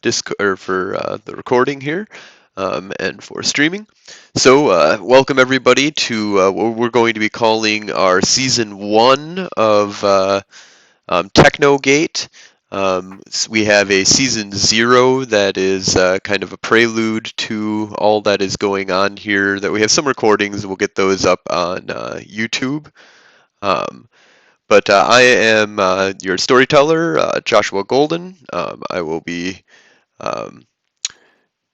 Discord or for the recording here, and for streaming. So, welcome everybody to what we're going to be calling our season one of Technogate. We have a season zero that is kind of a prelude to all that is going on here. That we have some recordings. We'll get those up on YouTube. Um, but I am your storyteller, Joshua Golden. I will be um,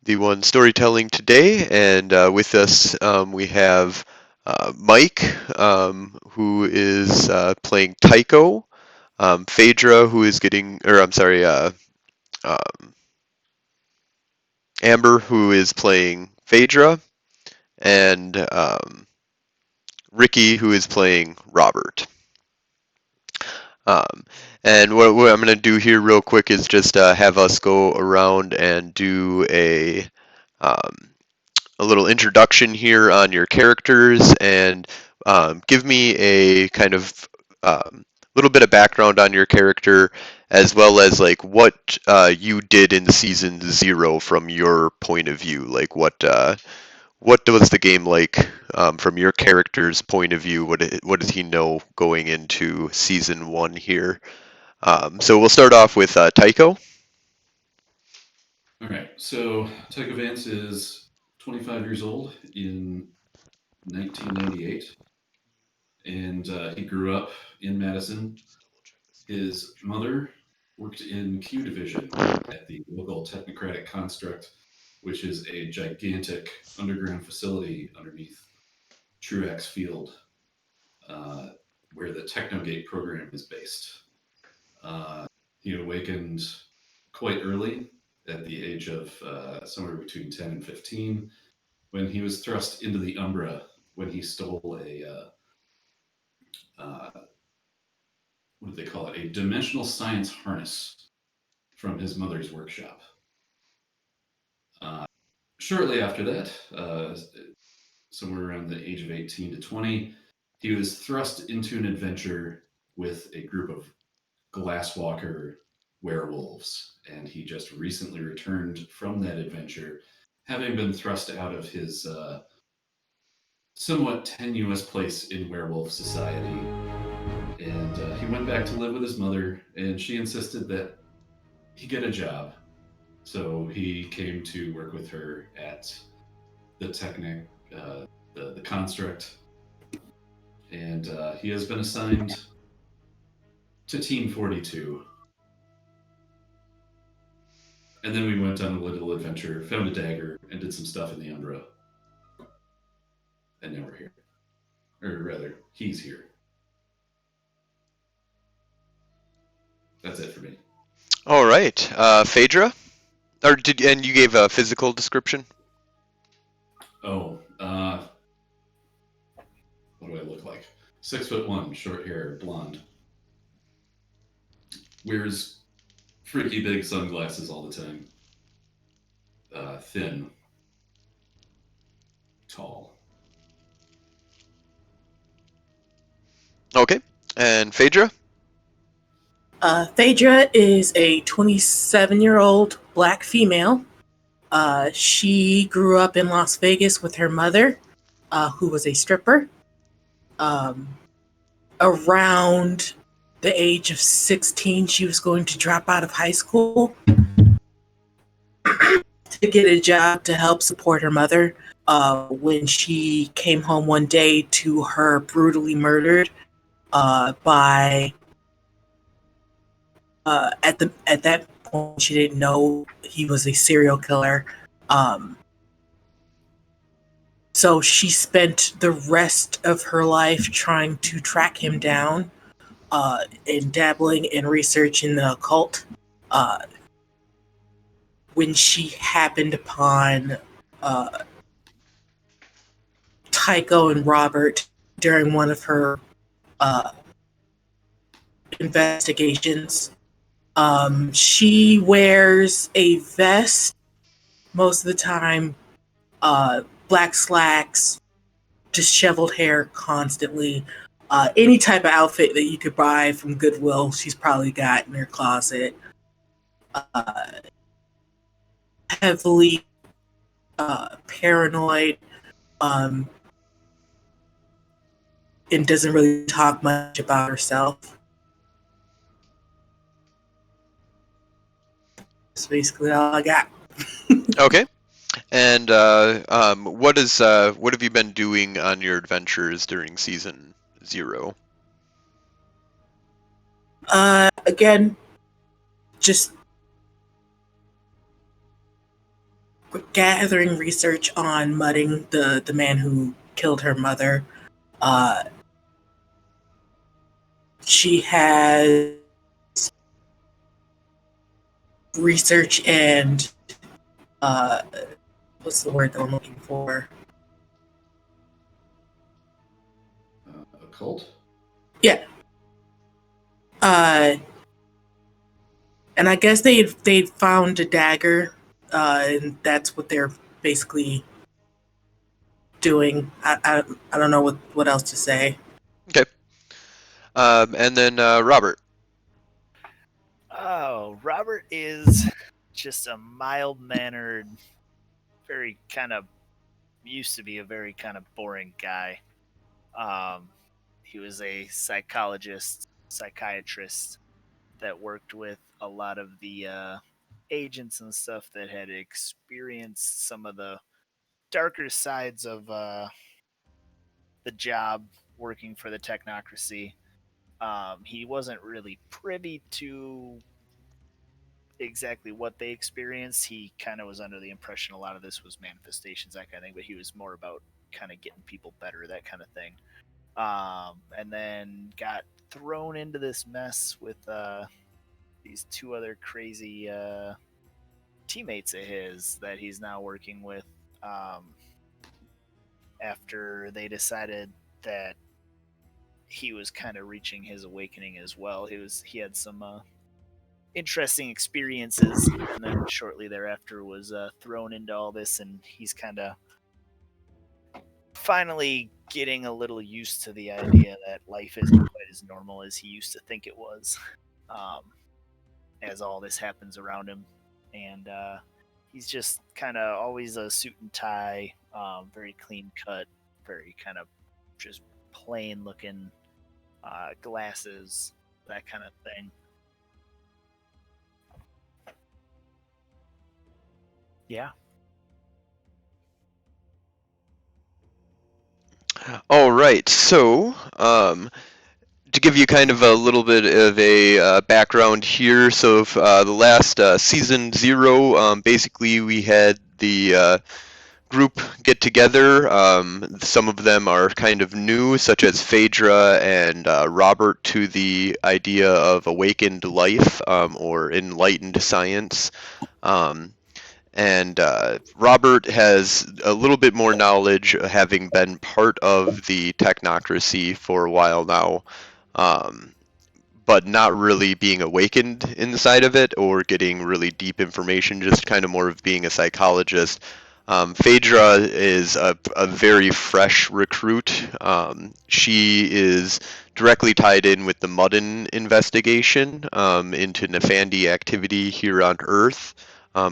the one storytelling today, and with us we have Mike, who is playing Tycho, Phaedra, who is getting, or I'm sorry, um, Amber, who is playing Phaedra, and Ricky, who is playing Robert. Um, and what I'm going to do here real quick is just have us go around and do um, a little introduction here on your characters and give me a kind of little bit of background on your character as well as like what you did in season zero from your point of view. Like what was the game like from your character's point of view? What does he know going into season one here? So we'll start off with Tycho. All right, so Tycho Vance is 25 years old in 1998, and he grew up in Madison. His mother worked in Q Division at the local Technocratic Construct, which is a gigantic underground facility underneath Truax Field, uh, where the Technogate program is based. He awakened quite early at the age of somewhere between 10 and 15 when he was thrust into the Umbra when he stole uh, what do they call it? A dimensional science harness from his mother's workshop. Uh, Shortly after that, somewhere around the age of 18 to 20, he was thrust into an adventure with a group of Glasswalker werewolves, and he just recently returned from that adventure, having been thrust out of his somewhat tenuous place in werewolf society. And he went back to live with his mother, and she insisted that he get a job. So he came to work with her at the Technic, the construct, and he has been assigned to Team 42. And then we went on a little adventure, found a dagger, and did some stuff in the Umbra. And now we're here. Or rather, he's here. That's it for me. All right, Phaedra. And you gave a physical description? Oh, what do I look like? 6'1", short hair, blonde. Wears freaky big sunglasses all the time. Thin. Tall. Okay. And Phaedra? Phaedra is a 27-year-old black female. She grew up in Las Vegas with her mother, who was a stripper. Around the age of 16, she was going to drop out of high school to get a job to help support her mother. When she came home one day to her brutally murdered by at that point she didn't know he was a serial killer. So she spent the rest of her life trying to track him down and dabbling in research in the occult. When she happened upon Tycho and Robert during one of her investigations, she wears a vest most of the time, black slacks, disheveled hair constantly. Any type of outfit that you could buy from Goodwill, she's probably got in her closet. heavily paranoid, and doesn't really talk much about herself. That's basically all I got. Okay. And what have you been doing on your adventures during season 0? Again, just gathering research on mudding the man who killed her mother. She has research and what's the word that I'm looking for? Occult? Yeah. And I guess they found a dagger, and that's what they're basically doing. I don't know what else to say. Okay. And then Robert. Oh, Robert is just a mild mannered, very kind of used to be a very kind of boring guy. He was a psychiatrist that worked with a lot of the agents and stuff that had experienced some of the darker sides of the job working for the technocracy. He wasn't really privy to exactly what they experienced. He kind of was under the impression a lot of this was manifestations, that kind of thing, but he was more about kind of getting people better, that kind of thing. And then got thrown into this mess with these two other crazy teammates of his that he's now working with after they decided that he was kind of reaching his awakening as well. He had some interesting experiences, and then shortly thereafter was thrown into all this, and he's kind of finally getting a little used to the idea that life isn't quite as normal as he used to think it was, as all this happens around him. And he's just kind of always a suit and tie, very clean cut, very kind of just plain looking, glasses, that kind of thing. Yeah. All right. So, to give you kind of a little bit of a background here, so the last season 0, basically we had the group get together. Some of them are kind of new, such as Phaedra and Robert, to the idea of awakened life, or enlightened science. Um, and Robert has a little bit more knowledge, having been part of the technocracy for a while now, um, but not really being awakened inside of it or getting really deep information, just kind of more of being a psychologist. Phaedra is a very fresh recruit. She is directly tied in with the Mudden investigation into Nefandi activity here on Earth,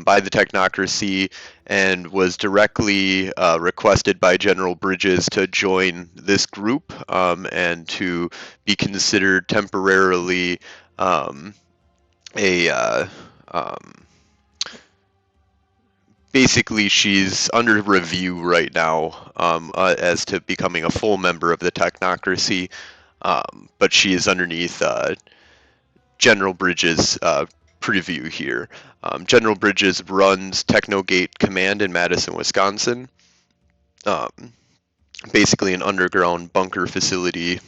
by the technocracy, and was directly requested by General Bridges to join this group, and to be considered temporarily a basically she's under review right now, as to becoming a full member of the technocracy, but she is underneath General Bridges' preview here. General Bridges runs Technogate Command in Madison, Wisconsin. Um, Basically an underground bunker facility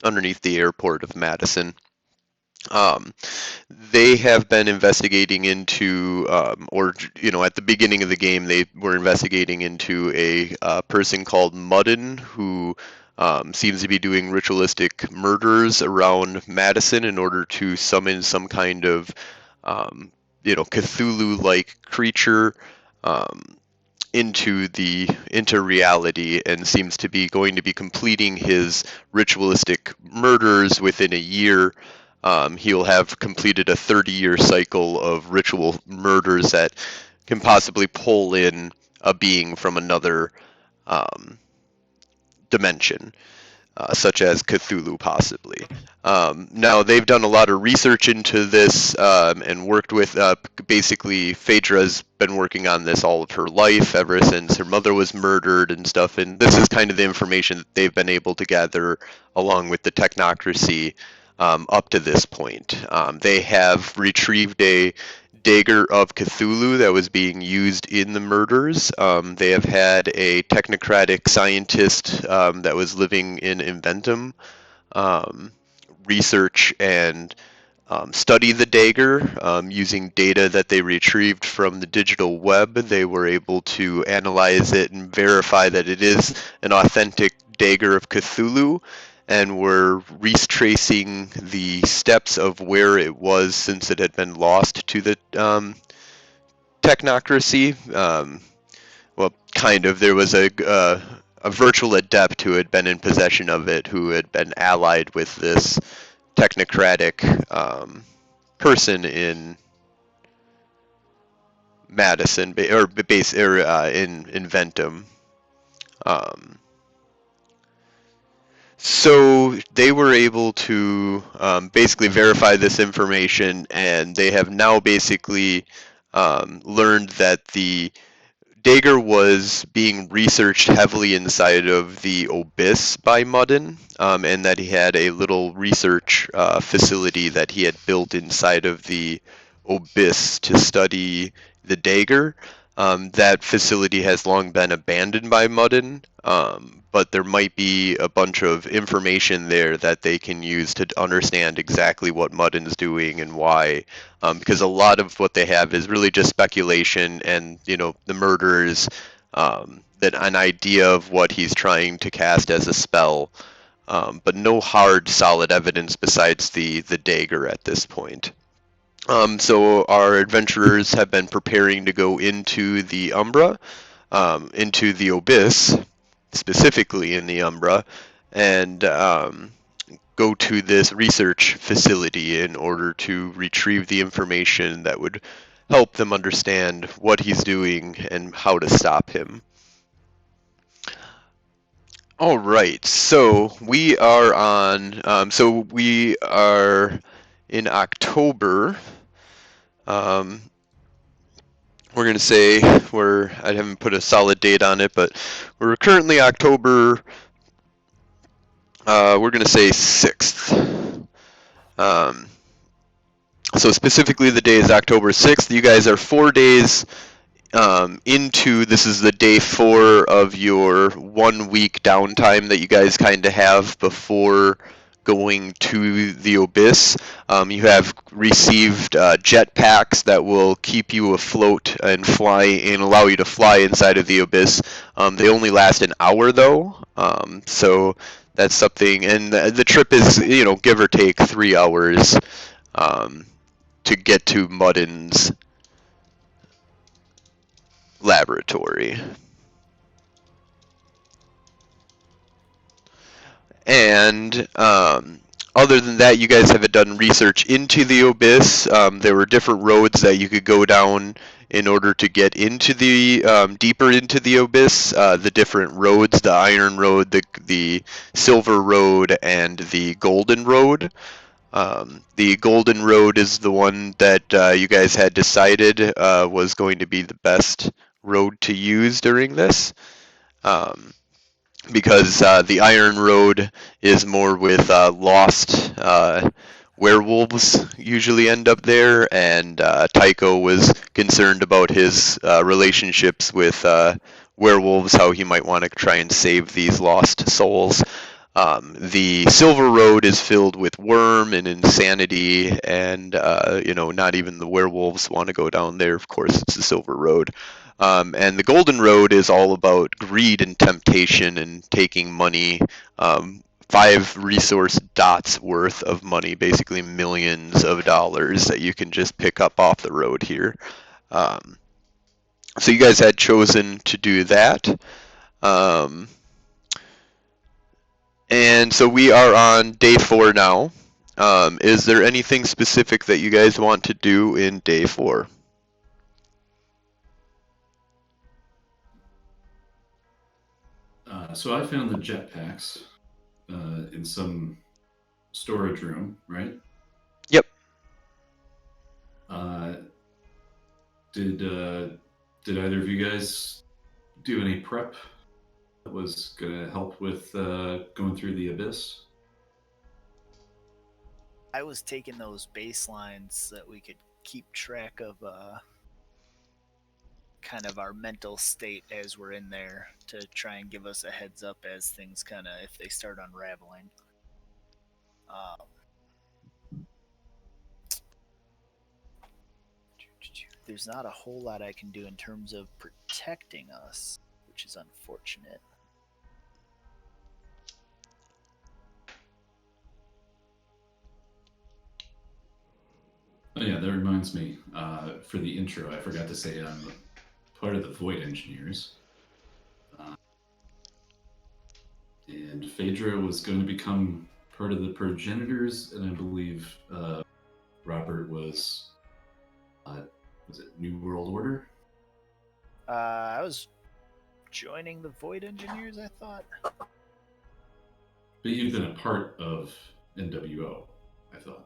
underneath the airport of Madison. Um, they have been investigating into, or at the beginning of the game, they were investigating into a person called Mudden, who seems to be doing ritualistic murders around Madison in order to summon some kind of, Cthulhu-like creature into reality, and seems to be going to be completing his ritualistic murders within a year. He'll have completed a 30-year cycle of ritual murders that can possibly pull in a being from another dimension. Such as Cthulhu, possibly. Now, they've done a lot of research into this and worked with, basically, Phaedra's been working on this all of her life, ever since her mother was murdered and stuff, and this is kind of the information that they've been able to gather along with the technocracy up to this point. They have retrieved a dagger of Cthulhu that was being used in the murders. They have had a technocratic scientist that was living in Inventum research and study the dagger using data that they retrieved from the digital web. They were able to analyze it and verify that it is an authentic dagger of Cthulhu, and were retracing the steps of where it was since it had been lost to the technocracy. Well, kind of. There was a virtual adept who had been in possession of it, who had been allied with this technocratic person in Madison, or in Inventum. So they were able to basically verify this information, and they have now basically learned that the dagger was being researched heavily inside of the Abyss by Muddin, and that he had a little research facility that he had built inside of the Abyss to study the dagger. That facility has long been abandoned by Muddin, but there might be a bunch of information there that they can use to understand exactly what Muddin's doing and why. Because a lot of what they have is really just speculation, and the murderers, that an idea of what he's trying to cast as a spell, but no hard, solid evidence besides the dagger at this point. So our adventurers have been preparing to go into the Umbra, into the Abyss, specifically in the Umbra, and go to this research facility in order to retrieve the information that would help them understand what he's doing and how to stop him. All right, so we are on. We are in October. We're going to say I haven't put a solid date on it, but we're currently October, we're going to say 6th. So specifically the day is October 6th. You guys are 4 days into, this is the day 4 of your 1 week downtime that you guys kind of have before going to the Abyss. You have received jetpacks that will keep you afloat and fly and allow you to fly inside of the Abyss. They only last an hour though, so that's something. And the trip is, give or take 3 hours to get to Muddin's laboratory. And other than that, you guys have done research into the Abyss. There were different roads that you could go down in order to get into the deeper into the Abyss. The different roads: the Iron Road, the Silver Road, and the Golden Road. The Golden Road is the one that you guys had decided was going to be the best road to use during this. Because the Iron Road is more with lost werewolves usually end up there, and Tycho was concerned about his relationships with werewolves, how he might want to try and save these lost souls. The Silver Road is filled with worm and insanity, and not even the werewolves want to go down there. Of course, it's the Silver Road. And the Golden Road is all about greed and temptation and taking money. 5 resource dots worth of money, basically millions of dollars that you can just pick up off the road here. So you guys had chosen to do that. And so we are on day 4 now. Is there anything specific that you guys want to do in day 4? So I found the jetpacks in some storage room, right? Yep. Did either of you guys do any prep that was gonna help with going through the abyss? I was taking those baselines so that we could keep track of kind of our mental state as we're in there to try and give us a heads up as things kind of, if they start unraveling. There's not a whole lot I can do in terms of protecting us, which is unfortunate. Oh yeah, that reminds me. For the intro, I forgot to say I'm part of the Void Engineers. And Phaedra was going to become part of the Progenitors, and I believe Robert was it New World Order? I was joining the Void Engineers, I thought. But you've been a part of NWO, I thought.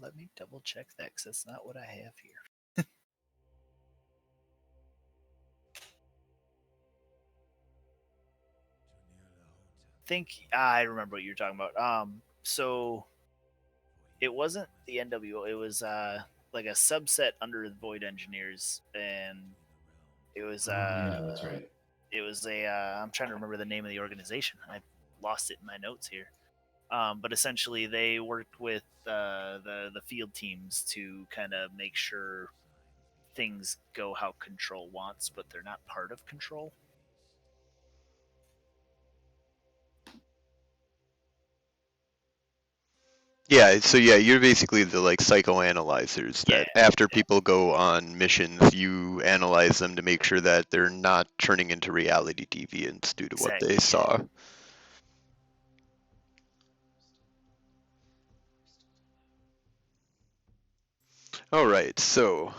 Let me double check that because that's not what I have here. I remember what you're talking about. So it wasn't the NWO. It was like a subset under the Void Engineers, and it was yeah, that's right. It was a I'm trying to remember the name of the organization. I lost it in my notes here. But essentially, they worked with the field teams to kind of make sure things go how Control wants, but they're not part of Control. Yeah, so yeah, you're basically the like psychoanalyzers that after people go on missions, you analyze them to make sure that they're not turning into reality deviants due to what they saw. All right, so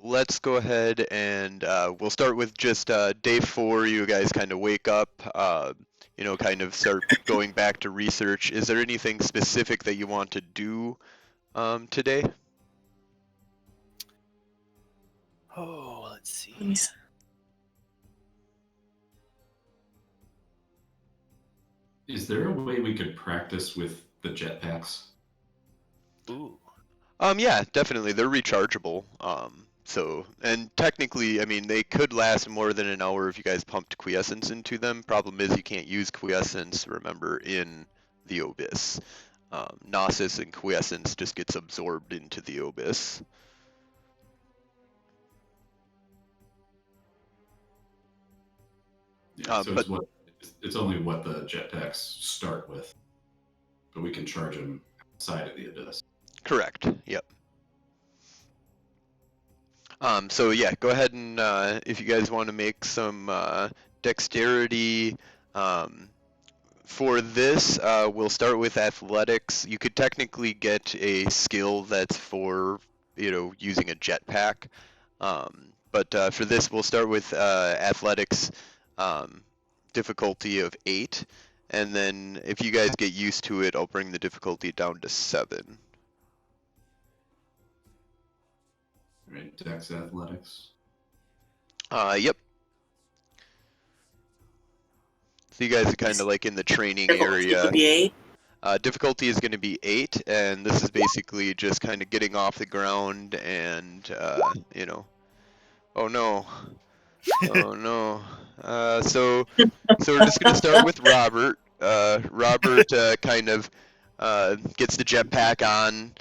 let's go ahead and we'll start with just day 4. You guys kind of wake up, kind of start going back to research. Is there anything specific that you want to do today? Oh, let's see. Is there a way we could practice with the jetpacks? Ooh. Yeah, definitely. They're rechargeable. And technically, I mean, they could last more than an hour if you guys pumped quiescence into them. Problem is, you can't use quiescence, remember, in the Abyss. Gnosis and quiescence just gets absorbed into the Abyss. Yeah, so it's only what the jetpacks start with, but we can charge them outside of the Abyss. Correct. Yep. So yeah, go ahead and if you guys want to make some dexterity for this, we'll start with athletics. You could technically get a skill that's for using a jetpack, but for this we'll start with athletics difficulty of 8, and then if you guys get used to it, I'll bring the difficulty down to 7. Right, Dex athletics. Yep. So you guys are kind of like in the training area. Difficulty is going to be 8, and this is basically just kind of getting off the ground and, oh no. Oh no. So we're just going to start with Robert. Robert kind of gets the jetpack on,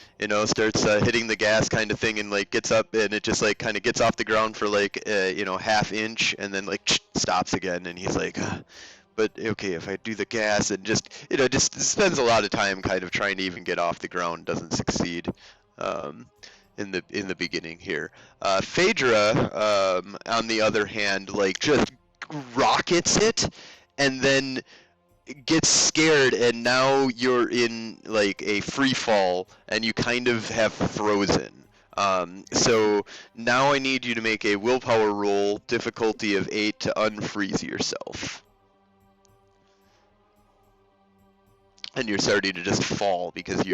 starts hitting the gas kind of thing, and like gets up, and it just like kind of gets off the ground for like half inch, and then like stops again, and he's like, but okay, if I do the gas, and just just spends a lot of time kind of trying to even get off the ground, doesn't succeed. In the beginning here, Phaedra, on the other hand, like just rockets it, and then gets scared, and now you're in like a free fall, and you kind of have frozen. So now I need you to make a willpower roll, difficulty of 8, to unfreeze yourself. And you're starting to just fall because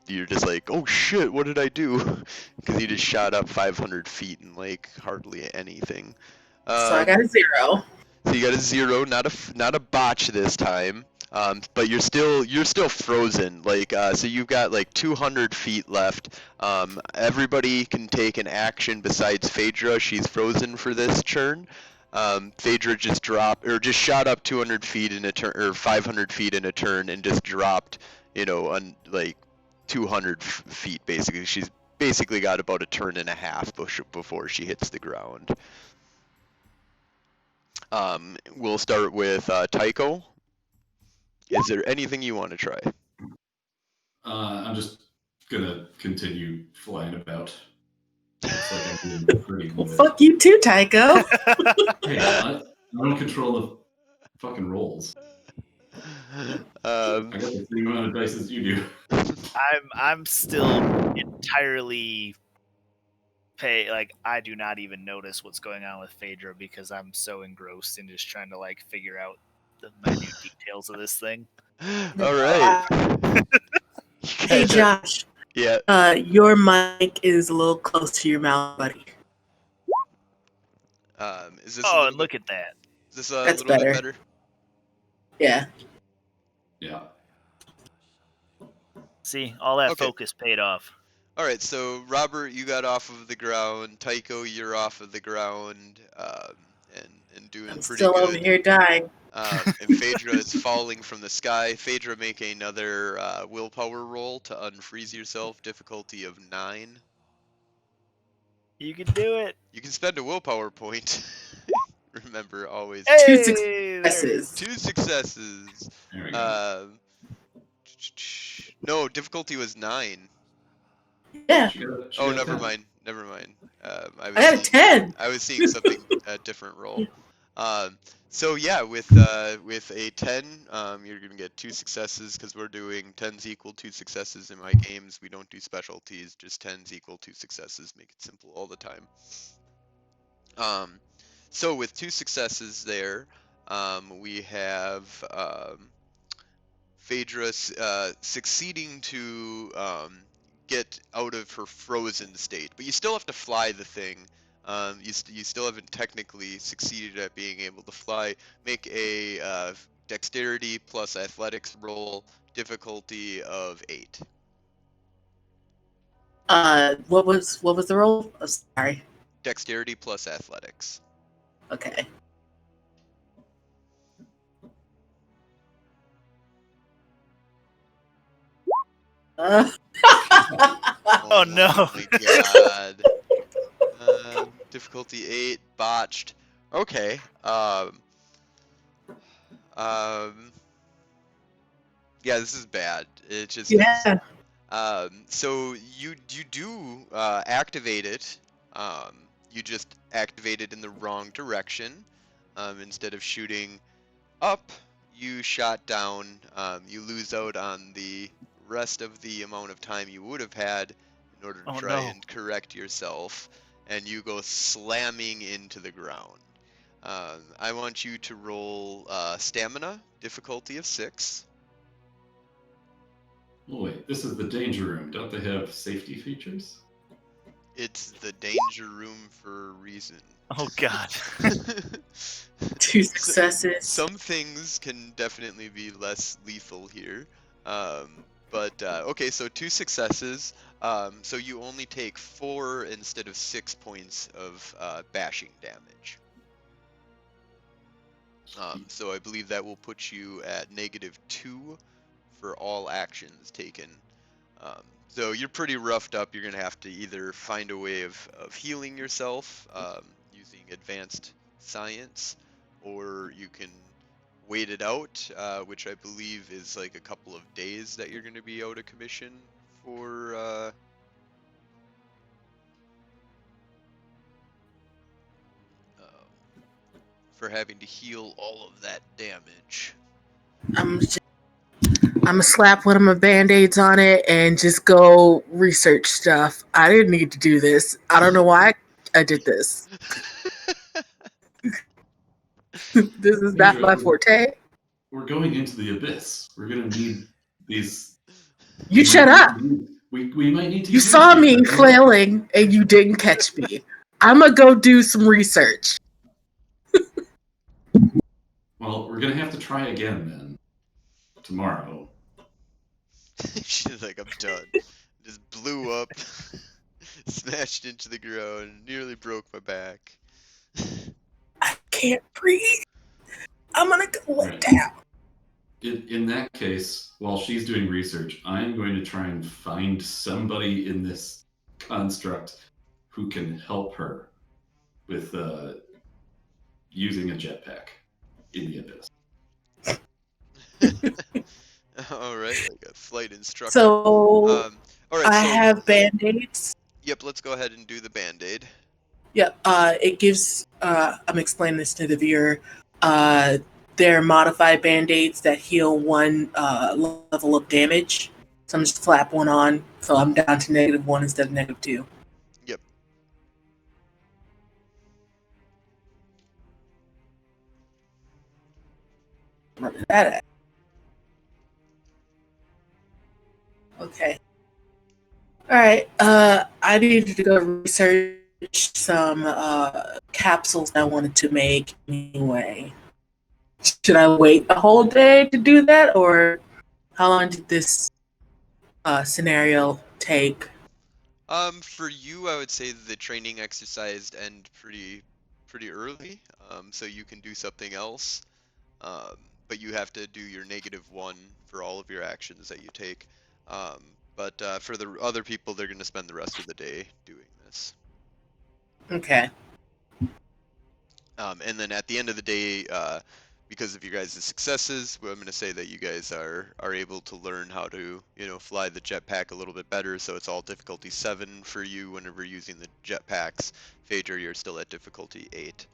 you're just like, oh shit, what did I do? Because you just shot up 500 feet and like hardly anything. So I got a 0. So you got a 0, not a botch this time. But you're still frozen. Like so you've got like 200 feet left. Everybody can take an action besides Phaedra. She's frozen for this turn. Phaedra just shot up 200 feet in a turn, or 500 feet in a turn, and just dropped, on like 200 feet basically. She's basically got about a turn and a half before she hits the ground. We'll start with Tycho. Is there anything you want to try? I'm just gonna continue flying about. Looks like I'm doing pretty Well, good. fuck you too, Tycho. Hey, I don't control the fucking rolls. I got the same amount of dice as you do. I'm still entirely I do not even notice what's going on with Phaedra because I'm so engrossed in just trying to like figure out the minute details of this thing. All right. Hey, Josh. Yeah. Your mic is a little close to your mouth, buddy. Is this Oh, and look at that. Is this a That's little better. bit better? Yeah. Yeah. See, all that Okay. focus paid off. All right. So Robert, you got off of the ground. Tycho, you're off of the ground, and doing I'm pretty still good. over here dying. And Phaedra is falling from the sky. Phaedra, make another willpower roll to unfreeze yourself. Difficulty of 9. You can do it. You can spend a willpower point. Remember, always. Hey, 2 there it successes. is. 2 successes. There we go. No, difficulty was 9. Yeah. She got Oh, a never 10. mind. Never mind. I got a 10. I was seeing something a different roll. So yeah, with a 10, you're gonna get 2 successes because we're doing 10s equal 2 successes in my games. We don't do specialties, just 10s equal 2 successes. Make it simple all the time. So with 2 successes there, we have Phaedra succeeding to get out of her frozen state, but you still have to fly the thing. You still haven't technically succeeded at being able to fly. Make a dexterity plus athletics roll, difficulty of 8. What was the roll? Oh, sorry. Dexterity plus athletics. Okay. Oh no. My god. Difficulty 8, botched. Okay. Yeah, this is bad. It just Yeah. so you do activate it. You just activate it in the wrong direction. Instead of shooting up, you shot down. You lose out on the rest of the amount of time you would have had in order to Oh, try no. and correct yourself, and you go slamming into the ground. I want you to roll stamina, difficulty of 6. Oh, wait, this is the danger room. Don't they have safety features? It's the danger room for a reason. Oh god. 2 successes. Some things can definitely be less lethal here. But okay, so 2 successes. So you only take 4 instead of 6 points of bashing damage. So I believe that will put you at -2 for all actions taken. So you're pretty roughed up. You're gonna have to either find a way of healing yourself using advanced science, or you can wait it out, which I believe is like a couple of days that you're gonna be out of commission for having to heal all of that damage. gonna slap one of my band-aids on it and just go research stuff. I didn't need to do this. I don't know why I did this. This is not Phaedra, my forte. we're going into the abyss. We're gonna need these. You shut up. We might need to You use saw you. me flailing and you didn't catch me. I'm gonna go do some research. Well, we're gonna have to try again then. Tomorrow. She's like, I'm done. Just blew up, smashed into the ground, nearly broke my back. I can't breathe. I'm gonna go lay Right. down. In that case, while she's doing research, I'm going to try and find somebody in this construct who can help her with using a jetpack in the abyss. All right, like a flight instructor. So All right, I so have band-aids. yep, let's go ahead and do the band-aid. Yep. It gives. I'm explaining this to the viewer. They're modified band-aids that heal one level of damage. So I'm just slap one on, so I'm down to -1 instead of -2. Yep. Where did that at? Okay. All right. I needed to go research some capsules I wanted to make anyway. Should I wait a whole day to do that, or how long did this scenario take? For you, I would say the training exercise end pretty early. So you can do something else. But you have to do your -1 for all of your actions that you take. But for the other people, they're going to spend the rest of the day doing this. Okay. And then at the end of the day, because of your guys' successes, I'm going to say that you guys are able to learn how to, fly the jetpack a little bit better. So it's all difficulty 7 for you whenever using the jetpacks. Phaedra, you're still at difficulty 8.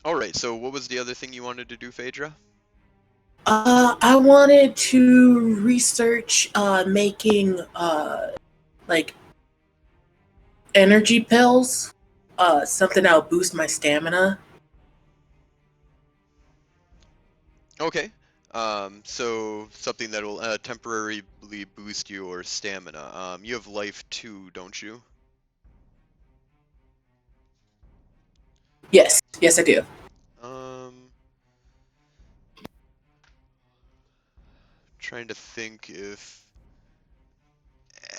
All right. So what was the other thing you wanted to do, Phaedra? I wanted to research making like energy pills, something that would boost my stamina. Okay. So something that will temporarily boost your stamina. You have life 2, don't you? Yes, yes, I do. Trying to think if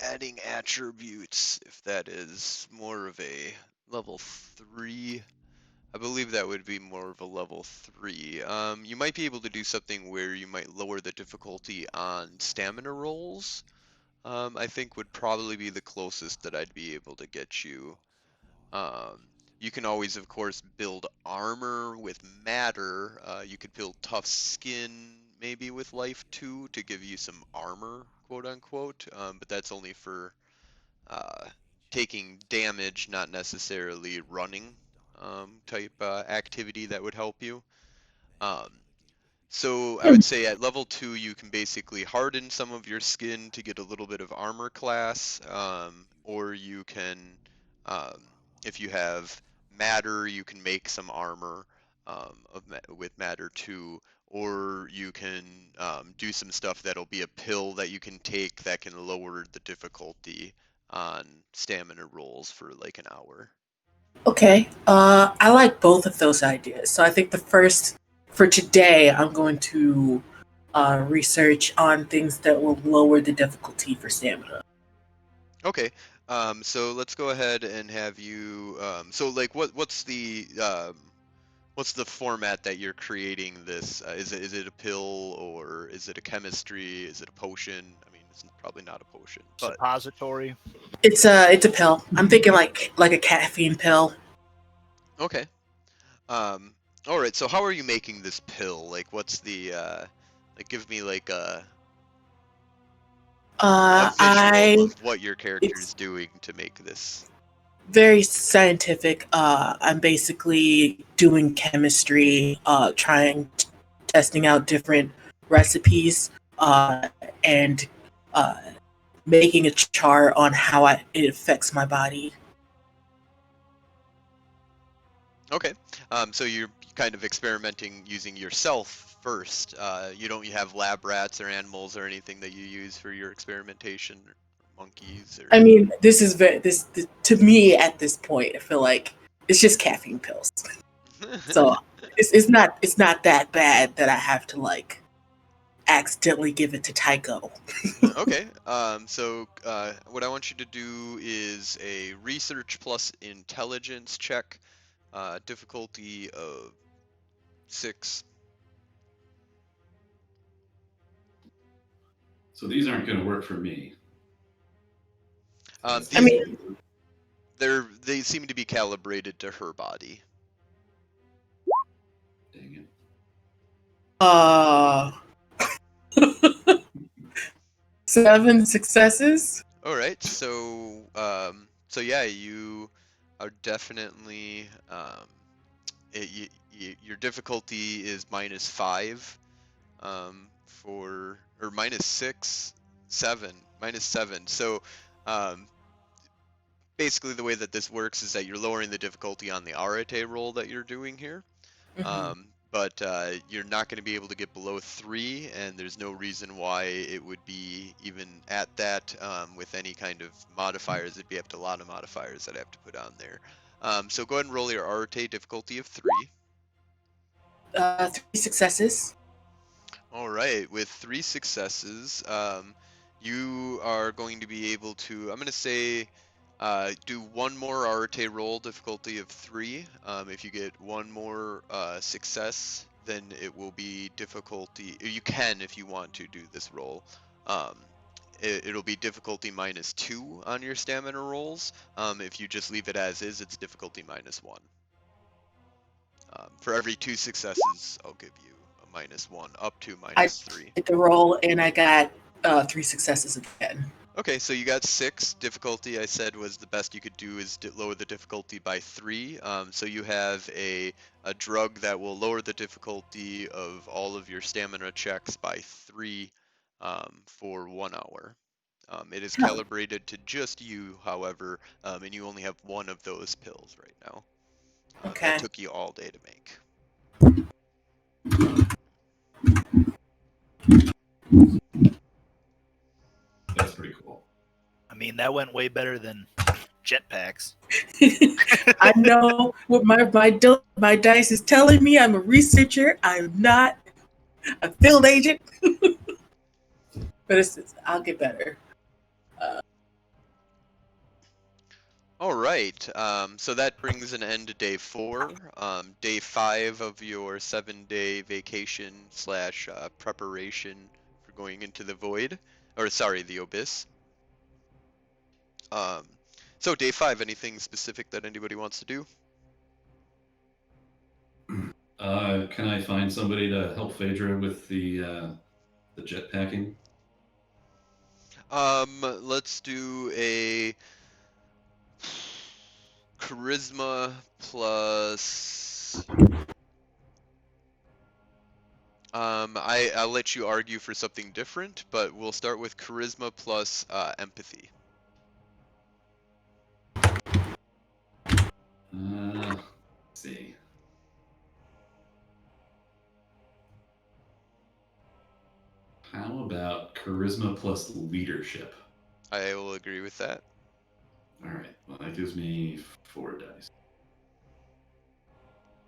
adding attributes, if that is more of a level 3. I believe that would be more of a level 3. You might be able to do something where you might lower the difficulty on stamina rolls. I think would probably be the closest that I'd be able to get you. You can always, of course, build armor with matter. You could build tough skin maybe with life 2 to give you some armor, quote unquote. But that's only for taking damage, not necessarily running type activity that would help you. Um, so I would say at level 2, you can basically harden some of your skin to get a little bit of armor class, or you can, um, if you have matter, you can make some armor with matter 2, or you can do some stuff that'll be a pill that you can take that can lower the difficulty on stamina rolls for like an hour. Okay. I like both of those ideas. So I think the first for today, I'm going to research on things that will lower the difficulty for stamina. Okay. So let's go ahead and have you. So like, what's the format that you're creating this? Is it a pill or is it a chemistry? Is it a potion? I mean, it's probably not a potion, but Suppository. It's a pill. I'm thinking like a caffeine pill. okay. All right. So how are you making this pill? Like, what's the like? Give me like a visual of what your character is doing to make this. Very scientific. I'm basically doing chemistry, testing out different recipes, and making a chart on how it affects my body. Okay. So you're kind of experimenting using yourself first. You don't have lab rats or animals or anything that you use for your experimentation, or monkeys or. I mean, this is to me at this point. I feel like it's just caffeine pills, so it's not that bad that I have to like accidentally give it to Tycho. Okay. So what I want you to do is a research plus intelligence check, difficulty of 6. So these aren't going to work for me. Um, I these mean, they seem to be calibrated to her body. Dang it. uh, 7 successes. All right. So yeah, you are definitely your difficulty is -5 for or -6, 7, -7. So um, basically the way that this works is that you're lowering the difficulty on the Arate roll that you're doing here. Mhm. But you're not going to be able to get below 3, and there's no reason why it would be even at that with any kind of modifiers. It'd be up to a lot of modifiers that I have to put on there. So go ahead and roll your Arate difficulty of 3. 3 successes. All right, with 3 successes, you are going to be able to, I'm going to say, do one more Arate roll, difficulty of 3. If you get one more success, then it will be difficulty, you can if you want to do this roll. It'll be difficulty -2 on your stamina rolls. If you just leave it as is, it's difficulty -1. For every 2 successes, I'll give you a -1, up to I -3. did the roll and I got 3 successes again. Okay, so you got 6. Difficulty, I said, was the best you could do is lower the difficulty by 3. So you have a drug that will lower the difficulty of all of your stamina checks by 3 for 1 hour. It is Oh, calibrated to just you, however, and you only have one of those pills right now. That okay. took you all day to make. That's pretty cool. I mean, that went way better than jetpacks. I know what my dice is telling me. I'm a researcher. I'm not a field agent. But I'll get better. All right, so that brings an end to day 4. Day 5 of your 7-day vacation slash preparation for going into the void, or sorry, the abyss. Um, so day 5, anything specific that anybody wants to do? Can I find somebody to help Phaedra with the jetpacking? Let's do a charisma plus. I'll let you argue for something different, but we'll start with charisma plus empathy. Let's see. How about charisma plus leadership? I will agree with that. All right. Well, that gives me 4 dice.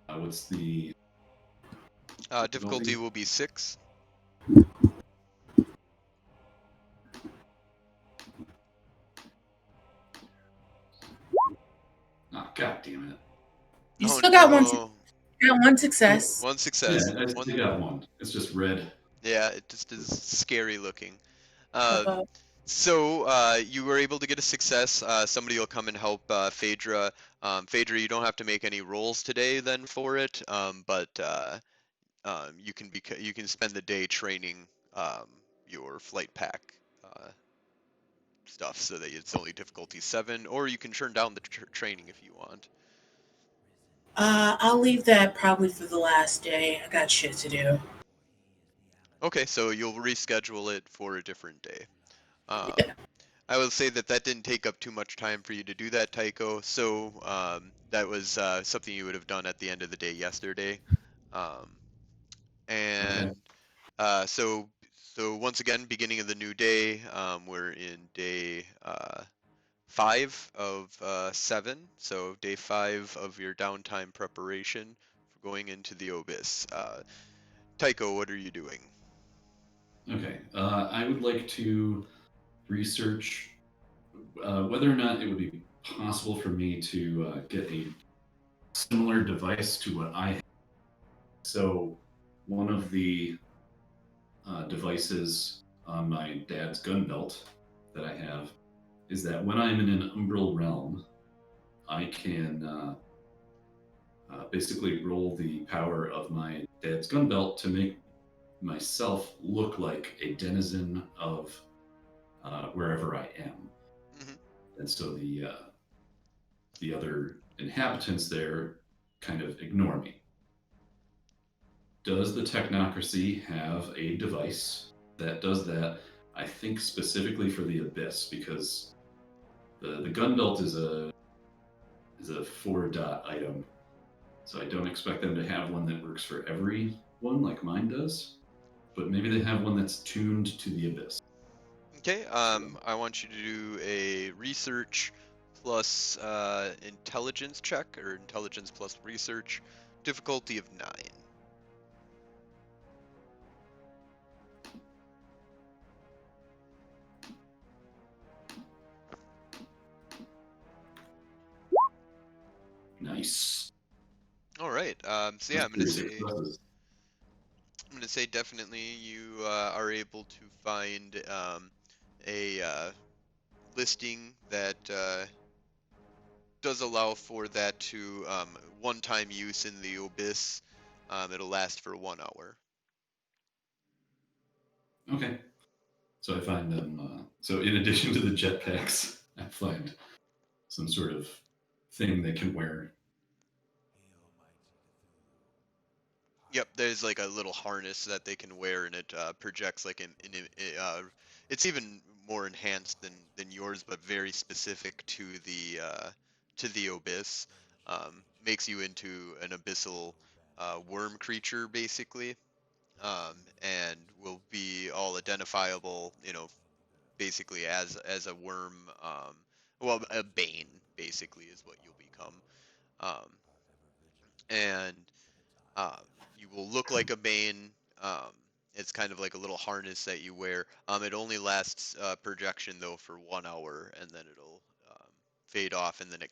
What's the Difficulty will be 6. Oh, god damn it. You Oh still got no. one success. One Yeah, success. I One. still got one. It's just red. Yeah, it just is scary looking. Uh, So you were able to get a success. Somebody will come and help Phaedra. Phaedra, you don't have to make any rolls today then for it, but you can spend the day training your flight pack uh, stuff so that it's only difficulty 7, or you can turn down the training if you want. I'll leave that probably for the last day. I got shit to do. Okay, so you'll reschedule it for a different day. Yeah. I will say that that didn't take up too much time for you to do that, Tycho. So that was something you would have done at the end of the day yesterday. Um, Okay. and so once again, beginning of the new day. We're in day 5 of 7. So day 5 of your downtime preparation for going into the Abyss. Tycho, what are you doing? Okay. I would like to research whether or not it would be possible for me to get a similar device to what I have. So, one of the devices on my dad's gun belt that I have is that when I'm in an umbral realm, I can basically roll the power of my dad's gun belt to make myself look like a denizen of wherever I am. Hmm. And so the other inhabitants there kind of ignore me. Does the technocracy have a device that does that? I think specifically for the abyss, because the gun belt is a 4-dot item, so I don't expect them to have one that works for everyone like mine does. But maybe they have one that's tuned to the abyss. Okay, So I want you to do a research plus intelligence check, or intelligence plus research, difficulty of 9. nice. All right. So yeah, That's I'm gonna say definitely you are able to find a listing that does allow for that to one-time use in the Abyss. It'll last for 1 hour. Okay. So I find them. So in addition to the jetpacks, I find some sort of thing they can wear. Yep, there's like a little harness that they can wear, and it projects like it's even more enhanced than yours, but very specific to the abyss. Makes you into an abyssal worm creature, basically, and will be all identifiable, basically as a worm. Well, a bane, basically, is what you'll become. Um, and um, you will look like a Bane. Um, it's kind of like a little harness that you wear. It only lasts projection though for 1 hour, and then it'll fade off, and then you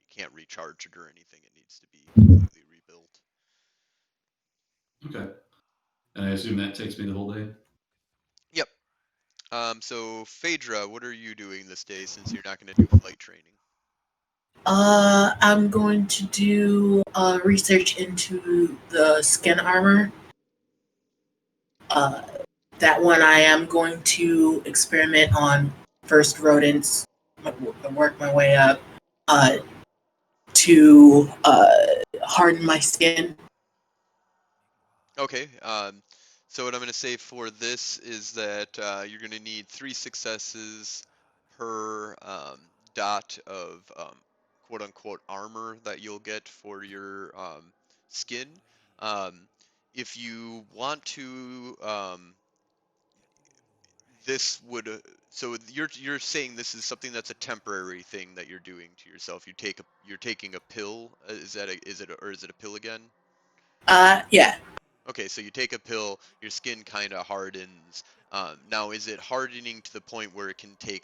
can't recharge it or anything. It needs to be completely rebuilt. Okay. And I assume that takes me the whole day. Yep. So Phaedra, what are you doing this day since you're not going to do flight training? I'm going to do research into the skin armor. Uh, that one I am going to experiment on first rodents, work my way up to harden my skin. Okay. So what I'm going to say for this is that you're going to need 3 successes per dot of quote unquote armor that you'll get for your skin. Um, if you want to, this would so you're saying this is something that's a temporary thing that you're doing to yourself. You're taking a pill. Or is it a pill again? Yeah. Okay, so you take a pill, your skin kind of hardens. Now, is it hardening to the point where it can take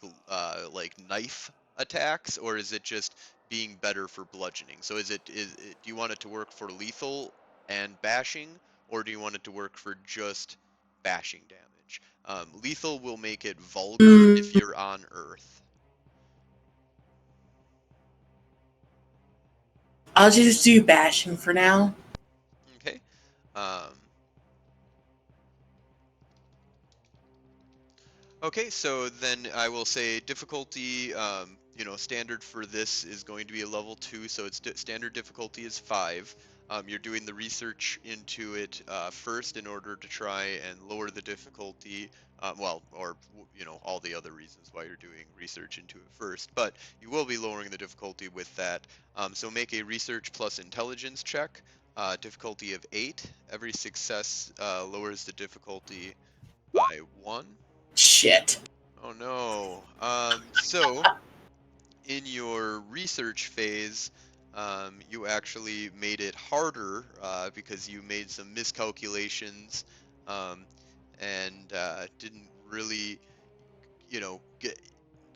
like knife attacks, or is it just being better for bludgeoning? So do you want it to work for lethal and bashing, or do you want it to work for just bashing damage? Lethal will make it vulgar if Mm, you're on Earth. I'll just do bashing for now. Okay. Um, Okay, so then I will say difficulty. standard for this is going to be a level 2, so its standard difficulty is 5. You're doing the research into it first in order to try and lower the difficulty, all the other reasons why you're doing research into it first, but you will be lowering the difficulty with that. So make a research plus intelligence check, difficulty of 8. Every success lowers the difficulty by 1. Shit. Oh no. So in your research phase, you actually made it harder because you made some miscalculations um, and didn't really,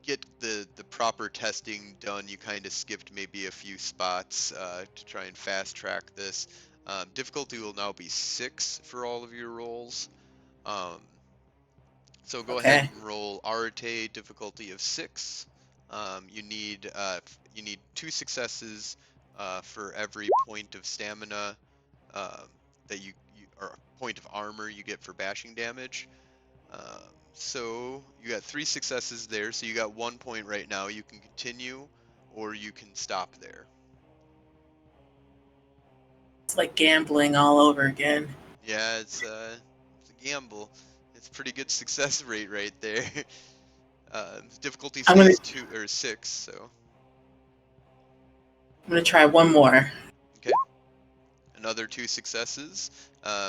get the proper testing done. You kind of skipped maybe a few spots to try and fast track this. Difficulty will now be 6 for all of your rolls. Um, so go ahead Okay. and roll Arate, difficulty of 6. You need 2 successes for every point of stamina um, that you or point of armor you get for bashing damage. So you got 3 successes there. So you got 1 point right now. You can continue, or you can stop there. It's like gambling all over again. Yeah, it's a gamble. It's pretty good success rate right there. Difficulty I'm gonna stays 2 or 6, so. I'm gonna try one more. Okay, another 2 successes.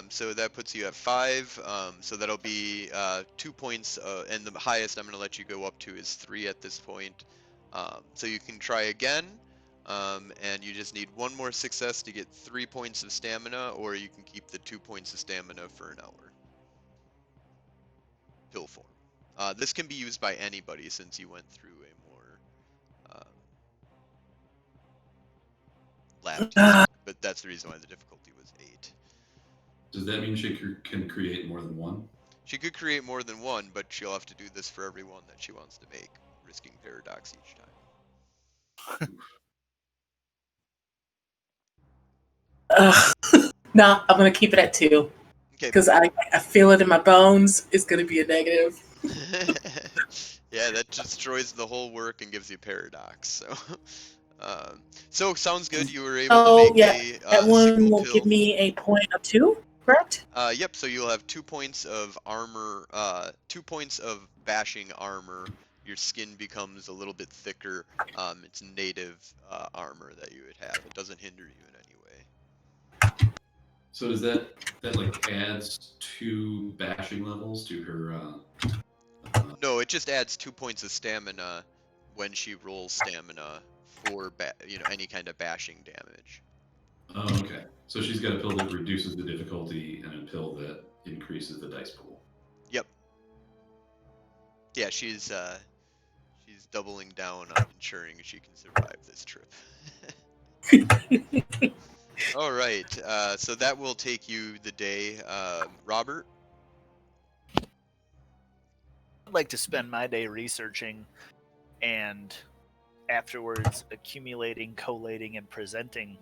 So that puts you at 5. So that'll be 2 points, and the highest I'm going to let you go up to is 3 at this point. So you can try again, and you just need 1 more success to get 3 points of stamina, or you can keep the 2 points of stamina for an hour. Pill form. This can be used by anybody since you went through a more lab testing, but that's the reason why the difficulty was 8. Does that mean she can create more than one? She could create more than 1, but she'll have to do this for every one that she wants to make, risking paradox each time. No, I'm gonna keep it at 2 Okay. because I feel it in my bones. It's gonna be a negative. Yeah, that destroys the whole work and gives you paradox. So sounds good. You were able to Oh make yeah, that a one single will give pill. me a point of 2, correct? Yep. So you'll have 2 points of armor, 2 points of bashing armor. Your skin becomes a little bit thicker. It's native armor that you would have. It doesn't hinder you in any way. So does that like adds 2 bashing levels to her? No, it just adds 2 points of stamina when she rolls stamina for any kind of bashing damage. Oh, okay. So she's got a pill that reduces the difficulty and a pill that increases the dice pool. Yep. Yeah, she's doubling down on ensuring she can survive this trip. All right. So that will take you the day, Robert. I'd like to spend my day researching and afterwards accumulating, collating, and presenting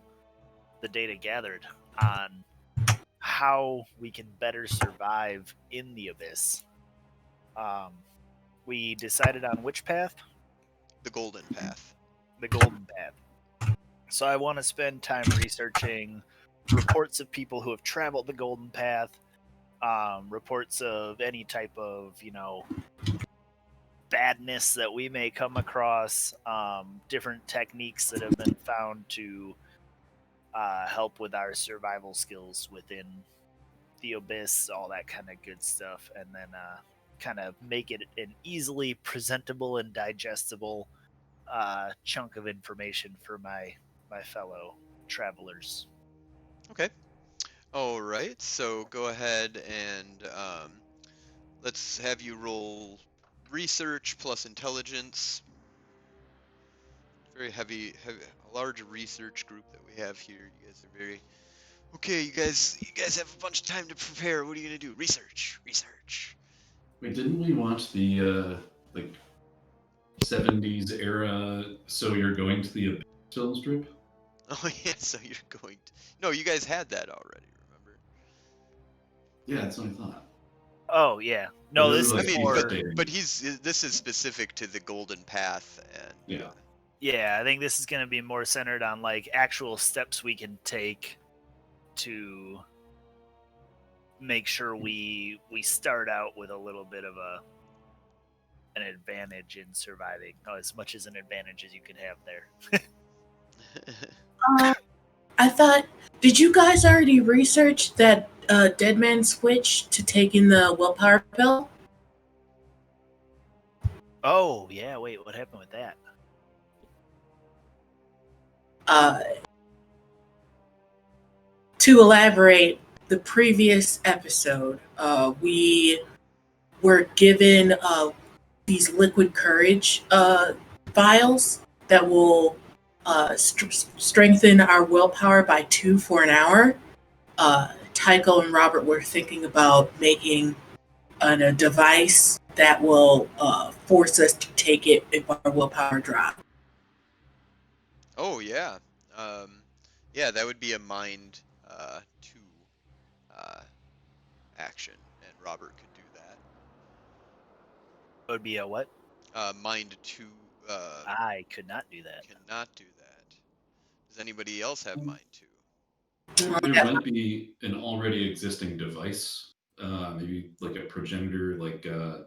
the data gathered on how we can better survive in the abyss. We decided on which path? The Golden Path. The Golden Path. So I want to spend time researching reports of people who have traveled the Golden Path, reports of any type of, badness that we may come across, different techniques that have been found to help with our survival skills within the abyss, all that kind of good stuff, and then kind of make it an easily presentable and digestible chunk of information for my fellow travelers. Okay. All right. So go ahead and let's have you roll research plus intelligence. Very heavy, a large research group that we have here. You guys are very okay. You guys have a bunch of time to prepare. What are you gonna do? Research. Wait, didn't we watch the like 70s era So You're Going to the Abyss film strip? Oh yeah. So you're going to. No, you guys had that already. Remember? Yeah, that's what I thought. Oh yeah, no, This this is is I like mean, speed but more. updating. but this is specific to the Golden Path, and Yeah. Yeah, I think this is going to be more centered on like actual steps we can take to make sure we start out with a little bit of an advantage in surviving. Oh, as much as an advantage as you can have there. I thought, did you guys already research that dead man switch to taking the willpower pill? Oh yeah, wait, what happened with that? Uh, to elaborate, the previous episode, we were given these liquid courage vials that will strengthen our willpower by 2 for an hour. Tycho and Robert were thinking about making a device that will force us to take it if our willpower drops. Oh yeah, um, yeah, that would be a mind two uh, action, and Robert could do that. It would be a what? Mind two I could not do that. cannot do that. Does anybody else have mind two? There might be an already existing device, maybe like a progenitor, like a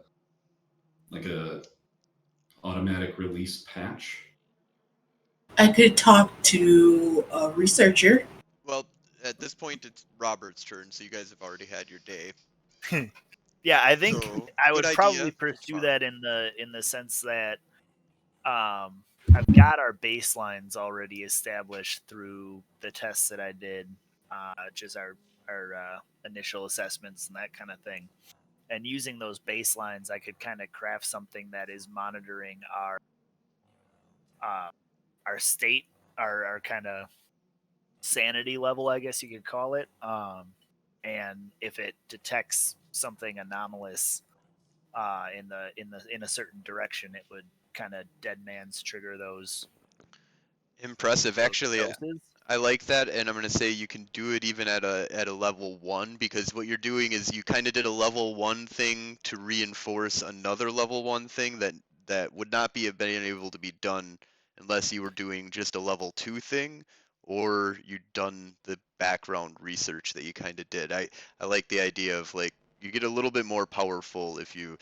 automatic release patch. I could talk to a researcher. Well, at this point, it's Robert's turn, so you guys have already had your day. Yeah, I think So, I good would probably idea. pursue Fine. that in the sense that I've got our baselines already established through the tests that I did, just our initial assessments and that kind of thing. And using those baselines, I could kind of craft something that is monitoring uh, our state, our kind of sanity level, I guess you could call it. And if it detects something anomalous in a certain direction, it would kind of dead man's trigger Impressive. those Actually, doses. I like that, and I'm gonna say you can do it even at a level one, because what you're doing is you kind of did a level one thing to reinforce another level one thing that would not be have been able to be done unless you were doing just a level two thing, or you'd done the background research that you kind of did. I like the idea of like you get a little bit more powerful if you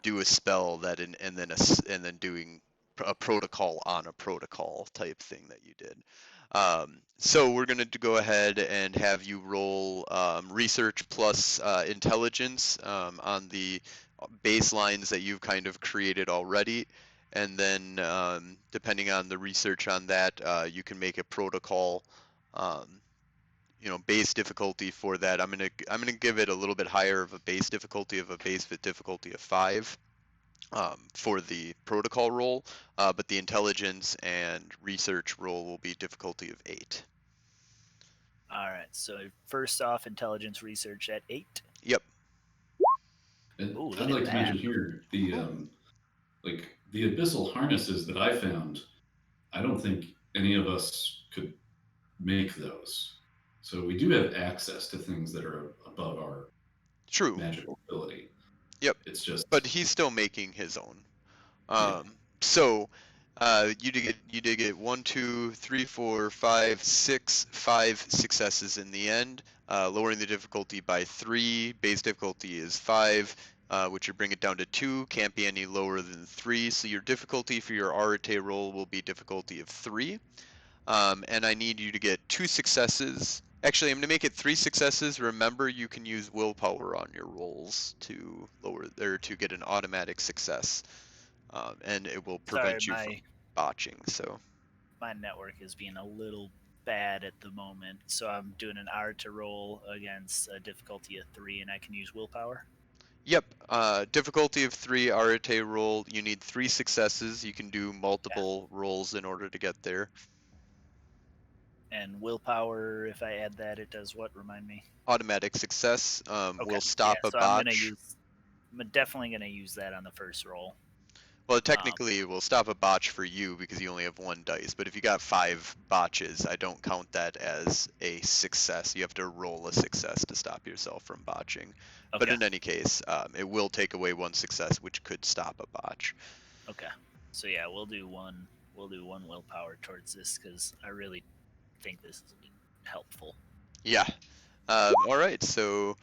do a spell that and then and then doing a protocol on a protocol type thing that you did. So we're going to go ahead and have you roll research plus intelligence on the baselines that you've kind of created already. And then depending on the research on that, you can make a protocol, um, base difficulty for that. I'm gonna give it a little bit higher of a base difficulty of a base difficulty of 5 for the protocol roll, but the intelligence and research roll will be difficulty of 8. All right. So first off, intelligence research at 8. Yep. And Ooh, I'd look at like to that. mention here the like the abyssal harnesses that I found. I don't think any of us could make those. So we do have access to things that are above our True. magical ability. Yep. It's just But he's still making his own. yeah. So you did get 1, 2, 3, 4, 5, 6, 5 successes in the end, lowering the difficulty by 3. Base difficulty is 5, which would bring it down to 2. Can't be any lower than 3. So your difficulty for your Arate roll will be difficulty of 3. And I need you to get 2 successes. Actually, I'm going to make it 3 successes. Remember, you can use willpower on your rolls to lower or to get an automatic success, and it will Sorry, prevent you from my botching. So, my network is being a little bad at the moment, so I'm doing an R to roll against a difficulty of 3, and I can use willpower. yep, difficulty of 3 Arate roll. You need 3 successes. You can do Yeah. multiple rolls in order to get there. And willpower, if I add that, it does what? Remind me. Automatic success Okay. will Yeah. stop a So I'm gonna botch. use. I'm definitely gonna use that on the first roll. Well, technically, it will stop a botch for you because you only have 1 dice. But if you got 5 botches, I don't count that as a success. You have to roll a success to stop yourself from botching. But Okay. in any case, it will take away 1 success, which could stop a botch. Okay. So yeah, we'll do one. We'll do 1 willpower towards this because I really think this is helpful. Yeah. All right. So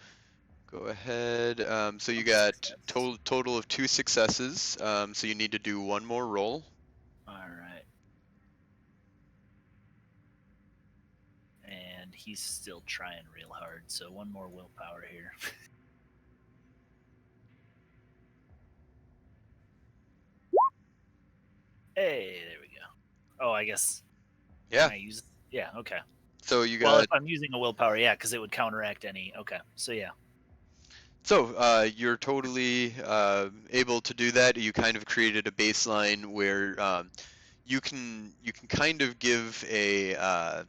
go ahead. So you One got success. total of 2 successes. So you need to do 1 more roll. All right. And he's still trying real hard, so 1 more willpower here. Hey, there we go. Oh, I guess. Yeah. Can I use? Yeah. Okay. So you Well, got. if I'm using a willpower, yeah, because it would counteract any. Okay. So yeah. So you're totally able to do that. You kind of created a baseline where you can kind of give a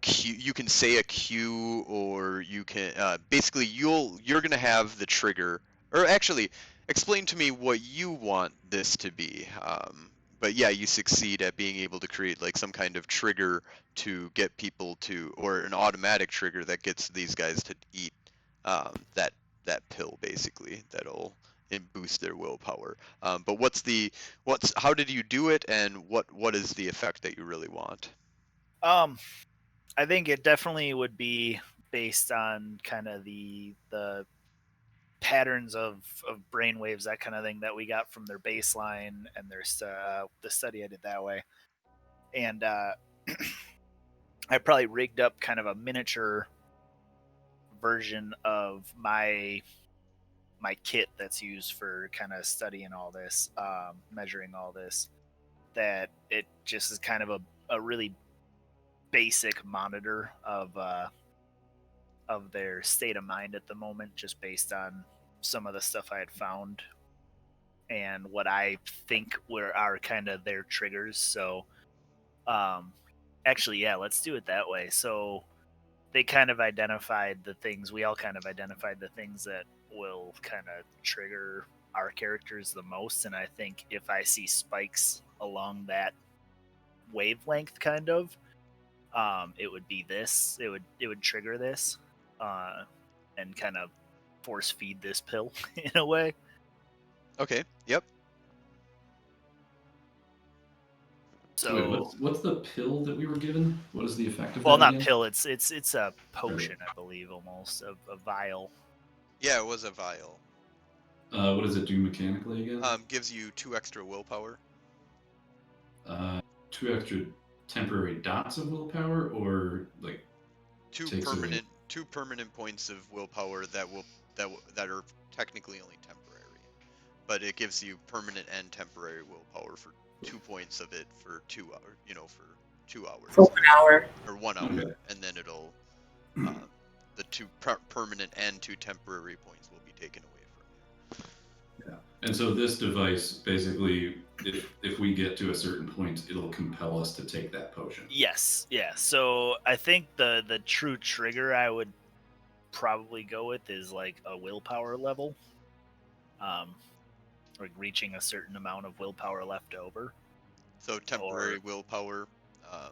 cue. You can say a cue, or you can basically you're gonna have the trigger. Or actually, explain to me what you want this to be. But yeah, you succeed at being able to create like some kind of trigger to get people to, or an automatic trigger that gets these guys to eat that pill basically that'll boost their willpower. But how did you do it, and what is the effect that you really want? I think it definitely would be based on kind of the patterns of brainwaves, that kind of thing that we got from their baseline and their the study I did that way. And I probably rigged up kind of a miniature version of my kit that's used for kind of studying all this, measuring all this. That it just is kind of a really basic monitor of their state of mind at the moment, just based on some of the stuff I had found and what I think are kind of their triggers. So, actually, yeah, let's do it that way. So they kind of identified the things. We all kind of identified the things that will kind of trigger our characters the most. And I think if I see spikes along that wavelength, kind of, it would be this. It would trigger this, and kind of force feed this pill in a way. Okay. Yep. So wait, So, what's the pill that we were given? What is the effect of well, that not again? pill. It's a potion, I believe, almost a vial. Yeah, it was a vial. What does it do mechanically again? Gives you 2 extra willpower. 2 extra temporary dots of willpower, or like Two takes away. permanent points of willpower that are technically only temporary, but it gives you permanent and temporary willpower for 2 points of it for 2 hours. For 2 hours For 1 hour. or 1 hour, Okay. and then it'll the 2 permanent and 2 temporary points will be taken away from you. Yeah. And so this device basically, if we get to a certain point, it'll compel us to take that potion. Yes, yeah. So I think the true trigger I would probably go with is like a willpower level, like reaching a certain amount of willpower left over. So temporary willpower.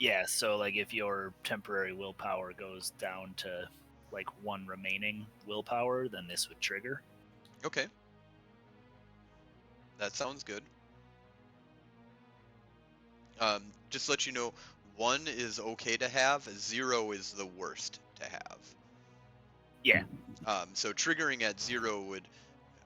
Yeah, so like if your temporary willpower goes down to like 1 remaining willpower, then this would trigger. Okay. That sounds good. Just to let you know, 1 is okay to have, 0 is the worst to have. Yeah. So triggering at 0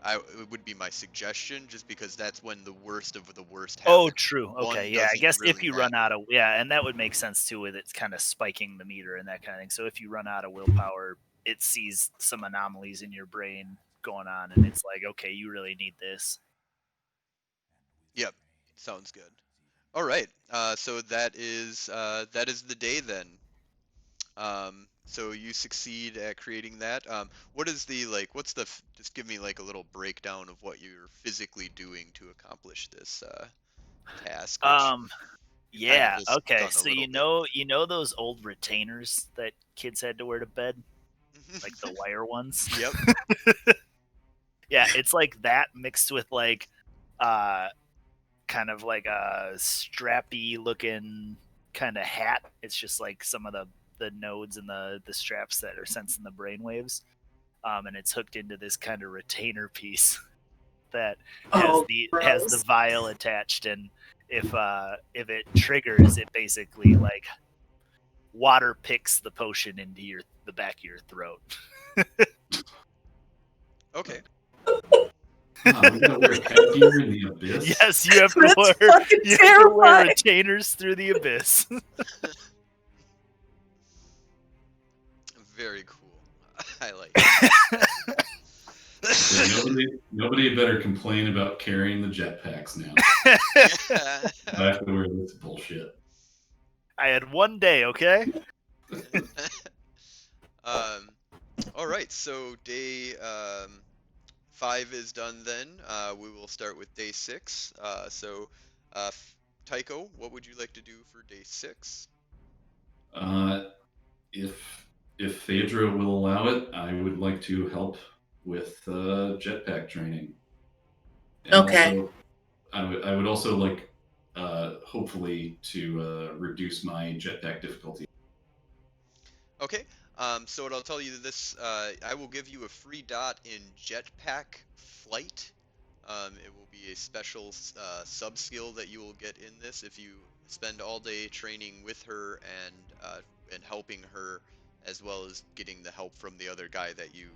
it would be my suggestion, just because that's when the worst of the worst happens. Oh, true. Okay, yeah. I guess if you run out of and that would make sense too, with it's kind of spiking the meter and that kind of thing. So if you run out of willpower, it sees some anomalies in your brain going on, and it's like, okay, you really need this. Yep, sounds good. All right, so that is the day then. So you succeed at creating that. What is just give me like a little breakdown of what you're physically doing to accomplish this task, which you've kind of Yeah. just Okay. done a So little you know those old retainers that kids had to wear to bed, bit. like the wire ones. Yep. Yeah, it's like that mixed with like kind of like a strappy looking kind of hat. It's just like some of the nodes and the straps that are sensing the brainwaves. And it's hooked into this kind of retainer piece that has has the gross. vial attached, and if it triggers, it basically like water picks the potion into the back of your throat. Okay. I'm gonna wear headgear in the abyss. Yes, you have to That's wear fucking you have to wear terrifying. retainers through the abyss. Very cool. I like it. Yeah, nobody better complain about carrying the jetpacks now. I have to wear this bullshit. I had one day, okay? All right, so day 5 is done then. We will start with day 6. Tycho, what would you like to do for day 6? If Phaedra will allow it, I would like to help with jetpack training. And Okay. also, I would also like, hopefully, to reduce my jetpack difficulty. Okay, so what I'll tell you this, I will give you a free dot in jetpack flight. It will be a special sub-skill that you will get in this if you spend all day training with her and helping her, as well as getting the help from the other guy that you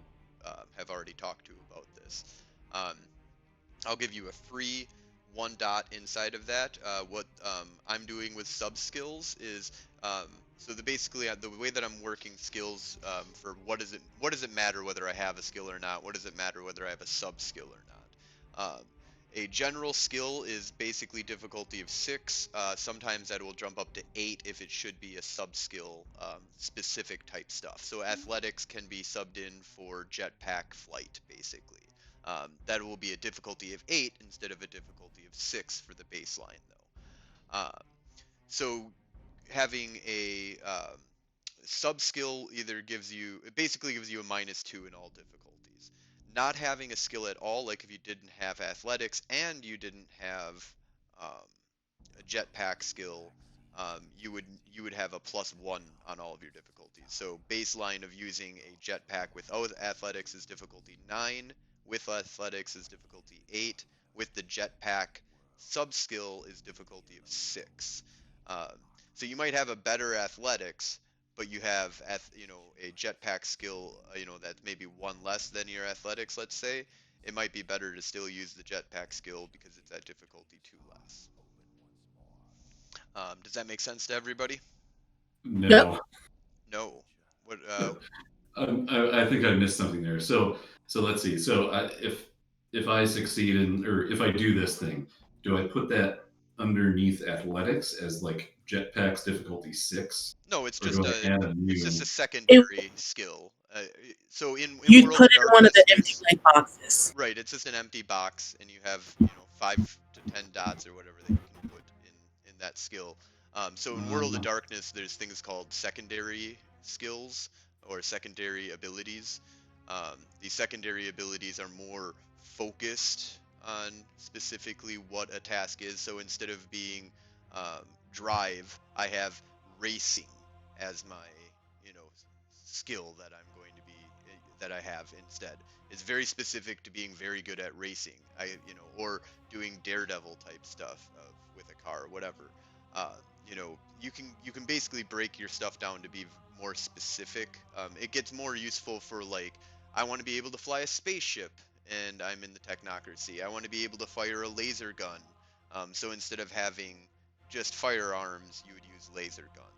have already talked to about this. I'll give you a free 1 dot inside of that. What I'm doing with sub skills is so basically the way that I'm working skills for what does it matter whether I have a skill or not? What does it matter whether I have a sub skill or not? A general skill is basically difficulty of 6. Sometimes that will jump up to 8 if it should be a sub skill specific type stuff. So athletics can be subbed in for jetpack flight basically. That will be a difficulty of 8 instead of a difficulty of 6 for the baseline, though. So having a sub skill basically gives you a -2 in all difficulties. Not having a skill at all, like if you didn't have athletics and you didn't have a jetpack skill, you would have a +1 on all of your difficulties. So baseline of using a jetpack without athletics is difficulty 9, with athletics is difficulty 8, with the jetpack sub skill is difficulty of 6. So you might have a better athletics, but you have a jetpack skill that's maybe 1 less than your athletics, let's say. It might be better to still use the jetpack skill because it's at difficulty 2 less. Does that make sense to everybody? No. Yep. No. What? I think I missed something there. So let's see. So if I succeed or if I do this thing, do I put that underneath athletics as like jetpacks difficulty 6? No, it's Or just do I add a new? a secondary skill. So in You'd World put of it in one of Darkness, the empty blank boxes. right, it's just an empty box, and you have 5 to 10 dots or whatever that you can put in that skill. So in World of Darkness, there's things called secondary skills or secondary abilities. These secondary abilities are more focused on specifically what a task is. So instead of being drive, I have racing as my skill that I'm going to be that I have instead. It's very specific to being very good at racing. Or doing daredevil type stuff with a car or whatever. You can basically break your stuff down to be more specific. It gets more useful for like I want to be able to fly a spaceship and I'm in the technocracy. I want to be able to fire a laser gun. So instead of having just firearms, you would use laser guns.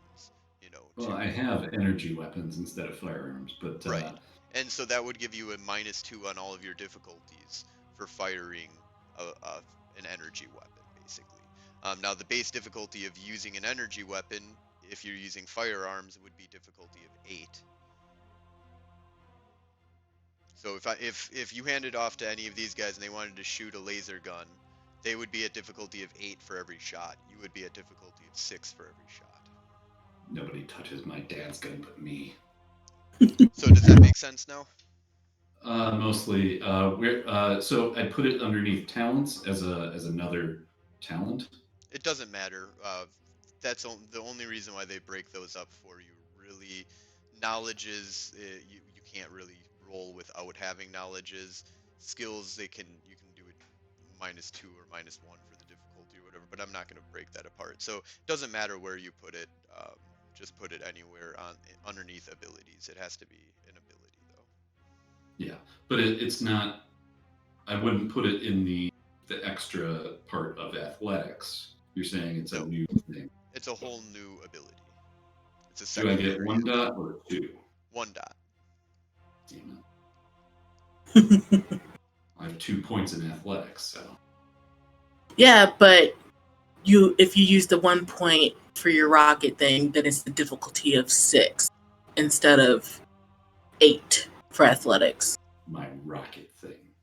Well, I have energy weapons instead of firearms, but right. And so that would give you a -2 on all of your difficulties for firing an energy weapon, basically. Now, the base difficulty of using an energy weapon, if you're using firearms, would be difficulty of 8. So if you handed off to any of these guys and they wanted to shoot a laser gun, they would be at difficulty of 8 for every shot. You would be at difficulty of 6 for every shot. Nobody touches my dad's gun but me. So does that make sense now? Mostly. So I put it underneath talents as another talent. It doesn't matter. That's the only reason why they break those up for you. Really, knowledge is you can't really roll without having knowledges. Skills you can do it -2 or -1 for the difficulty or whatever. But I'm not going to break that apart. So it doesn't matter where you put it. Just put it anywhere underneath abilities. It has to be an ability though. Yeah, but it's not. I wouldn't put it in the extra part of athletics. You're saying it's a No, new thing. it's a whole new ability. It's a Do I get secondary 1 dot or 2? 1 dot. Damn it. I have 2 points in athletics, so. Yeah, but if you use the 1 point for your rocket thing, then it's the difficulty of 6 instead of 8 for athletics. My rocket thing.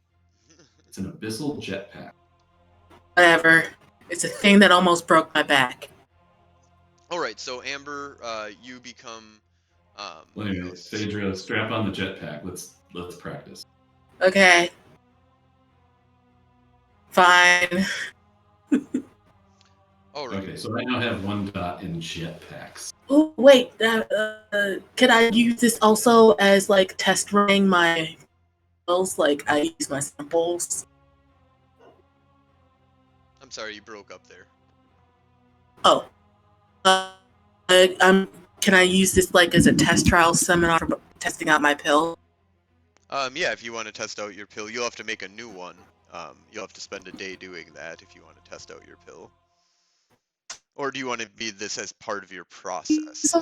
It's an abyssal jetpack. Whatever. It's a thing that almost broke my back. All right, so Amber, you become. Well, anyway, Phaedra, strap on the jetpack. Let's practice. Okay. Fine. All right. Okay, so I now have 1 dot in jetpacks. Oh wait, can I use this also as like test running my pills? Like I use my samples. I'm sorry, you broke up there. Oh, can I use this like as a test trial seminar for testing out my pill? Yeah, if you want to test out your pill, you'll have to make a new one. You'll have to spend a day doing that if you want to test out your pill. Or do you want to be this as part of your process?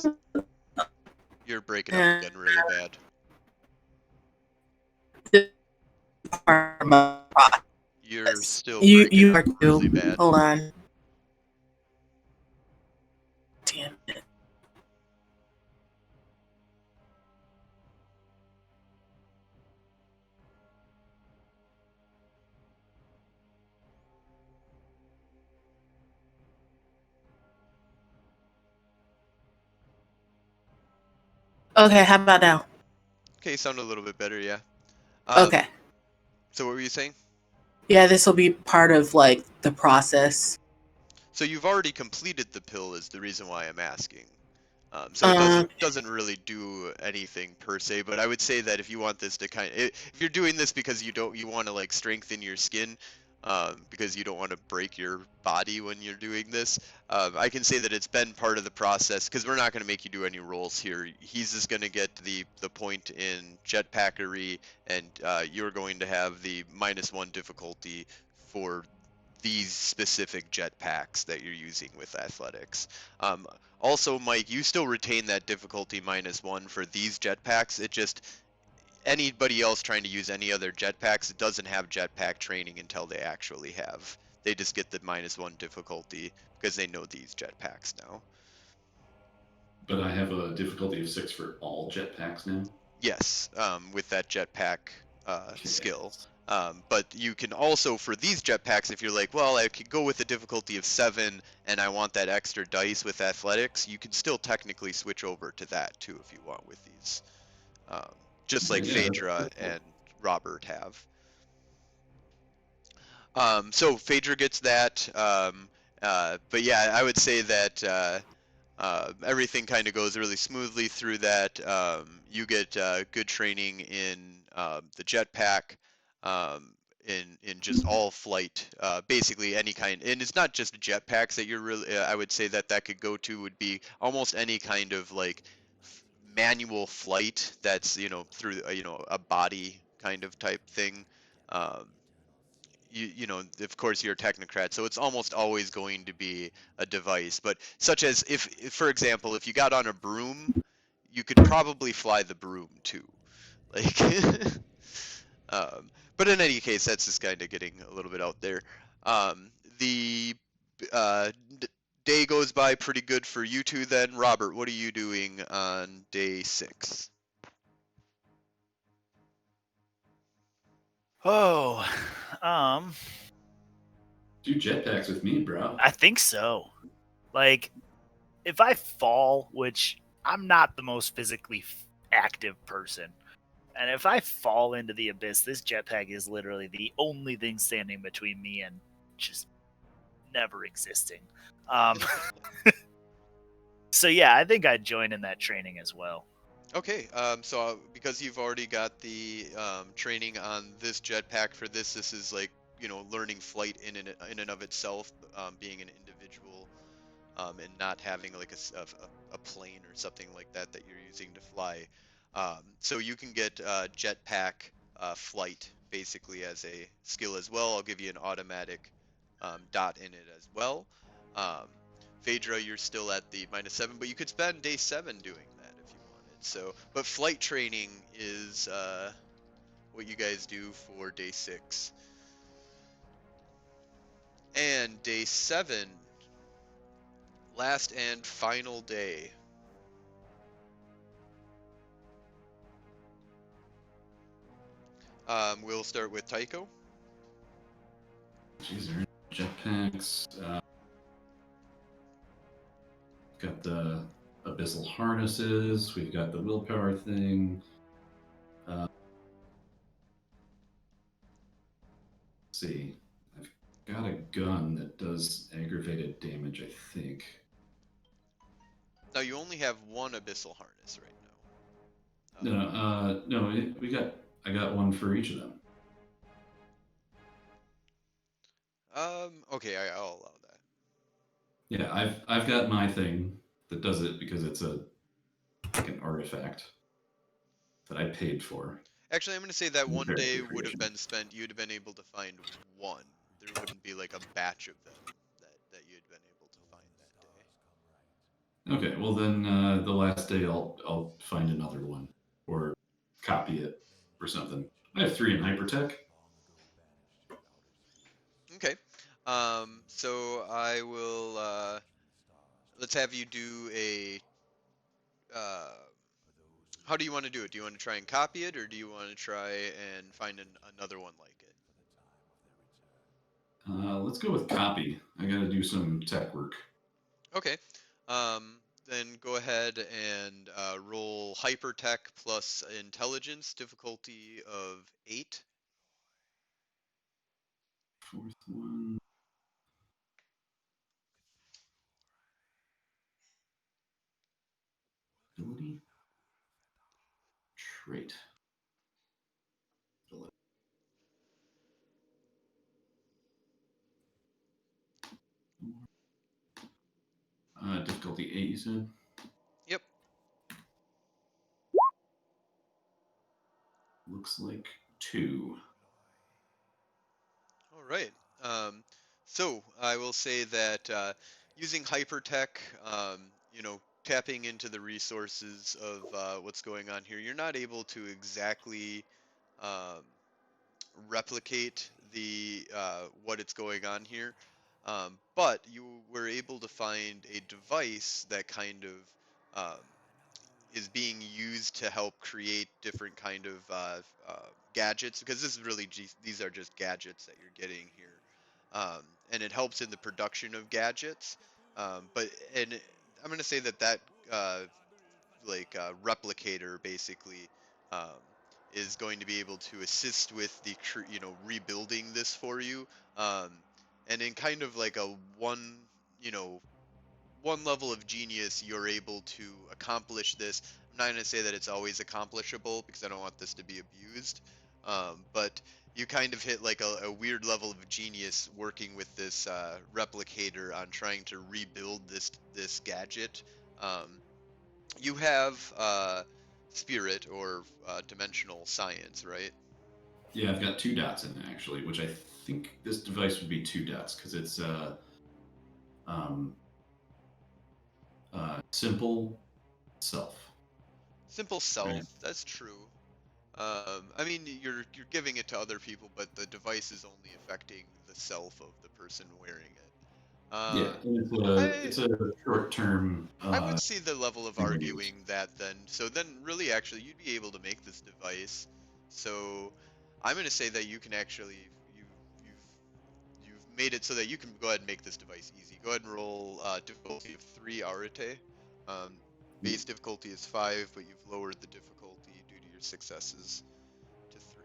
You're breaking up again really bad. You're still breaking You up are really too. bad. Hold on. Damn it. Okay, how about now? Okay, you sound a little bit better, yeah. Okay. So what were you saying? Yeah, this will be part of like the process. So you've already completed the pill is the reason why I'm asking. So it doesn't really do anything per se, but I would say that if you want this to if you're doing this because you want to like strengthen your skin, because you don't want to break your body when you're doing this, I can say that it's been part of the process because we're not going to make you do any rolls here. He's just going to get the point in jetpackery, and you're going to have the -1 difficulty for these specific jetpacks that you're using with athletics. Also, Mike, you still retain that difficulty -1 for these jetpacks. It just anybody else trying to use any other jetpacks doesn't have jetpack training until they actually have. They just get the -1 difficulty because they know these jetpacks now. But I have a difficulty of 6 for all jetpacks now? Yes, with that jetpack skill. But you can also, for these jetpacks, if you're like, well, I could go with a difficulty of 7 and I want that extra dice with athletics, you can still technically switch over to that too if you want with these. Just like Yeah, Phaedra that's cool. and Robert have. So Phaedra gets that. But yeah, I would say that everything kind of goes really smoothly through that. You get good training in the jetpack, in just all flight, basically any kind. And it's not just jetpacks that you're really. I would say that could go to would be almost any kind of like manual flight that's through a body kind of type thing. Um, of course you're a technocrat, so it's almost always going to be a device. But such as if for example, if you got on a broom, you could probably fly the broom too. Like, but in any case, that's just kind of getting a little bit out there. The uh, day goes by pretty good for you two then. Robert, what are you doing on day 6? Oh, Do jetpacks with me, bro. I think so. Like, if I fall, which I'm not the most physically active person, And if I fall into the abyss, this jetpack is literally the only thing standing between me and just never existing. So yeah, I think I'd join in that training as well. Okay, so because you've already got the training on this jetpack for this is like, learning flight in and of itself, being an individual, and not having like a plane or something like that you're using to fly. So you can get jetpack flight basically as a skill as well. I'll give you an automatic dot in it as well. Um, Phaedra, you're still at the -7, but you could spend day 7 doing that if you wanted. So, but flight training is what you guys do for day 6. And day 7, last and final day. We'll start with Tycho. These are jetpacks. Got the abyssal harnesses. We've got the willpower thing. Let's see. I've got a gun that does aggravated damage, I think. Now you only have one abyssal harness right now. I got one for each of them. Okay, I'll allow that. Yeah, I've got my thing that does it because it's like an artifact that I paid for. Actually, I'm going to say that one day Very would have creation. been spent, you'd have been able to find one. There wouldn't be like a batch of them that you'd been able to find that day. Okay, well then the last day I'll find another one or copy it or something. I have 3 in hypertech. Okay. So I will, let's have you do a, how do you want to do it? Do you want to try and copy it, or do you want to try and find another one like it? Let's go with copy. I got to do some tech work. Okay. Then go ahead and roll hypertech plus intelligence, difficulty of 8. Fourth one. Ability. Trait. Difficulty 8, you said? Yep. Looks like 2. All right. So I will say that using hypertech, tapping into the resources of what's going on here, you're not able to exactly um, replicate the what it's going on here, but you were able to find a device that kind of is being used to help create different kind of gadgets, because this is really these are just gadgets that you're getting here, and it helps in the production of gadgets. And I'm going to say that uh, replicator basically um, is going to be able to assist with the rebuilding this for you, um, and in kind of like a you know one level of genius, you're able to accomplish this. I'm not going to say that it's always accomplishable because I don't want this to be abused, but you kind of hit like a weird level of genius working with this replicator on trying to rebuild this gadget. Um, you have spirit or dimensional science, right? Yeah, I've got 2 dots in it, actually, which I think this device would be 2 dots because it's um, simple self. Simple Right? self, that's true. I mean, you're giving it to other people, but the device is only affecting the self of the person wearing it. Yeah, and I it's a short term I would see the level of thing to use. arguing that then. So then, really, actually, you'd be able to make this device. So I'm going to say that you can actually you've made it so that you can go ahead and make this device easy. Go ahead and roll difficulty of 3 Arete. Um, base difficulty is 5, but you've lowered the difficulty due to your successes to 3.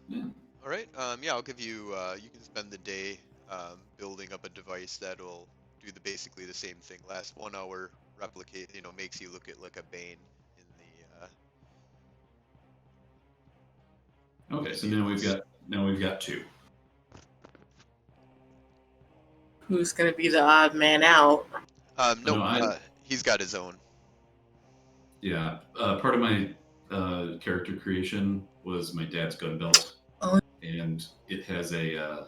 Yeah. All right. Yeah, I'll give you. You can spend the day building up a device that'll do basically the same thing. Last 1 hour, replicate. Makes you look at like a Bane in the. Okay, In so the abyss. now we've got 2. Who's gonna be the odd man out? Nope. No, He's got his own. yeah. Part of my character creation was my dad's gun belt, Oh. and it has a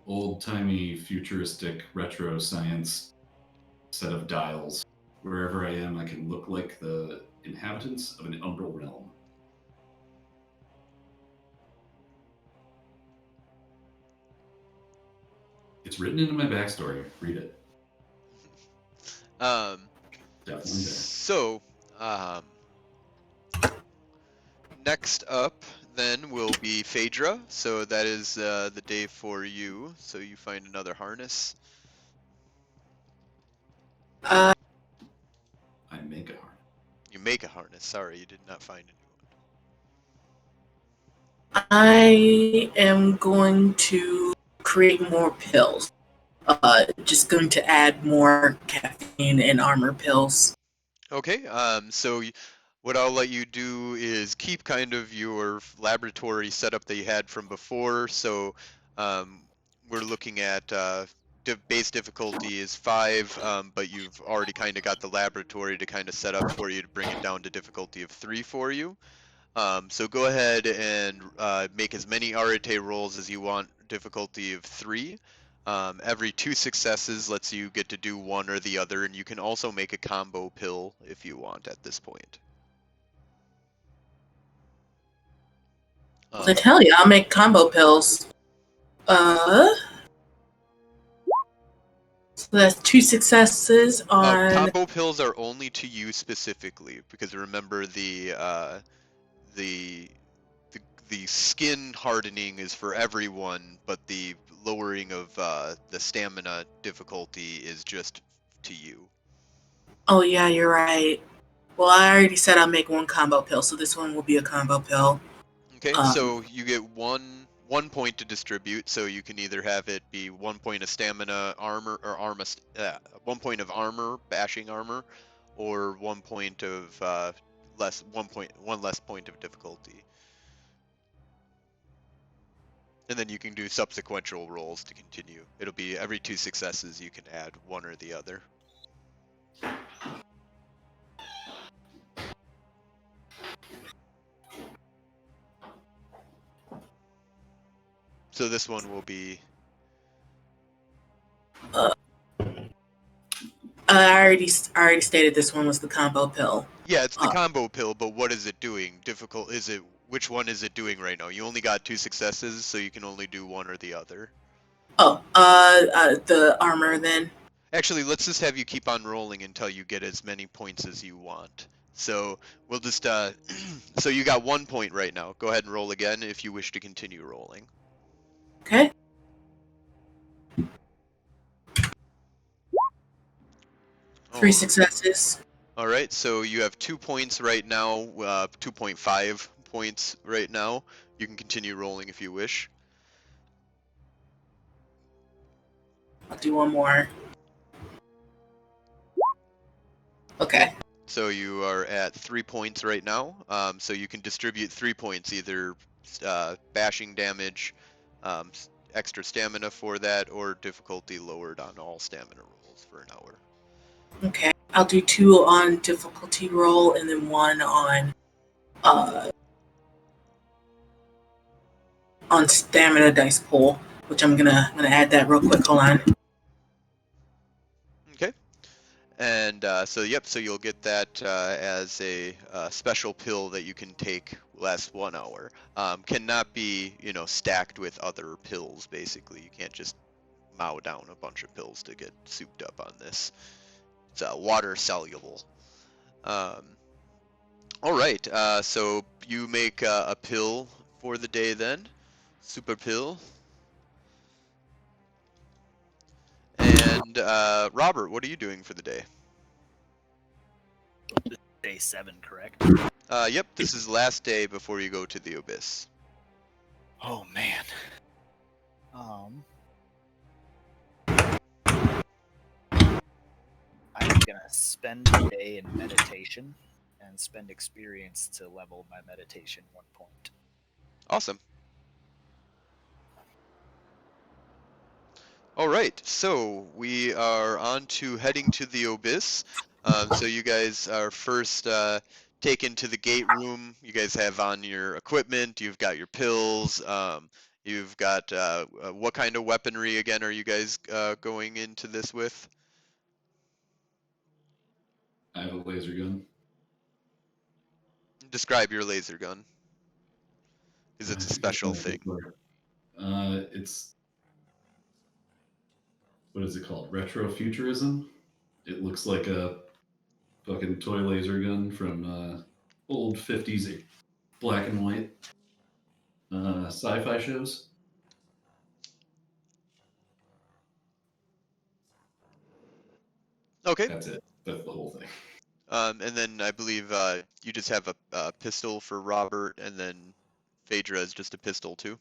old-timey, futuristic, retro science set of dials. Wherever I am, I can look like the inhabitants of an umbral realm. It's written into my backstory. Read it. Definitely there. So, next up then will be Phaedra. So that is the day for you. So you find another harness. Uh, I make a harness. You make a harness. Sorry, you did not find a new I am going to create more pills. Just going to add more caffeine and armor pills. one. Okay. What I'll let you do is keep kind of your laboratory setup that you had from before. So we're looking at base difficulty is 5, but you've already kind of got the laboratory to kind of set up for you to bring it down to difficulty of 3 for you. So go ahead and make as many arete rolls as you want, difficulty of 3. Every 2 successes lets you get to do one or the other, and you can also make a combo pill if you want at this point. Then hell yeah, I'll make combo pills. So that's 2 successes on. Combo pills are only to you specifically, because remember the the skin hardening is for everyone, but the lowering of the stamina difficulty is just to you. Oh yeah, you're right. Well, I already said I'll make 1 combo pill, so this one will be a combo pill. Okay, so you get one point to distribute, so you can either have it be 1 point of stamina, armor, or 1 point of armor, bashing armor, or 1 point of one less point of difficulty. And then you can do subsequential rolls to continue. It'll be every 2 successes you can add one or the other. So this one will be. I already stated this one was the combo pill. Yeah, it's the combo pill, but what is it doing? Which one is it doing right now? You only got 2 successes, so you can only do one or the other. The armor then. Actually, let's just have you keep on rolling until you get as many points as you want. So we'll just so you got 1 point right now. Go ahead and roll again if you wish to continue rolling. Okay. Three successes. All right, so you have 2 points right now, 2.5 points right now. You can continue rolling if you wish. I'll do one more. Okay. So you are at 3 points right now. So you can distribute 3 points, either bashing damage, extra stamina for that, or difficulty lowered on all stamina rolls for an hour. Okay. I'll do 2 on difficulty roll and then 1 on stamina dice pool, which I'm gonna add that real quick. Hold on. Okay. And so you'll get that as a special pill that you can take last 1 hour. Cannot be stacked with other pills. Basically, you can't just mow down a bunch of pills to get souped up on this. It's water soluble. All right, so you make a pill for the day then, super pill. And Robert, what are you doing for the day? Day 7, correct? Yep, this is last day before you go to the Abyss. Oh man. I'm gonna spend the day in meditation and spend experience to level my meditation 1 point. Awesome. All right, so we are on to heading to the Abyss. So you guys are first taken to the gate room. You guys have on your equipment. You've got your pills. You've got what kind of weaponry again are you guys going into this with? I have a laser gun. Describe your laser gun, because I it's a think I've special done it thing. before. It's what is it called? Retrofuturism. It looks like a fucking toy laser gun from old 50s black and white sci-fi shows. Okay. That's it. That's the whole thing. And then I believe you just have a pistol for Robert, and then Phaedra is just a pistol too.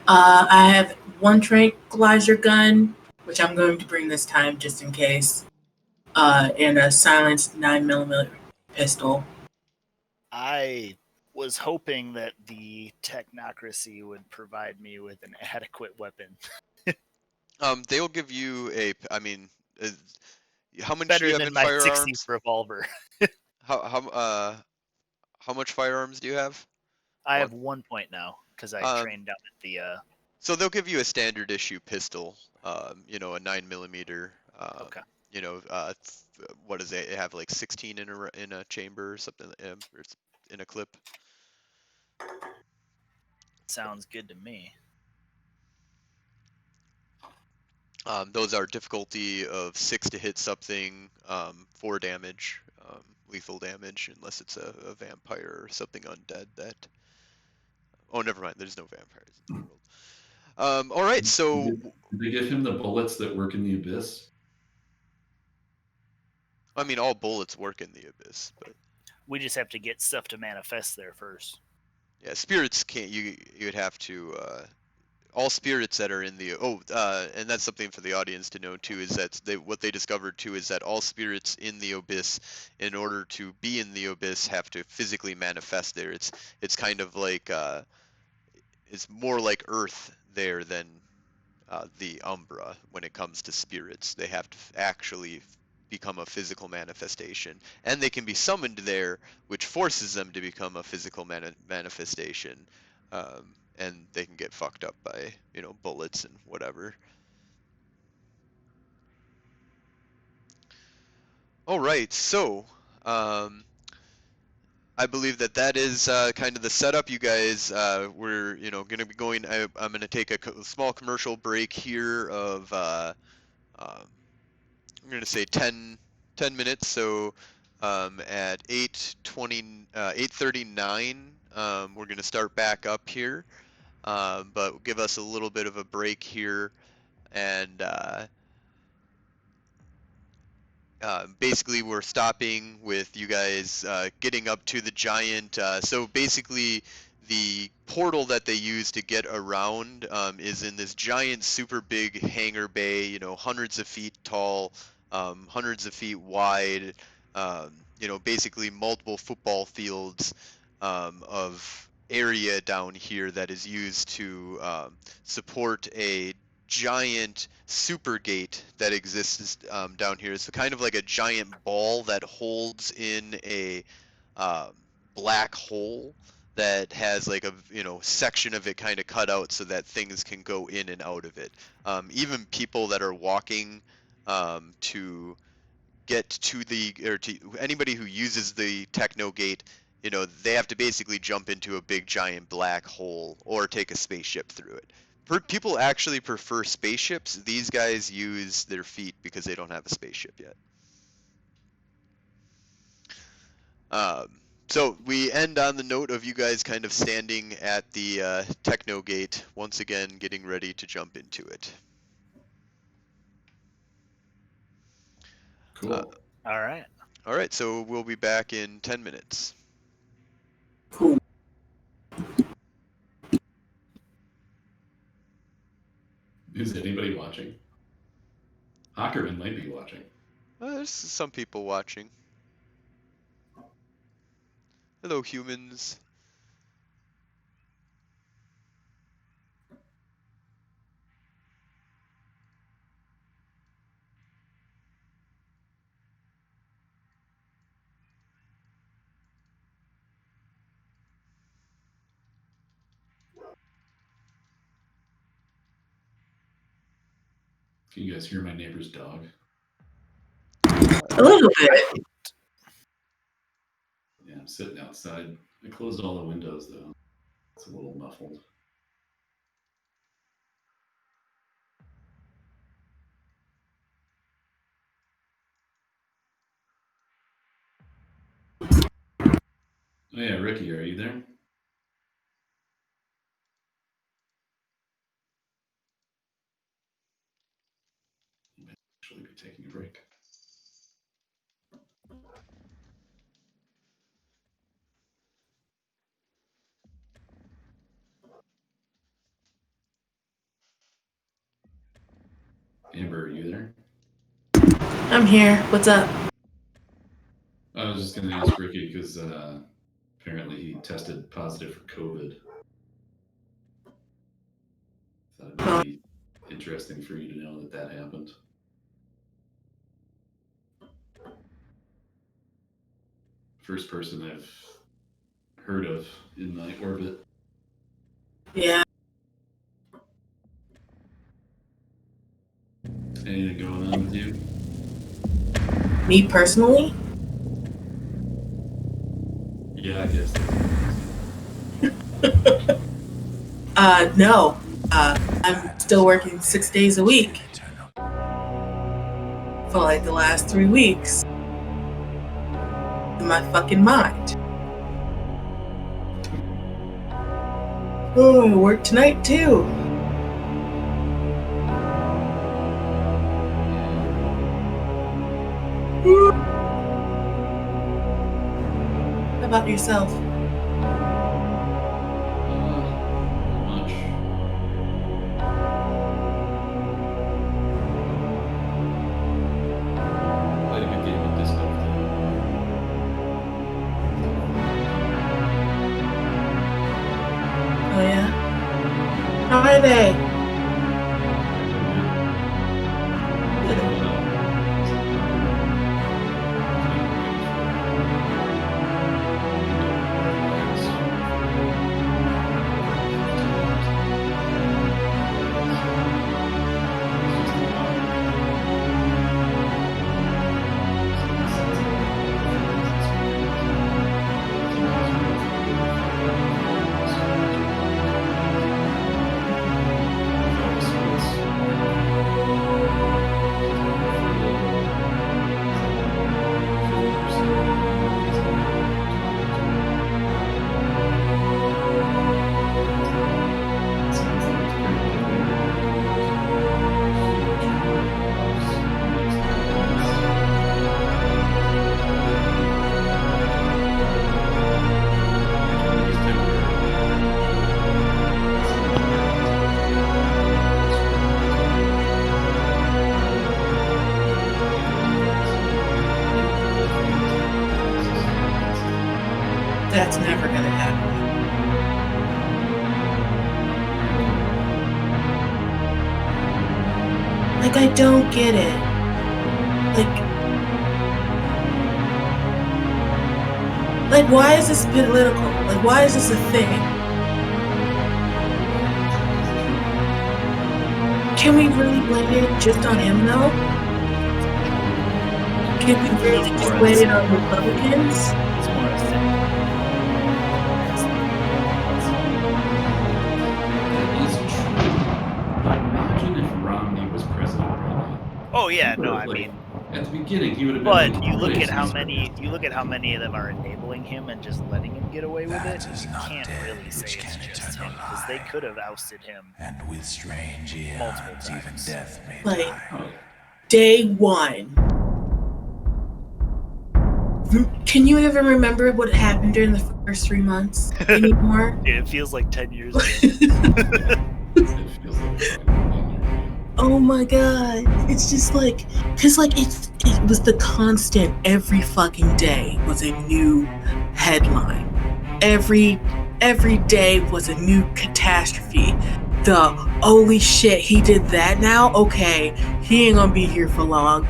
I have one tranquilizer gun, which I'm going to bring this time just in case, and a silenced 9mm pistol. I was hoping that the technocracy would provide me with an adequate weapon. They'll give you a. I mean, how much do Better you have than in my 60s firearms? revolver. How much firearms do you have? I One. have 1 point now because I Um, trained down at the so they'll give you a standard issue pistol. You know, a 9mm. okay. You know, what does it have? Like 16 in a chamber or something, or in a clip. Sounds good to me. Those are difficulty of 6 to hit something, 4 damage, lethal damage, unless it's a vampire or something undead that. Oh, never mind. There's no vampires in this world. All right, so Did they give him the bullets that work in the abyss? I mean, all bullets work in the abyss, but We just have to get stuff to manifest there first. yeah, spirits can't. You'd have to. All spirits that are in the and that's something for the audience to know too, is that what they discovered too is that all spirits in the abyss, in order to be in the abyss, have to physically manifest there. It's kind of like it's more like Earth there than the Umbra when it comes to spirits. They have to actually become a physical manifestation, and they can be summoned there, which forces them to become a physical manifestation. And they can get fucked up by bullets and whatever. All right, so I believe that is kind of the setup. You guys, we're going to be going. I'm going to take a small commercial break here of I'm going to say 10 minutes. So at 8:39, we're going to start back up here. But give us a little bit of a break here, and basically we're stopping with you guys getting up to the giant. So basically the portal that they use to get around is in this giant super big hangar bay, hundreds of feet tall, hundreds of feet wide, basically multiple football fields of area down here that is used to support a giant super gate that exists down here. It's kind of like a giant ball that holds in a um, black hole that has like a section of it kind of cut out so that things can go in and out of it. Even people that are walking to get to the or to anybody who uses the Technogate, they have to basically jump into a big giant black hole or take a spaceship through it. People actually prefer spaceships. These guys use their feet because they don't have a spaceship yet. So we end on the note of you guys kind of standing at the Technogate, once again getting ready to jump into it. Cool. All right. All right, so we'll be back in 10 minutes. Cool. Is anybody watching? Hockerman might be watching. There's some people watching. Hello, humans. Can you guys hear my neighbor's dog? A little bit. Yeah, I'm sitting outside. I closed all the windows though. It's a little muffled. Oh yeah, Ricky, are you there? You might actually be taking a break. Amber, are you there? I'm here. What's up? I was just going to ask Ricky because apparently he tested positive for COVID. Thought it might be interesting for you to know that that happened. First person I've heard of in my orbit. Yeah. Anything going on with you? Me personally? Yeah, I guess. No. I'm still working 6 days a week. For like the last 3 weeks. In my fucking mind. Oh, I work tonight too. How about yourself? Not much. Played a good game of disc golf today. Oh yeah? How are they? That's never gonna happen. Like, I don't get it. Like, why is this political? Like, why is this a thing? Can we really blame it just on him, though? Can we really just blame it on Republicans? It's more a thing. That is true. Imagine if Romney was president right now. Oh yeah, no, I Like, mean, at the beginning, he would have been. but like, you look at how racist. many of them are enabling him and just letting him get away with it. That is You not can't death really say which it's can just eternal him because they lie. could have ousted him. And with strange Multiple eons, even times. death may Like- die. Oh, Day one. Can you even remember what happened during the first 3 months anymore? Dude, it feels like 10 years ago. It feels like a fucking million years ago. Oh my god. It's just like, cause like it was the constant every fucking day was a new headline. Every day was a new catastrophe. The holy shit, he did that now? Okay, he ain't gonna be here for long.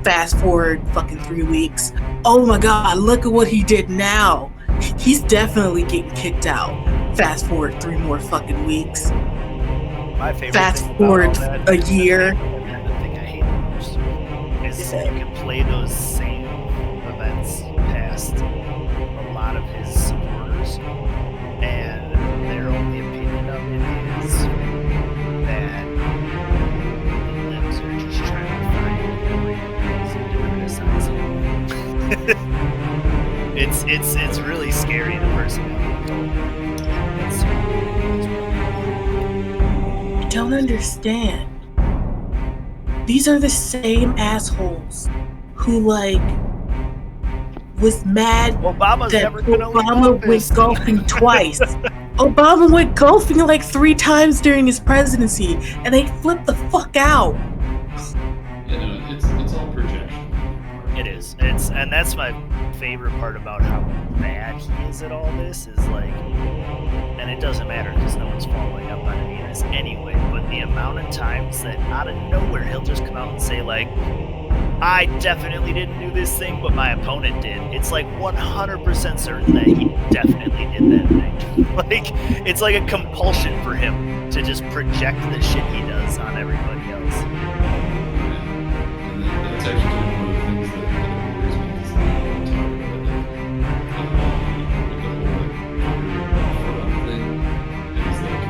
Fast forward fucking 3 weeks. Oh my god, look at what he did now. He's definitely getting kicked out. Fast forward 3 more fucking weeks. My favorite Fast thing forward about all that a is year. the thing I hate the most is you can play those same events past a lot of his supporters, and their only opinion of it is that the libs are just trying to find every reason to criticize him. It's really scary, the personality. It's I don't understand. These are the same assholes who like was mad Obama's that never gonna leave Obama office. went golfing twice. Obama went golfing like 3 times during his presidency, and they flipped the fuck out. You know, it's all projection. It is. And that's my favorite part about how bad he is at all this is like, and it doesn't matter because no one's following up on any of this anyway. But the amount of times that out of nowhere he'll just come out and say like, I definitely didn't do this thing, but my opponent did. It's like 100% certain that he definitely did that thing. Like, it's like a compulsion for him to just project the shit he does on everybody else. And that's actually one of the things that worries me is that we talk about it. With the whole like, fraud thing, it's like,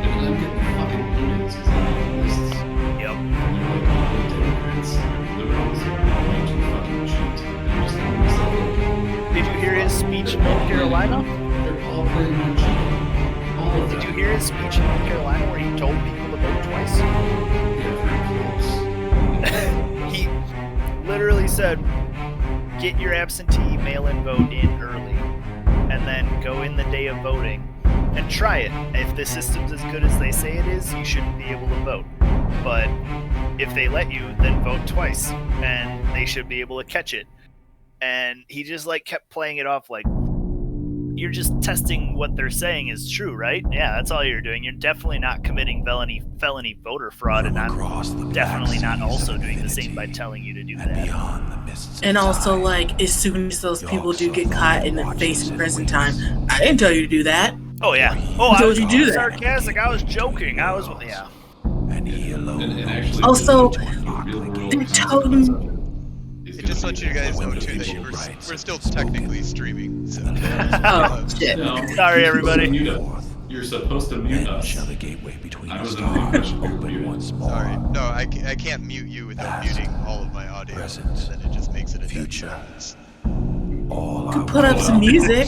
and I'm getting fucking emails because I'm on lists. Yep. And they're like, oh, the Democrats, liberals are going to fucking cheat. And I'm just thinking to myself, like, Did you hear his speech in North Carolina? they're all planning on cheating. All of them. Did you hear his speech in North Carolina where he told people to vote twice? Yeah, very close. He literally said, get your absentee mail-in vote in early, and then go in the day of voting and try it. If the system's as good as they say it is, you shouldn't be able to vote. But if they let you, then vote twice, and they should be able to catch it. And he just like kept playing it off like, you're just testing what they're saying is true, right? Yeah, that's all you're doing. You're definitely not committing felony voter fraud, and I'm definitely not also doing the same by telling you to do that. And also, like, as soon as those people do get caught and then facing prison time, I didn't tell you to do that. Oh yeah. Oh, I Told was you to do that. sarcastic. I was joking. I was yeah. And actually, Also, the real world they're consequence telling- of It just lets you guys know too that we're still technically streaming. So. Oh shit. No, Sorry, you're supposed to everybody. mute us. You're supposed to mute us. The gateway between I the was under the stars impression we were open muted. once more. Sorry, no, I can't mute you without muting all of my audio. Present. Then it just makes it a dead Future. silence. All You could put up some music,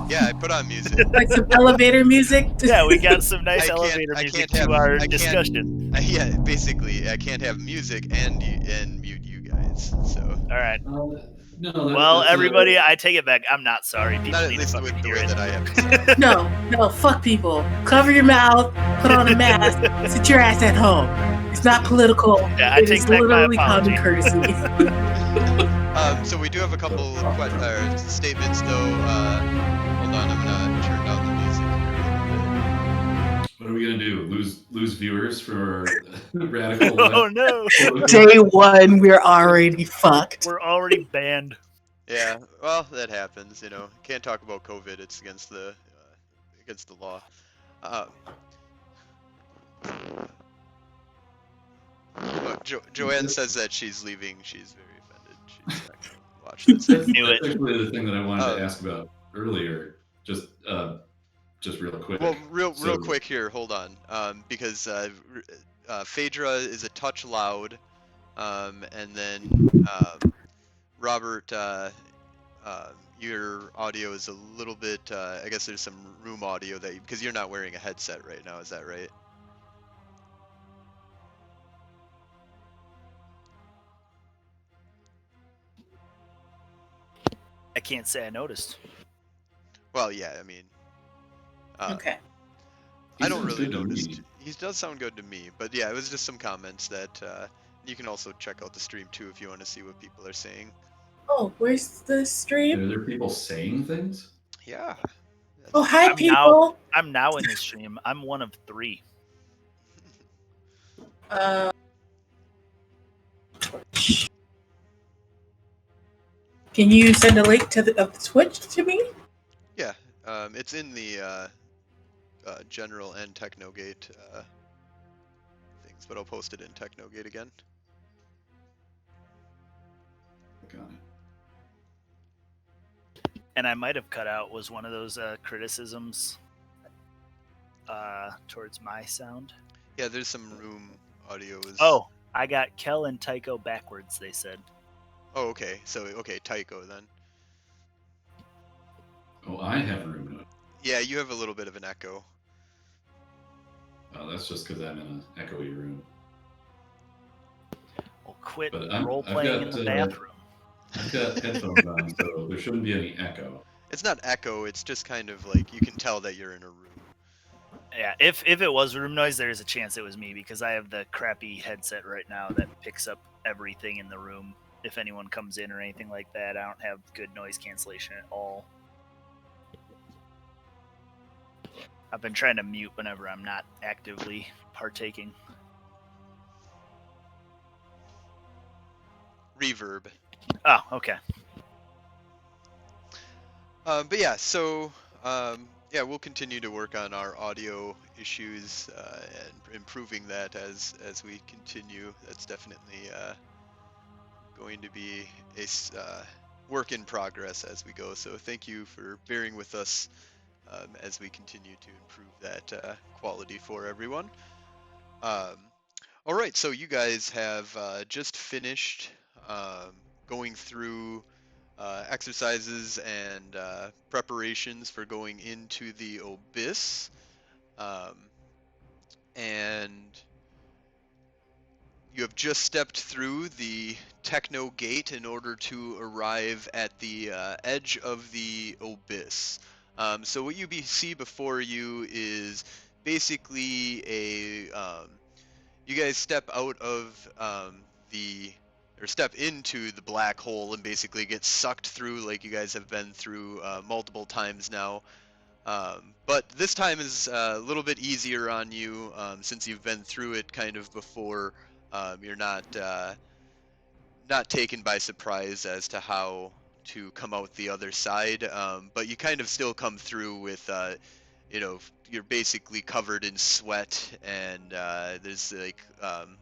Yeah, I put on music. like some elevator music. Yeah, we got some nice I can't- elevator I music can't to have- our I can't- discussion. Yeah, basically, I can't have music and mute you guys. So All right. No, Well, that's everybody, I take it back. I'm not sorry. People not at need to least fucking with the hear way it. that I have to say. No, fuck people. Cover your mouth, put on a mask, sit your ass at home. It's not political. Yeah, I It take is back my literally apology. common courtesy. So we do have a couple statements though. Hold on, I'm gonna turn down the music here What are we gonna do? Lose viewers for our radical? Oh no, Day one, we're already fucked. we're already banned. a little bit. Yeah, well, that happens. You know, can't talk about COVID. It's against the law. Look, Joanne says that she's leaving. She's very offended. She's not gonna watch this. That's Knew it. actually the thing that I wanted Oh. to ask about earlier. Just real quick. Well, real So- quick here. Hold on, because Phaedra is a touch loud, and then Robert, your audio is a little bit. I guess there's some room audio that because you're not wearing a headset right now. Is that right? can't say I noticed. Well, yeah, I mean, Okay. He I don't sounds really good to notice. me. He does sound good to me, but yeah, it was just some comments that you can also check out the stream too if you want to see what people are saying. Oh, where's the Are stream? there people saying things? Yeah. Oh, hi, I'm now people. I'm now in the stream. I'm one of 3. Uh, can you send a link to of Twitch to me? Yeah, it's in the general and Technogate things, but I'll post it in Technogate again. Got it. And I might have cut out was one of those criticisms towards my sound. Yeah, there's some room audios. Oh, I got Kel and Tycho backwards, they said. Oh, okay. So, okay, Tycho then. Oh, I have room noise. Yeah, you have a little bit of an echo. Oh, that's just because I'm in an echoey room. Well, quit But role I've playing in got, the bathroom. I've got headphones on, so there shouldn't be any echo. It's not echo, it's just kind of like you can tell that you're in a room. Yeah, if it was room noise, there's a chance it was me because I have the crappy headset right now that picks up everything in the room. If anyone comes in or anything like that, I don't have good noise cancellation at all. I've been trying to mute whenever I'm not actively partaking. Reverb. Oh, okay. But yeah, so yeah, we'll continue to work on our audio issues and improving that as we continue. That's definitely going to be a work in progress as we go. So thank you for bearing with us as we continue to improve that quality for everyone. All right, so you guys have just finished going through exercises and preparations for going into the abyss, and you have just stepped through the Technogate in order to arrive at the edge of the abyss. So what you see before you is basically you guys step out of or step into the black hole and basically get sucked through like you guys have been through multiple times now. But this time is a little bit easier on you since you've been through it kind of before. You're not taken by surprise as to how to come out the other side, but you kind of still come through with you're basically covered in sweat, and there's like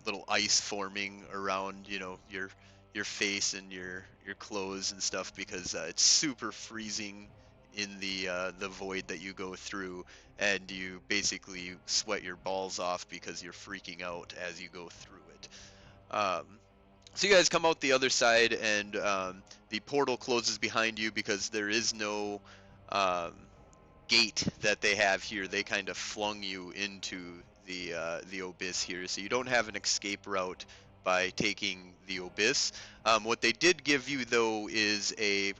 little ice forming around your face and your clothes and stuff because it's super freezing in the void that you go through, and you basically sweat your balls off because you're freaking out as you go through it. So you guys come out the other side, and the portal closes behind you because there is no um, gate that they have here. They kind of flung you into the abyss here, so you don't have an escape route by taking the abyss. What they did give you though is a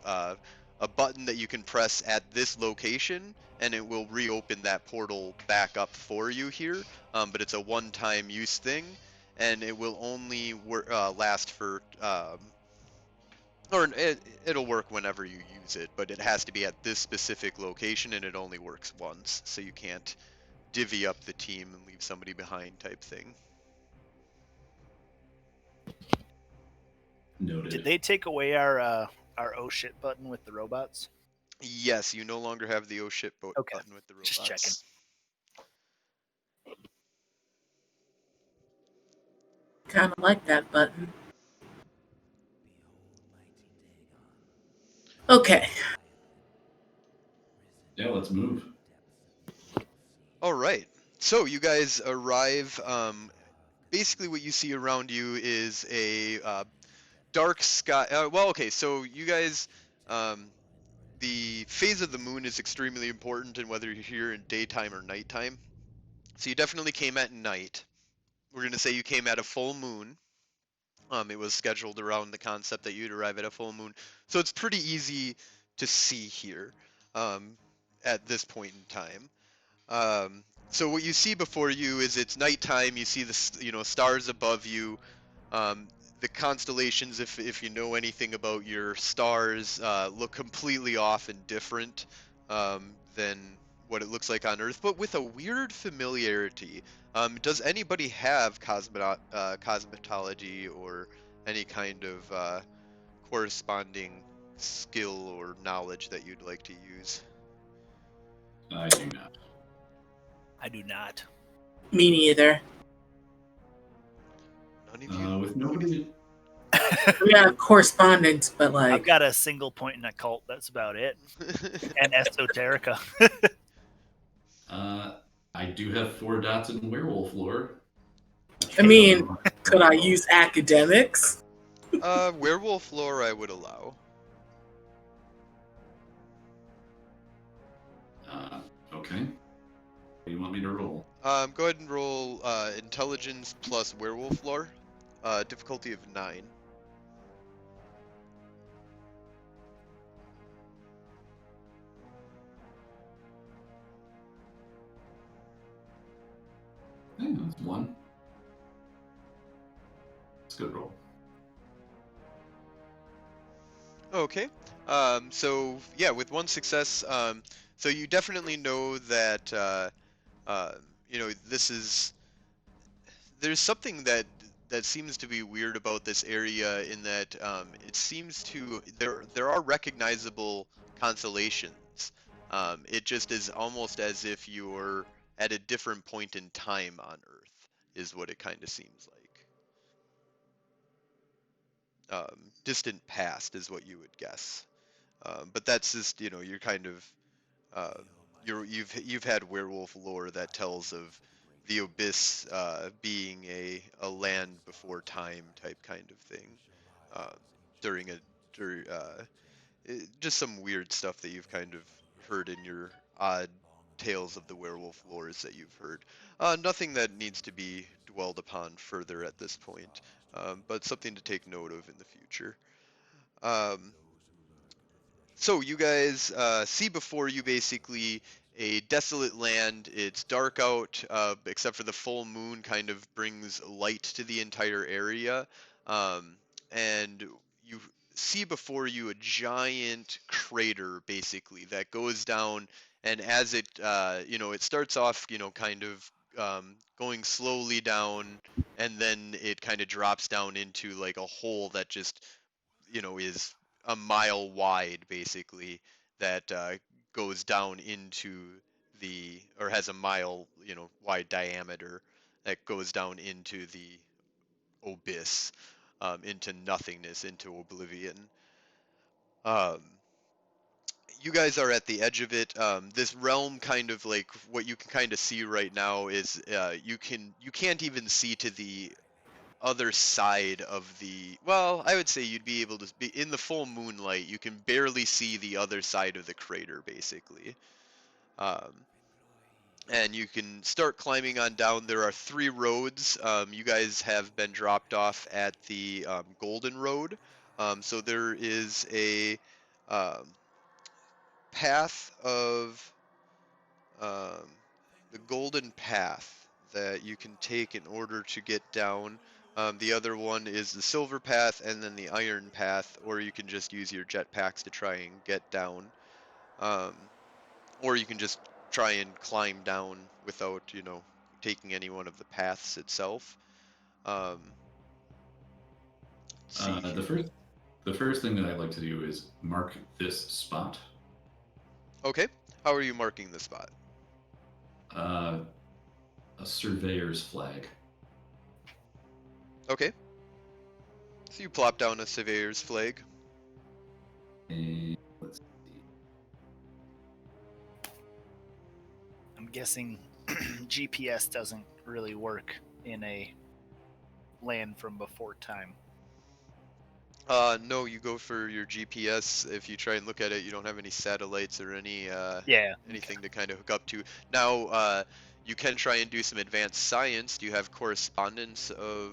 button that you can press at this location, and it will reopen that portal back up for you here. But it's a one-time use thing, and it will only last for or it'll work whenever you use it, but it has to be at this specific location, and it only works once, so you can't divvy up the team and leave somebody behind type thing. Noted. Did they take away our oh shit button with the robots? Yes, you no longer have the oh shit Okay, button with the robots. just checking. Kind of like that button. Okay. Yeah, let's move. All right. So you guys arrive. Basically, what you see around you is a dark sky. Well, okay. So you guys, the phase of the moon is extremely important in whether you're here in daytime or nighttime. So you definitely came at night. We're gonna say you came at a full moon. It was scheduled around the concept that you'd arrive at a full moon. So it's pretty easy see here at this point in time. So what you see before you is it's nighttime. You see the stars above you. Um, the constellations, if you know anything about your stars, look completely off and different than what it looks like on Earth, but with a weird familiarity. Does anybody have cosmetology or any kind of corresponding skill or knowledge that you'd like to use? I do not. I do not. Me neither. None of you? With nobody, We have correspondence, but I've like, got a single point in occult. That's about it. And esoterica. I do have 4 dots in werewolf lore. I mean, could I use academics? Werewolf lore I would allow. Okay. What do you want me to roll? Go ahead and roll intelligence plus werewolf lore. Difficulty of 9. Hey, that's 1. It's a good roll. Okay. So yeah, with 1 success, so you definitely know that this is there's something that seems to be weird about this area in that it seems to there are recognizable constellations. It just is almost as if you're at a different point in time on Earth, is what it kind of seems like. Distant past is what you would guess. But that's just you're kind of uh, you've had werewolf lore that tells of the abyss being a land before time type kind of thing uh, during just some weird stuff that you've kind of heard in your odd tales of the werewolf lores that you've heard. Nothing that needs to be dwelled upon further at this point, but something to take note of in the future. Um, so you guys see before you basically a desolate land. It's dark out, except for the full moon kind of brings light to the entire area. And you see before you a giant crater basically that goes down. And as it starts off, kind of going slowly down, and then it kind of drops down into like a hole that just is a mile wide basically that goes down into or has a mile, wide diameter that goes down into the abyss, into nothingness, into oblivion. Um, you guys are at the edge of it. This realm kind of like what you can kind of see right now is you can't even see to the other side of I would say you'd be able to be in the full moonlight. You can barely see the other side of the crater basically. um, and you can start climbing on down. There are 3 roads. You guys have been dropped off at the golden road. So there is a um, path of um, the golden path that you can take in order to get down. The other one is the silver path and then the iron path, or you can just use your jetpacks to try and get down. Um, or you can just try and climb down without, taking any one of the paths itself. Um, let's see The here. first thing that I'd like to do is mark this spot. Okay, how are you marking the spot? A surveyor's flag. Okay, so you plop down a surveyor's flag. And let's see. I'm guessing GPS doesn't really work in a land from before time. No, you go for your GPS. If you try and look at it, you don't have any satellites or Yeah. anything to kind of hook up to. Now, you can try and do some advanced science. Do you have correspondence of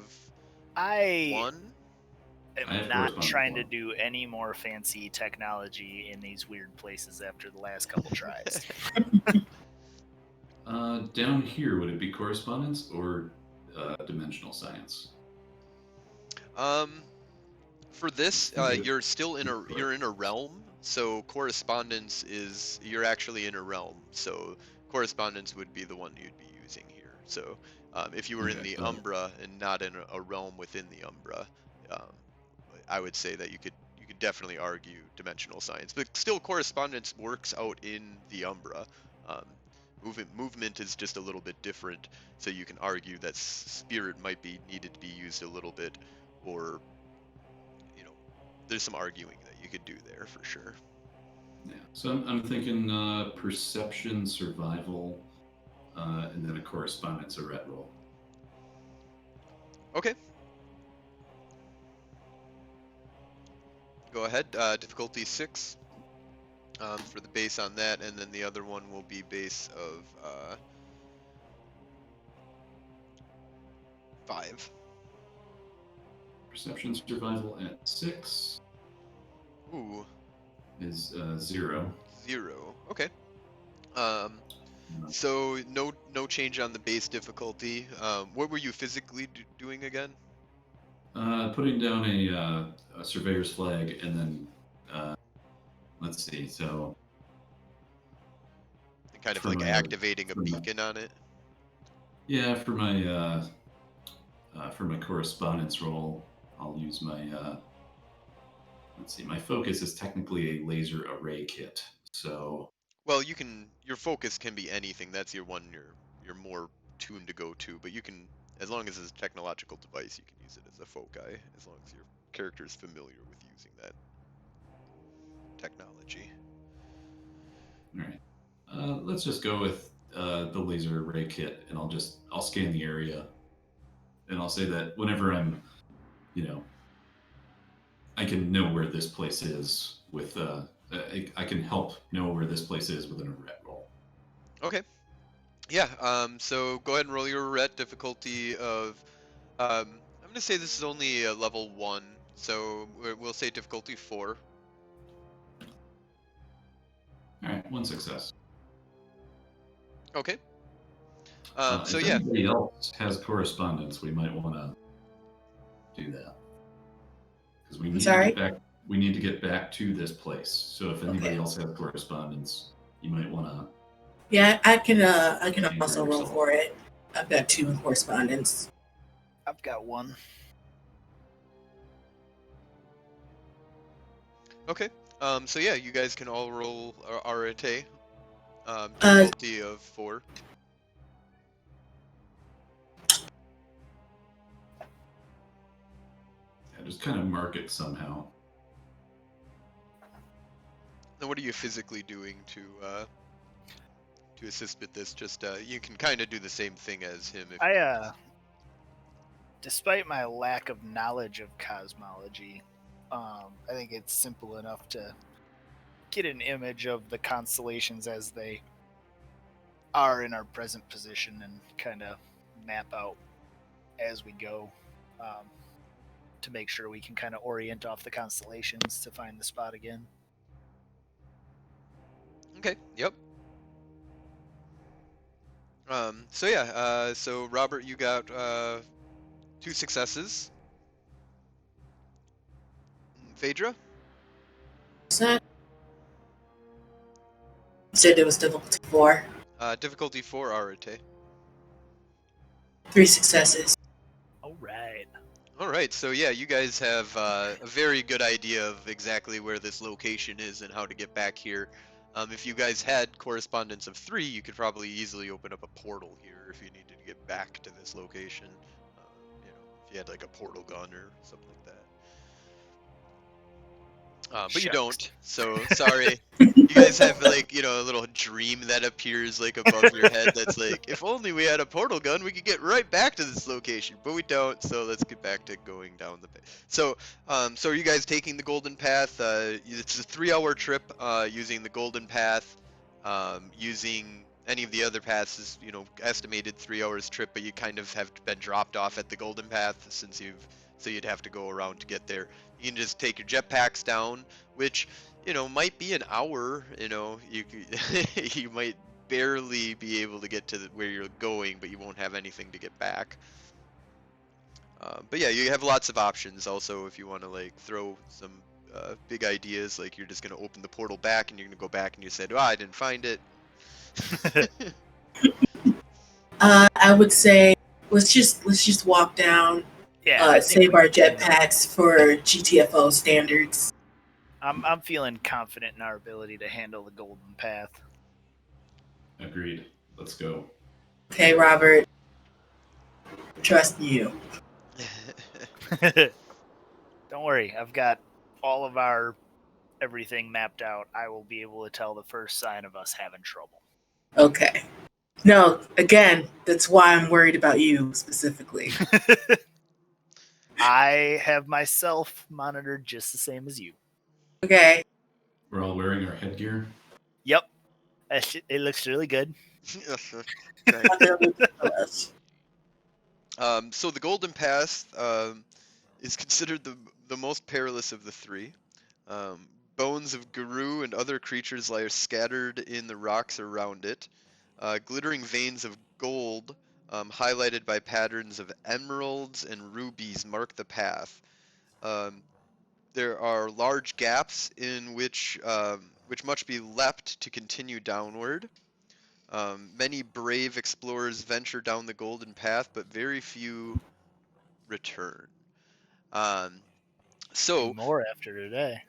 I 1? I am have not correspondence trying to one. do any more fancy technology in these weird places after the last couple tries. Down here, would it be correspondence or dimensional science? For this, I think you're still in a you're in a correspondence. realm, so correspondence is you're actually in a realm. So correspondence would be the one you'd be using here. So if you were in Okay, the so Umbra and not in a realm within the Umbra, um, I would say that you could definitely argue dimensional science, but still correspondence works out in the Umbra. Um, movement is just a little bit different, so you can argue that spirit might be needed to be used a little bit, or you know, there's some arguing that you could do there for sure. yeah, so I'm thinking perception, survival, and then a correspondence, a ret roll. Okay, go ahead. Difficulty 6 for the base on that, and then the other one will be base of 5. Perception, survival at 6 Ooh, is 0. 0. Okay. Um, Uh, so no change on the base difficulty. What were you physically doing again? Putting down a surveyor's flag, and then let's see. So Kind of for like my, activating a for my beacon on it. yeah, for my correspondence roll, I'll use my let's see. My focus is technically a laser array kit. So Well, your focus can be anything. That's your one you're more tuned to go to, but you can, as long as it's a technological device, you can use it as a foci, as long as your character is familiar with using that technology. all right, let's just go with the laser array kit, and I'll scan the area, and I'll say that whenever I'm, you know, I can know where this place is with I can help know where this place is with an ret roll. Okay. Yeah, so go ahead and roll your ret difficulty of, I'm gonna say this is only a level 1, so we'll say difficulty 4. All right, one success. Okay. So If yeah, anybody else has correspondence, we might want to do that because we I'm need to sorry. get back. We need to get back to this place. So if anybody Okay. else has correspondence, you might want to Yeah, I can. I can anchor also roll yourself. for it. I've got 2 in correspondence. I've got one. okay. So yeah, you guys can all roll RTA, Uh, difficulty of 4. Yeah, just kind of mark it somehow. And what are you physically doing to assist with this? Just you can kind of do the same thing as him if you Despite my lack of knowledge of cosmology, I think it's simple enough to get an image of the constellations as they are in our present position and kind of map out as we go, um, to make sure we can kind of orient off the constellations to find the spot again. Okay. Yep. So yeah. So Robert, you got 2 successes. Phaedra, that said it was difficult 4. difficulty 4 RTA. 3 successes. All right. All right. So yeah, you guys have a very good idea of exactly where this location is and how to get back here. If you guys had correspondence of 3, you could probably easily open up a portal here if you needed to get back to this location. You know, if you had like a portal gun or something like that. But you Shucks. don't, so sorry. You guys have like, a little dream that appears like above your head that's like, if only we had a portal gun, we could get right back to this location, but we don't, so let's get back to going down the path. So are you guys taking the Golden Path? It's a 3-hour trip using the Golden Path. Using any of the other paths is, estimated 3 hours trip, but you kind of have been dropped off at the Golden Path since you've so you'd have to go around to get there. You can just take your jetpacks down, which might be an hour. You might barely be able to get to where you're going, but you won't have anything to get back. But yeah, you have lots of options. Also, if you want to like throw some big ideas, like you're just gonna open the portal back and you're gonna go back and you said, "Oh, I didn't find it." I would say let's just walk down. Yeah, I think Save we our can handle it. jetpacks for GTFO standards. I'm feeling confident in our ability to handle the golden path. Agreed. Let's go. Okay, Robert. Trust you. Don't worry, I've got all of our everything mapped out. I will be able to tell the first sign of us having trouble. Okay. No, again, that's why I'm worried about you specifically. I have myself monitored just the same as you. Okay. We're all wearing our headgear. Yep. It looks really good. Nice. So the Golden Path is considered the most perilous of the three. Bones of Guru and other creatures lie scattered in the rocks around it. Glittering veins of gold, highlighted by patterns of emeralds and rubies, mark the path. Um, there are large gaps in which must be leapt to continue downward. Many brave explorers venture down the Golden Path, but very few return. Um, Be so more after today.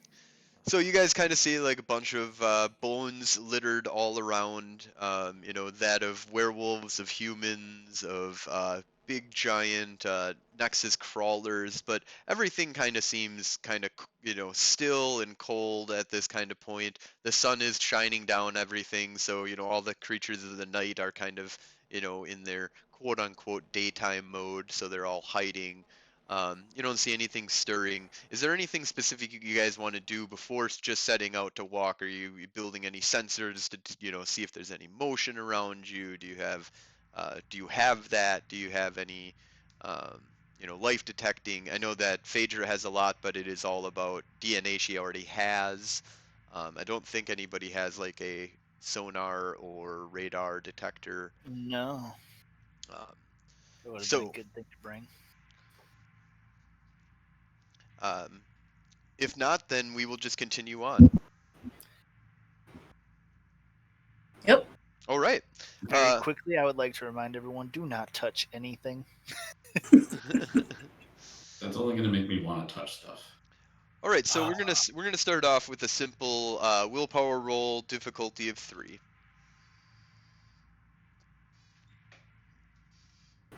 So you guys kind of see like a bunch of bones littered all around, that of werewolves, of humans, of big giant Nexus crawlers, but everything kind of seems kind of, still and cold at this kind of point. The sun is shining down everything, so, all the creatures of the night are kind of, in their quote unquote daytime mode, so they're all hiding. You don't see anything stirring. Is there anything specific you guys want to do before just setting out to walk? Are you building any sensors to, see if there's any motion around you? Do you have that? Do you have any, life detecting? I know that Phaedra has a lot, but it is all about DNA she already has. I don't think anybody has like a sonar or radar detector. No, Um, it would have been a so, good thing to bring. um, if not, then we will just continue on. Yep. All right. Very quickly, I would like to remind everyone: do not touch anything. That's only going to make me want to touch stuff. All right. So we're gonna start off with a simple willpower roll, difficulty of 3.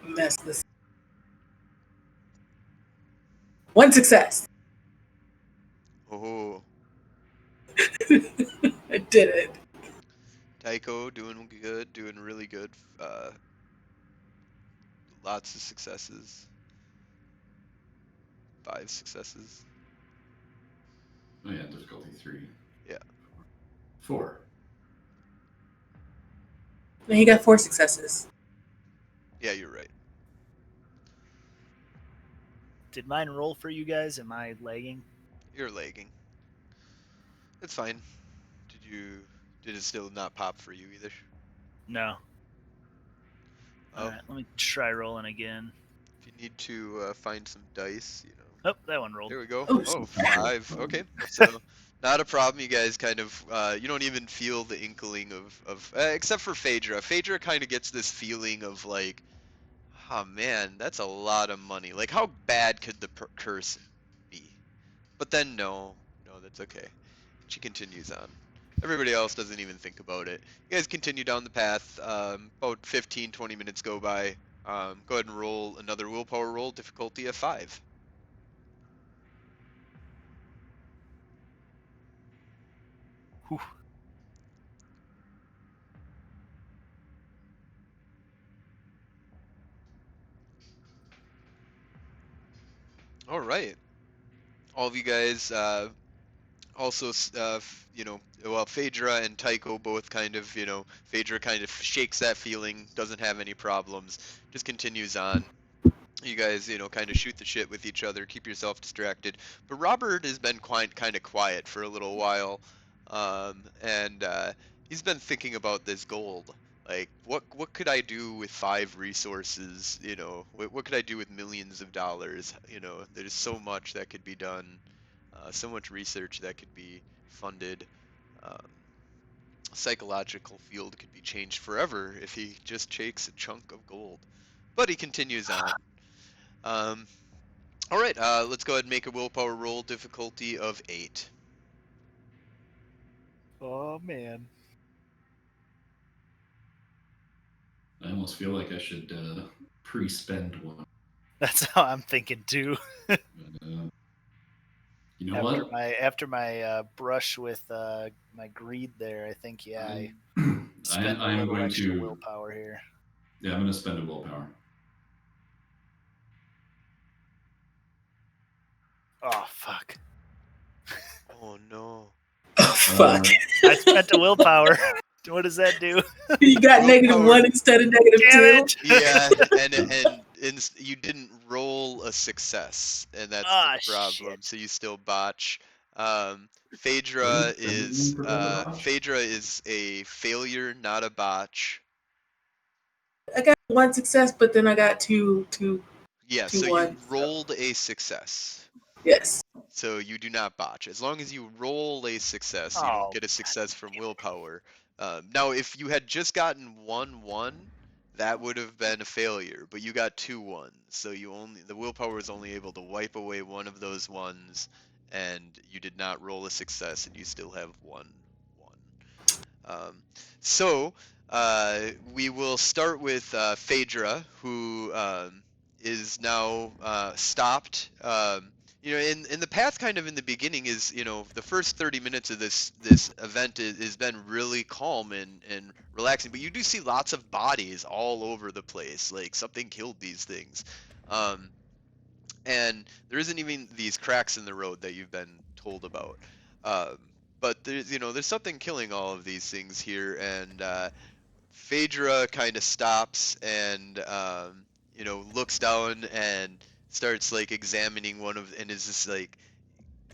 Mess this. One success. Oh, I did it. Tycho doing good, doing really good. Lots of successes. 5 successes. Oh yeah, difficulty 3. Yeah. 4. No, he got 4 successes. Yeah, you're right. Did mine roll for you guys? Am I lagging? You're lagging. It's fine. Did it still not pop for you either? No. Oh, All right, let me try rolling again. if you need to find some dice, Oh, that one rolled. There we go. Oh, Oh, 5. Okay. So not a problem. You guys kind of you don't even feel the inkling of except for Phaedra. Phaedra kind of gets this feeling of like, oh man, that's a lot of money. Like how bad could the curse be? But then no, that's okay. She continues on. Everybody else doesn't even think about it. You guys continue down the path. About 15, 20 minutes go by. Go ahead and roll another willpower roll, difficulty of 5. Whew. All right. All of you guys also, well, Phaedra and Tycho both kind of, Phaedra kind of shakes that feeling, doesn't have any problems, just continues on. You guys, kind of shoot the shit with each other, keep yourself distracted. But Robert has been kind of quiet for a little while, and he's been thinking about this gold. Like, what could I do with 5 resources? What could I do with millions of dollars? There's so much that could be done, so much research that could be funded. Um, Psychological field could be changed forever if he just takes a chunk of gold. But he continues on. Um, all right, let's go ahead and make a willpower roll, difficulty of 8. Oh man. I almost feel like I should pre-spend one. That's how I'm thinking too. But, you know what? After my brush with my greed there, I think I I spend a am little going extra to. willpower here. Yeah, I'm going to spend a willpower. Oh fuck! Oh no. Oh, fuck. I spent a willpower. What does that do? You got Willpower. -1 instead of -2. Damn it! Yeah, and you didn't roll a success, and that's Ah, the problem. shit. So you still botch. Phaedra is Remember botch? Phaedra is a failure, not a botch. I got 1 success, but then I got two. Yeah, Two so you ones, so- rolled a success. Yes. So you do not botch. As long as you roll a success, you Oh, don't get a success from willpower. Now, if you had just gotten 1-1, that would have been a failure. But you got 2 ones, so the willpower was only able to wipe away one of those ones, and you did not roll a success, and you still have 1-1. So we will start with Phaedra, who is now stopped. In the path kind of in the beginning is, the first 30 minutes of this event has been really calm and relaxing, but you do see lots of bodies all over the place, like something killed these things. And there isn't even these cracks in the road that you've been told about. Um, but there's something killing all of these things here, and Phaedra kind of stops and looks down and starts like examining and is just like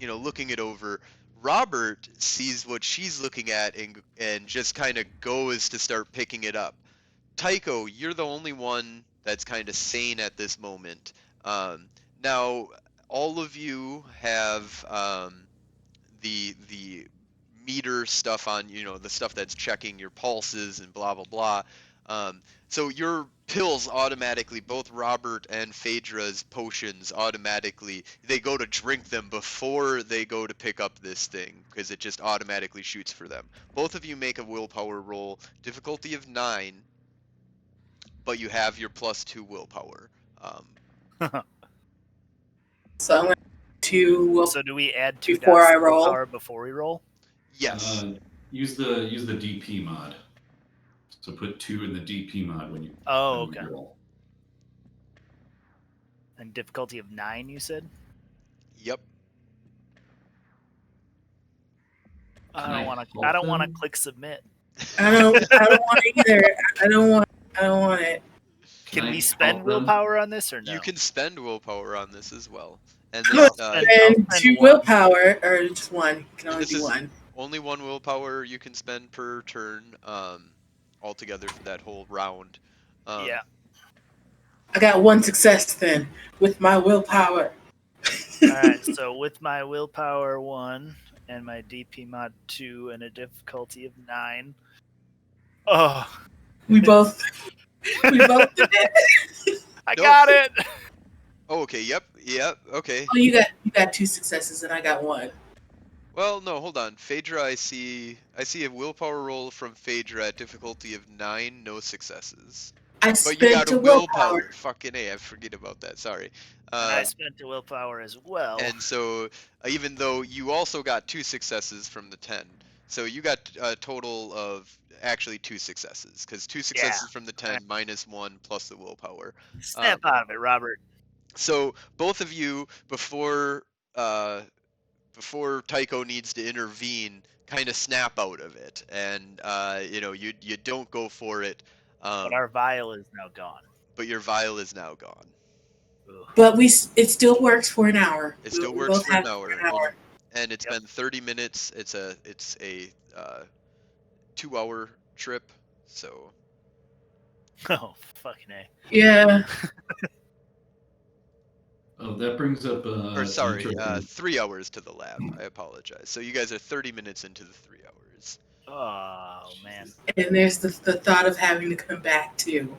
looking it over. Robert sees what she's looking at and just kind of goes to start picking it up. Tycho, you're the only one that's kind of sane at this moment. Um, Now, all of you have the meter stuff on, the stuff that's checking your pulses and blah blah blah. So your pills automatically, both Robert and Phaedra's potions automatically, they go to drink them before they go to pick up this thing because it just automatically shoots for them. Both of you make a willpower roll, difficulty of 9, but you have your +2 willpower. So I'm going to So do we add 2 Before dots I to roll? willpower before we roll? Yes. Use the DP mod. So put 2 in the DP mod when you. Oh, when you okay. roll. And difficulty of 9, you said? Yep. Can I I don't want to. help I don't want to them? click submit. I don't want it either. I don't want it. Can I we help spend them? willpower on this or no? You can spend willpower on this as well. And I'm this, gonna I'll spend spend 2 1. willpower, or just 1. You can and only this do is 1. only 1 willpower you can spend per turn, altogether for that whole round. Yeah. I got 1 success then with my willpower. All right. So with my willpower 1 and my DP mod 2 and a difficulty of 9. Oh, We both did it. I No, got it. Oh, okay. Yep. Okay. Oh, you got 2 successes and I got 1. Well, no, hold on. Phaedra, I see a willpower roll from Phaedra at difficulty of 9, no successes. I But you got spent a a willpower. Fucking A, I forget about that. Sorry. And I spent a willpower as well. And so, even though you also got 2 successes from the 10, so you got a total of actually 2 successes, because 2 successes from the 10 minus 1 plus the willpower. Snap out of it, Robert. So both of you, before Tycho needs to intervene, kind of snap out of it, and you don't go for it. But our vial is now gone. But your vial is now gone. But it still works for an hour. It still We works both for have an it for hour, an hour. and it's Yep. been 30 minutes. It's a 2-hour trip, so Oh, fucking A. Yeah. Oh, that brings up or an sorry, interesting. 3 hours to the lab. I apologize. So you guys are 30 minutes into the 3 hours. Oh, man. And there's the thought of having to come back too.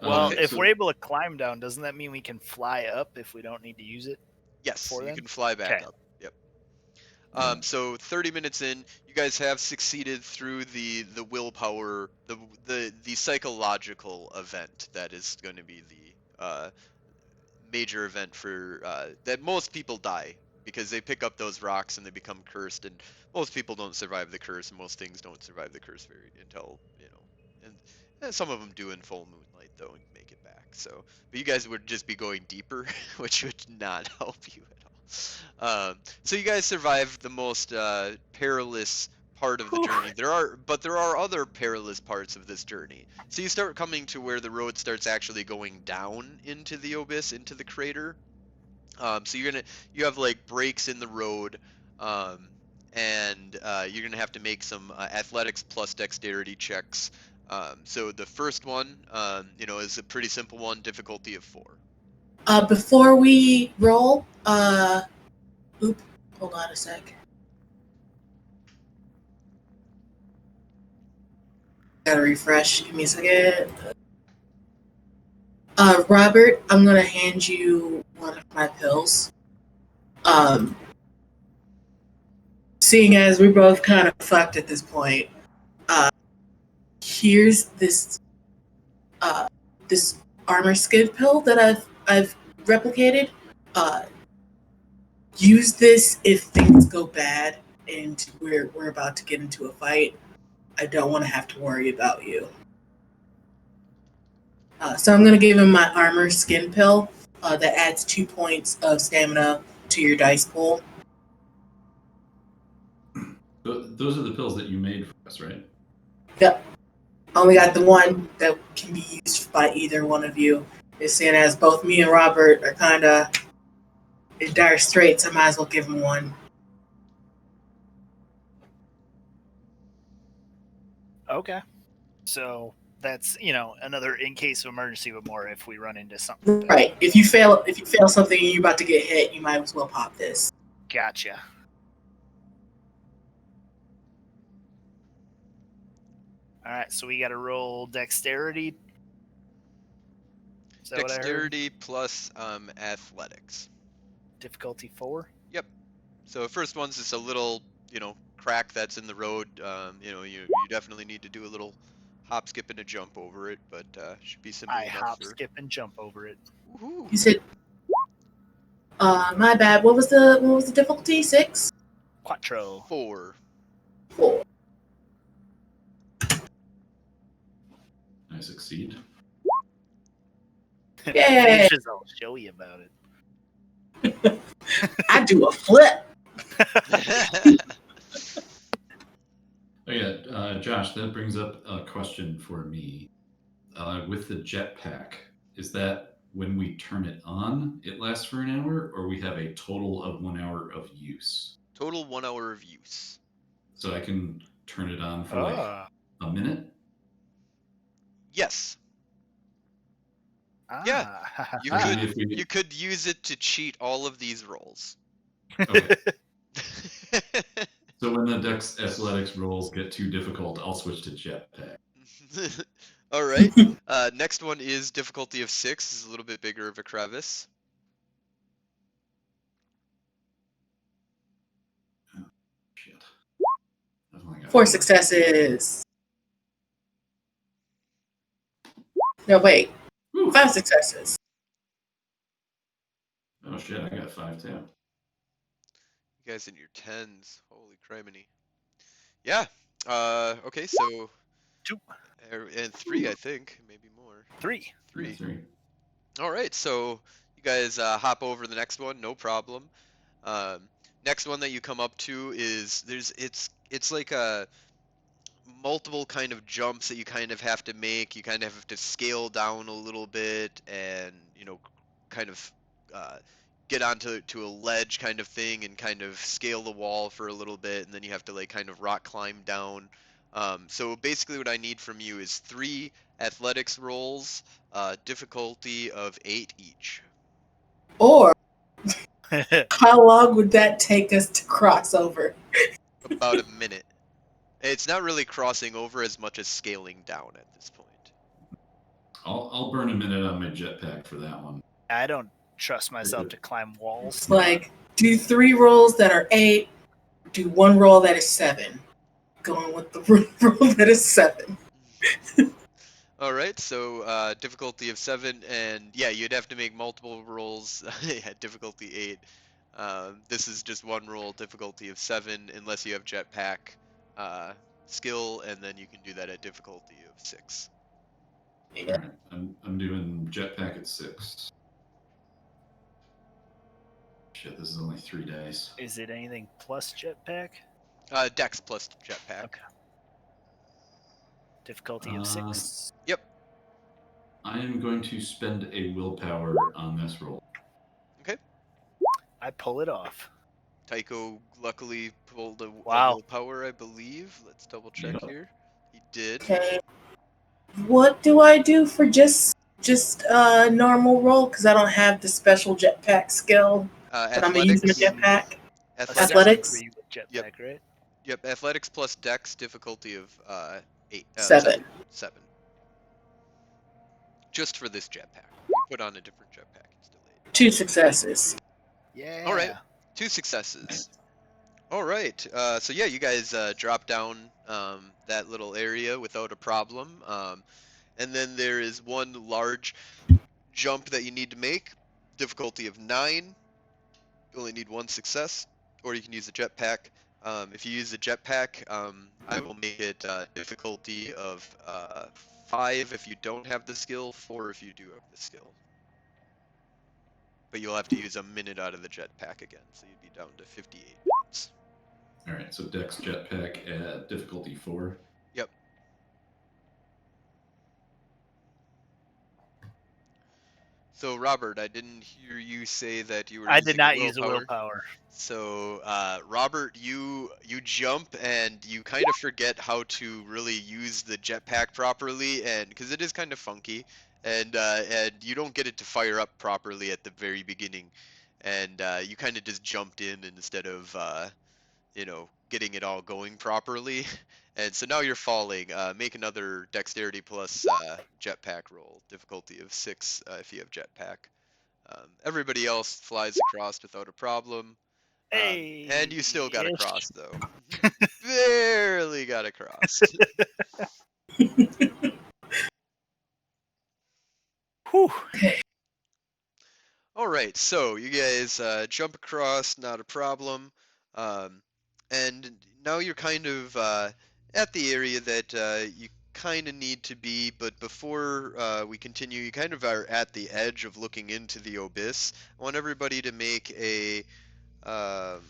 Well, Okay. if So we're able to climb down, doesn't that mean we can fly up if we don't need to use it? Yes, For you them? can fly back Okay. up. Yep. Yeah. So 30 minutes in, you guys have succeeded through the willpower, the psychological event that is going to be the major event for that most people die because they pick up those rocks and they become cursed, and most people don't survive the curse, and most things don't survive the curse very until and some of them do in full moonlight though and make it back. So, but you guys would just be going deeper, which would not help you at all. So you guys survived the most perilous part of the journey. There are other perilous parts of this journey. So you start coming to where the road starts actually going down into the abyss, into the crater. So you have like breaks in the road, um, and you're gonna have to make some athletics plus dexterity checks. So the first one, is a pretty simple one, difficulty of 4. Before we roll, hold on a sec. Gotta refresh. Give me a second. Robert, I'm gonna hand you one of my pills. Um, Seeing as we're both kind of fucked at this point, here's this armor skin pill that I've replicated. Uh, Use this if things go bad and we're about to get into a fight. I don't want to have to worry about you. So I'm gonna give him my armor skin pill that adds 2 points of stamina to your dice pool. Those are the pills that you made for us, right? Yep. Only got the one that can be used by either one of you. It's seeing as both me and Robert are kind of in dire straits, I might as well give him one. Okay. So that's, another in case of emergency with more if we run into something. Right. If you fail something and you're about to get hit, you might as well pop this. Gotcha. All right, so we got to roll dexterity. Is that what I heard? Dexterity plus athletics. Difficulty 4. Yep. So first one's just a little, crack that's in the road. You definitely need to do a little hop, skip, and a jump over it, but should be simple I enough hop, for. skip, and jump over it. Woohoo! You said, my bad. What was the difficulty? 6? Quattro. 4. 4. I succeed. Yay! I'll show you about it. I do a flip. Oh yeah, Josh, that brings up a question for me. With the jetpack, is that when we turn it on, it lasts for an hour, or we have a total of 1 hour of use? Total 1 hour of use. So I can turn it on for like a minute? Yes. Ah. Yeah. You Or could maybe if we you could use it to cheat all of these rolls. Okay. So when the Dex Athletics rolls get too difficult, I'll switch to jetpack. All right. Next one is difficulty of 6. This is a little bit bigger of a crevice. Shit. I've only got 4 one. successes. No, wait. Whew. 5 successes. Oh shit, I got 5 too. You guys in your 10s. Holy criminy. Yeah. Okay, so 2. and 3, I think, maybe more. 3. 3. Yeah, 3. All right, so you guys hop over the next one, no problem. Next one that you come up to is it's like multiple kind of jumps that you kind of have to make. You kind of have to scale down a little bit, and kind of uh, get onto a ledge kind of thing, and kind of scale the wall for a little bit, and then you have to like kind of rock climb down. So basically, what I need from you is 3 athletics rolls, difficulty of 8 each. Or how long would that take us to cross over? About a minute. It's not really crossing over as much as scaling down at this point. I'll burn a minute on my jetpack for that one. I don't trust myself to climb walls. It's like do 3 rolls that are 8, do 1 roll that is 7. Going with the roll that is 7. All right, so difficulty of 7, and yeah, you'd have to make multiple rolls at difficulty 8. This is just 1 roll, difficulty of 7, unless you have jetpack skill, and then you can do that at difficulty of 6. Yeah. All right, I'm doing jetpack at 6. Shit, this is only 3 days. Is it anything plus jetpack? Dex plus jetpack. Okay. Difficulty of 6. Yep. I am going to spend a willpower on this roll. Okay. I pull it off. Tycho luckily pulled a Wow. willpower, I believe. Let's double check Yep. here. He did. Okay. What do I do for just normal roll? Because I don't have the special jetpack skill, but I'm using a Athletics. jetpack. Athletics. Athletics? 3 with jetpack, Yep. right? Yep. Athletics plus Dex, difficulty of 8. 7. 7. Just for this jetpack. You put on a different jetpack. It's delayed. 2 successes. Yeah. All right. 2 successes. All right. So yeah, you guys drop down that little area without a problem. And then there is one large jump that you need to make. Difficulty of 9. You only need 1 success, or you can use the jetpack. If you use the jetpack, I will make it difficulty of 5 if you don't have the skill, 4 if you do have the skill. But you'll have to use a minute out of the jetpack again, so you'd be down to 58 minutes. All right, so Dex jetpack at difficulty 4. Yep. So Robert, I didn't hear you say that you were I using did not a use a willpower. willpower. So Robert, you jump and you kind of forget how to really use the jetpack properly, and because it is kind of funky, and you don't get it to fire up properly at the very beginning, and you kind of just jumped in instead of getting it all going properly, and so now you're falling. Make another dexterity plus jetpack roll, difficulty of 6 if you have jetpack. Everybody else flies across without a problem. Hey. And you still got ish. across, though. Barely got across. Whew. All right, so you guys jump across, not a problem. And now you're kind of at the area that you kind of need to be, but before we continue, you kind of are at the edge of looking into the abyss. I want everybody to make a let's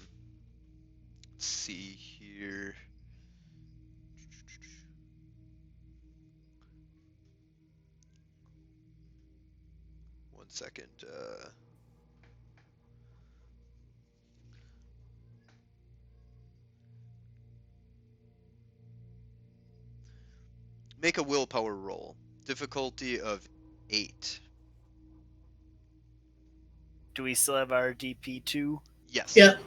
see here. One second. Make a willpower roll. Difficulty of 8. Do we still have our DP2? Yes. Yep.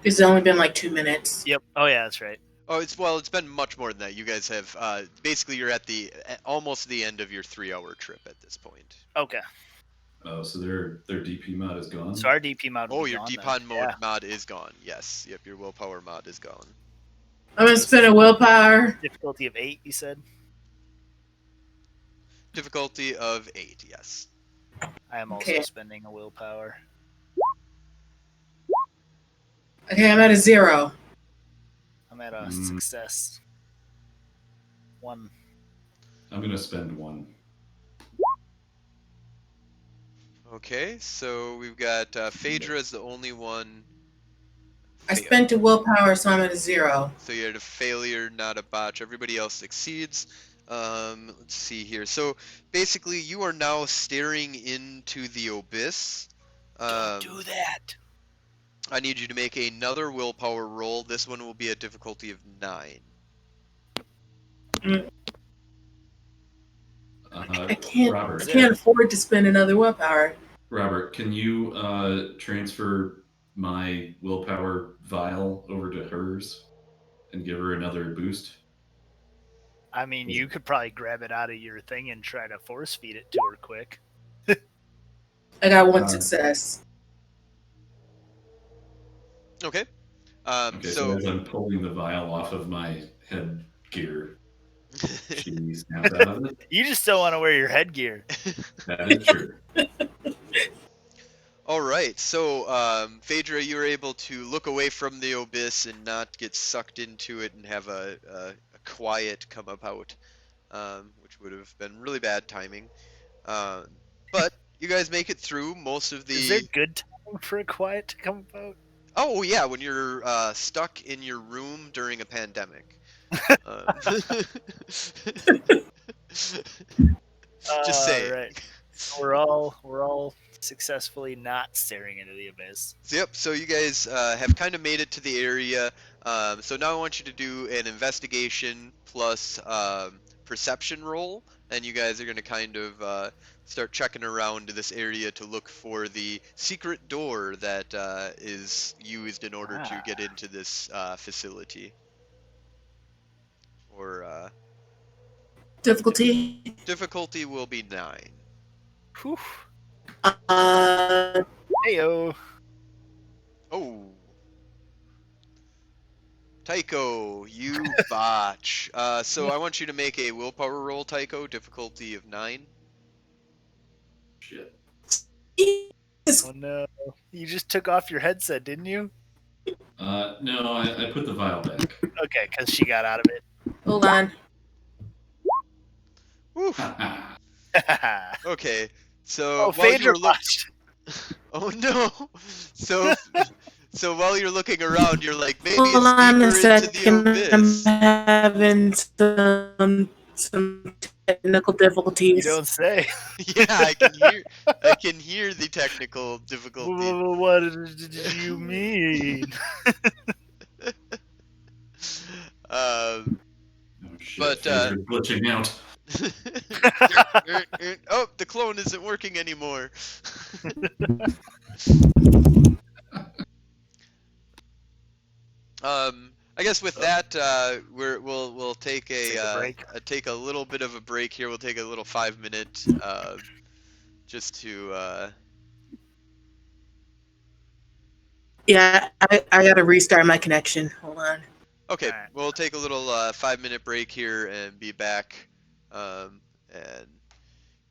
It's only been like 2 minutes. Yep. Oh yeah, that's right. Oh, it's been much more than that. You guys have basically you're at almost the end of your 3-hour trip at this point. Okay. Oh, so their DP mod is gone? So our DP mod will Oh, be your gone Deepon then. mod is gone. Yes. Yep, your willpower mod is gone. I'm gonna spend a willpower. Difficulty of 8, you said? Difficulty of 8, yes. I am also Okay. spending a willpower. Okay, I'm at a 0. I'm at a success. 1. I'm going to spend 1. Okay, so we've got Phaedra is the only one I spent a willpower, so I'm at a 0. So you had a failure, not a botch. Everybody else succeeds. Let's see here. So basically, you are now staring into the abyss. Don't do that. I need you to make another willpower roll. This one will be a difficulty of 9. I can't. Robert. I can't afford to spend another willpower. Robert, can you transfer my willpower vial over to hers and give her another boost? I mean, you could probably grab it out of your thing and try to force feed it to her quick. I got 1 success. Okay. Okay, so as I'm pulling the vial off of my headgear, she snaps out of it. You just don't want to wear your headgear. That is true. All right, so Phaedra, you were able to look away from the abyss and not get sucked into it and have a quiet come about, which would have been really bad timing. But you guys make it through most of the. Is there good time for a quiet to come about? Oh yeah, when you're stuck in your room during a pandemic. Just saying. Right. We're all successfully not staring into the abyss. Yep. So you guys have kind of made it to the area. So now I want you to do an investigation plus perception roll, and you guys are going to kind of start checking around this area to look for the secret door that is used in order to get into this facility. Or Difficulty. difficulty will be 9. Whew. Uh, Heyo. Oh. Tycho, you botch. So I want you to make a willpower roll, Tycho, difficulty of 9. Shit. Oh no. You just took off your headset, didn't you? No, I put the vial back. Okay, because she got out of it. hold on. Woof. Okay, so Oh, while Phaedra you're looking, watched. oh no, so while you're looking around, you're like, maybe Hold on a it's deeper into second. the I'm abyss. having some technical You difficulties. don't say. Yeah, I can hear the technical difficulty. What did you mean? Um, Oh shit! But, Phaedra's glitching out. oh, the clone isn't working anymore. I guess with that, we'll take Take a break. take a little bit of a break here. We'll take a little 5-minute, just to. Yeah, I gotta restart my connection. Hold on. Okay, Alright. we'll take a little 5-minute break here and be back, and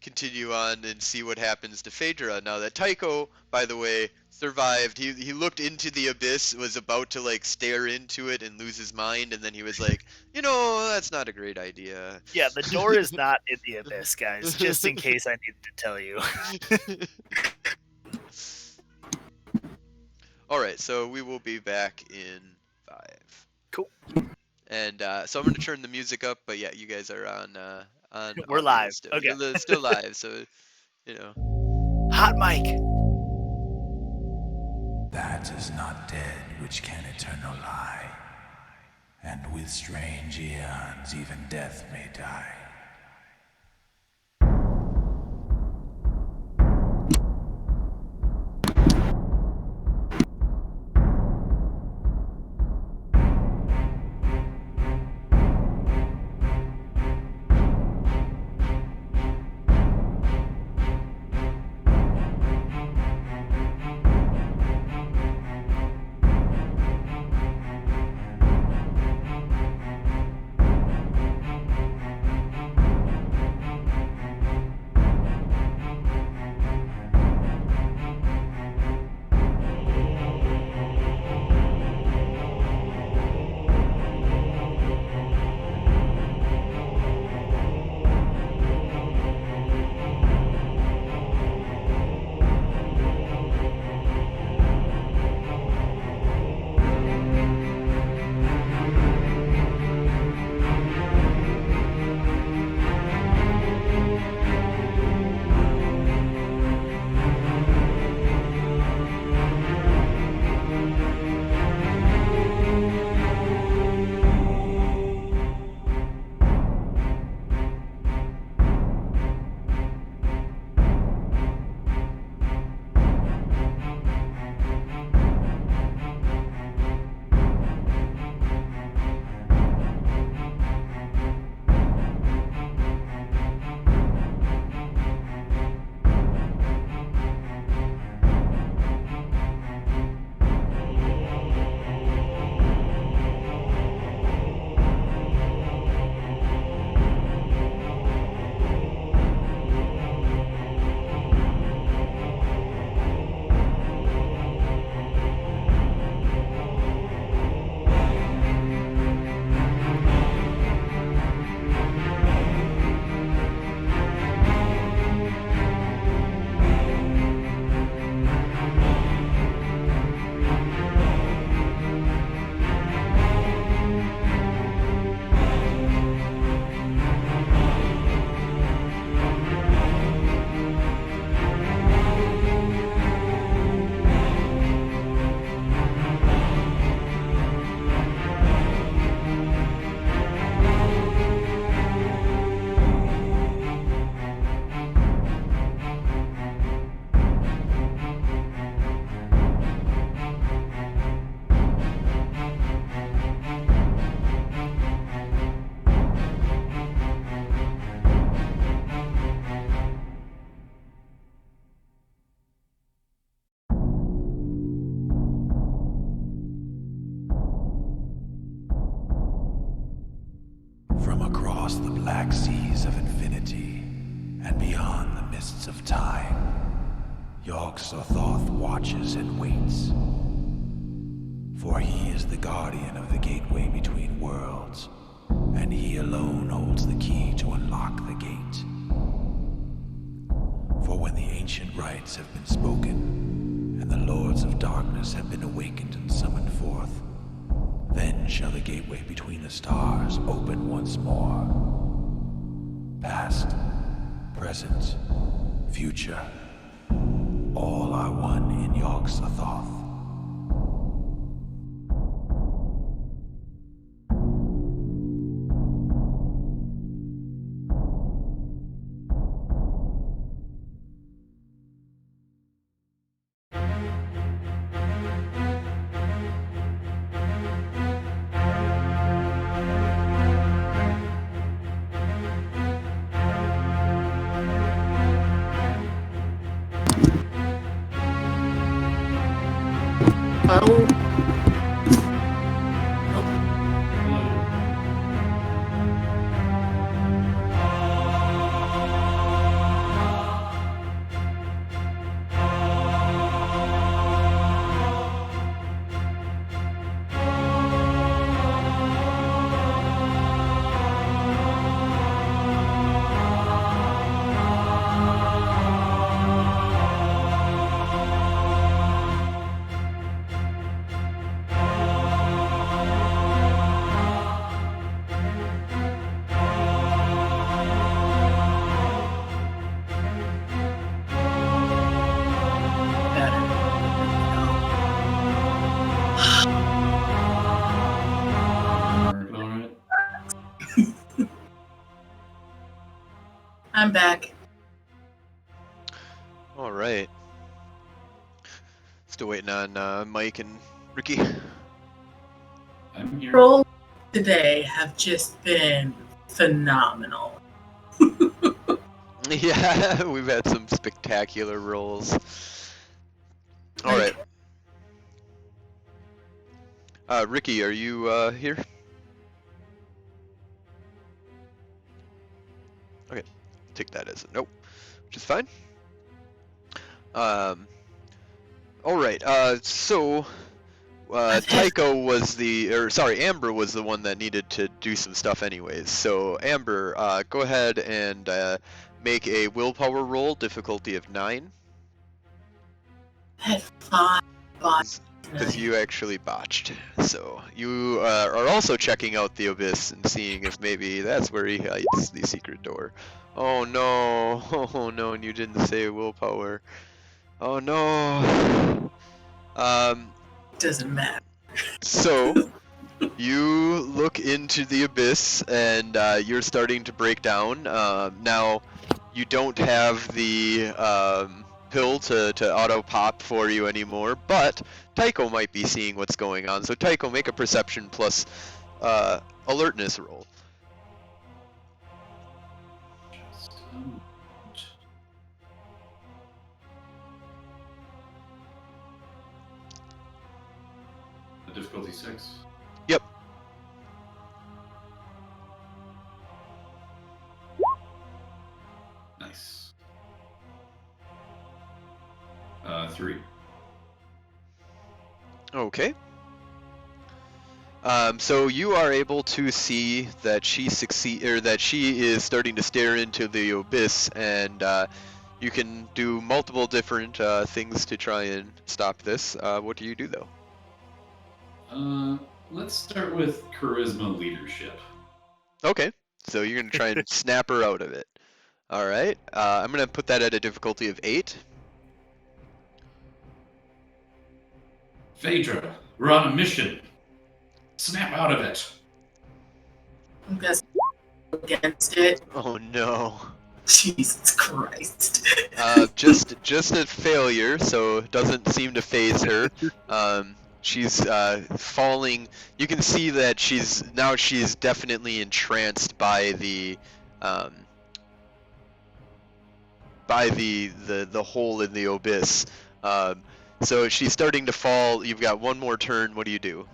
continue on and see what happens to Phaedra. Now that Tycho, by the way, survived, he looked into the abyss, was about to like stare into it and lose his mind, and then he was like, you know, that's not a great idea. Yeah, the door is not in the abyss, guys. Just in case I needed to tell you. All right, so we will be back in 5. Cool. And so I'm gonna turn the music up, but yeah, you guys are on We're audio live. still. Okay. You're still live, so you know. Hot mic. That is not dead which can eternal lie, and with strange eons even death may die. galaxies of infinity and beyond the mists of time, Yog-Sothoth watches and waits. For he is the guardian of the gateway between worlds, and he alone holds the key to unlock the gate. For when the ancient rites have been spoken, and the lords of darkness have been awakened and summoned forth, then shall the gateway between the stars open once more. Past, present, future, all are one in Yog-Sothoth. Oh, Working all right? I'm back. All right. Still waiting on Mike and Ricky. I'm here. Roll today have just been phenomenal. Yeah, we've had some spectacular rolls. All right. Ricky, are you here? Okay, take that as a nope, which is fine. All right. Tycho was Amber was the one that needed to do some stuff anyways. So Amber, go ahead and make a willpower roll, difficulty of 9. I had 5 bots. Because you actually botched. So you are also checking out the abyss and seeing if maybe that's where he hides the secret door. Oh no! Oh no! And you didn't say willpower. Oh no! Doesn't matter. So you look into the abyss and you're starting to break down. Now you don't have the pill to auto pop for you anymore, but Tycho might be seeing what's going on. So Tycho, make a perception plus alertness roll. The difficulty 6. Yep. Nice. 3. Okay. So you are able to see that she is starting to stare into the abyss, and you can do multiple different things to try and stop this. What do you do though? Let's start with charisma leadership. Okay. So you're gonna try and snap her out of it. All right. I'm gonna put that at a difficulty of 8. Phaedra, we're on a mission. Snap out of it. I'm guessing against it. Oh no. Jesus Christ. Just a failure, so it doesn't seem to phase her. She's falling. You can see that she's definitely entranced by the hole in the abyss. So she's starting to fall. You've got one more turn. What do you do?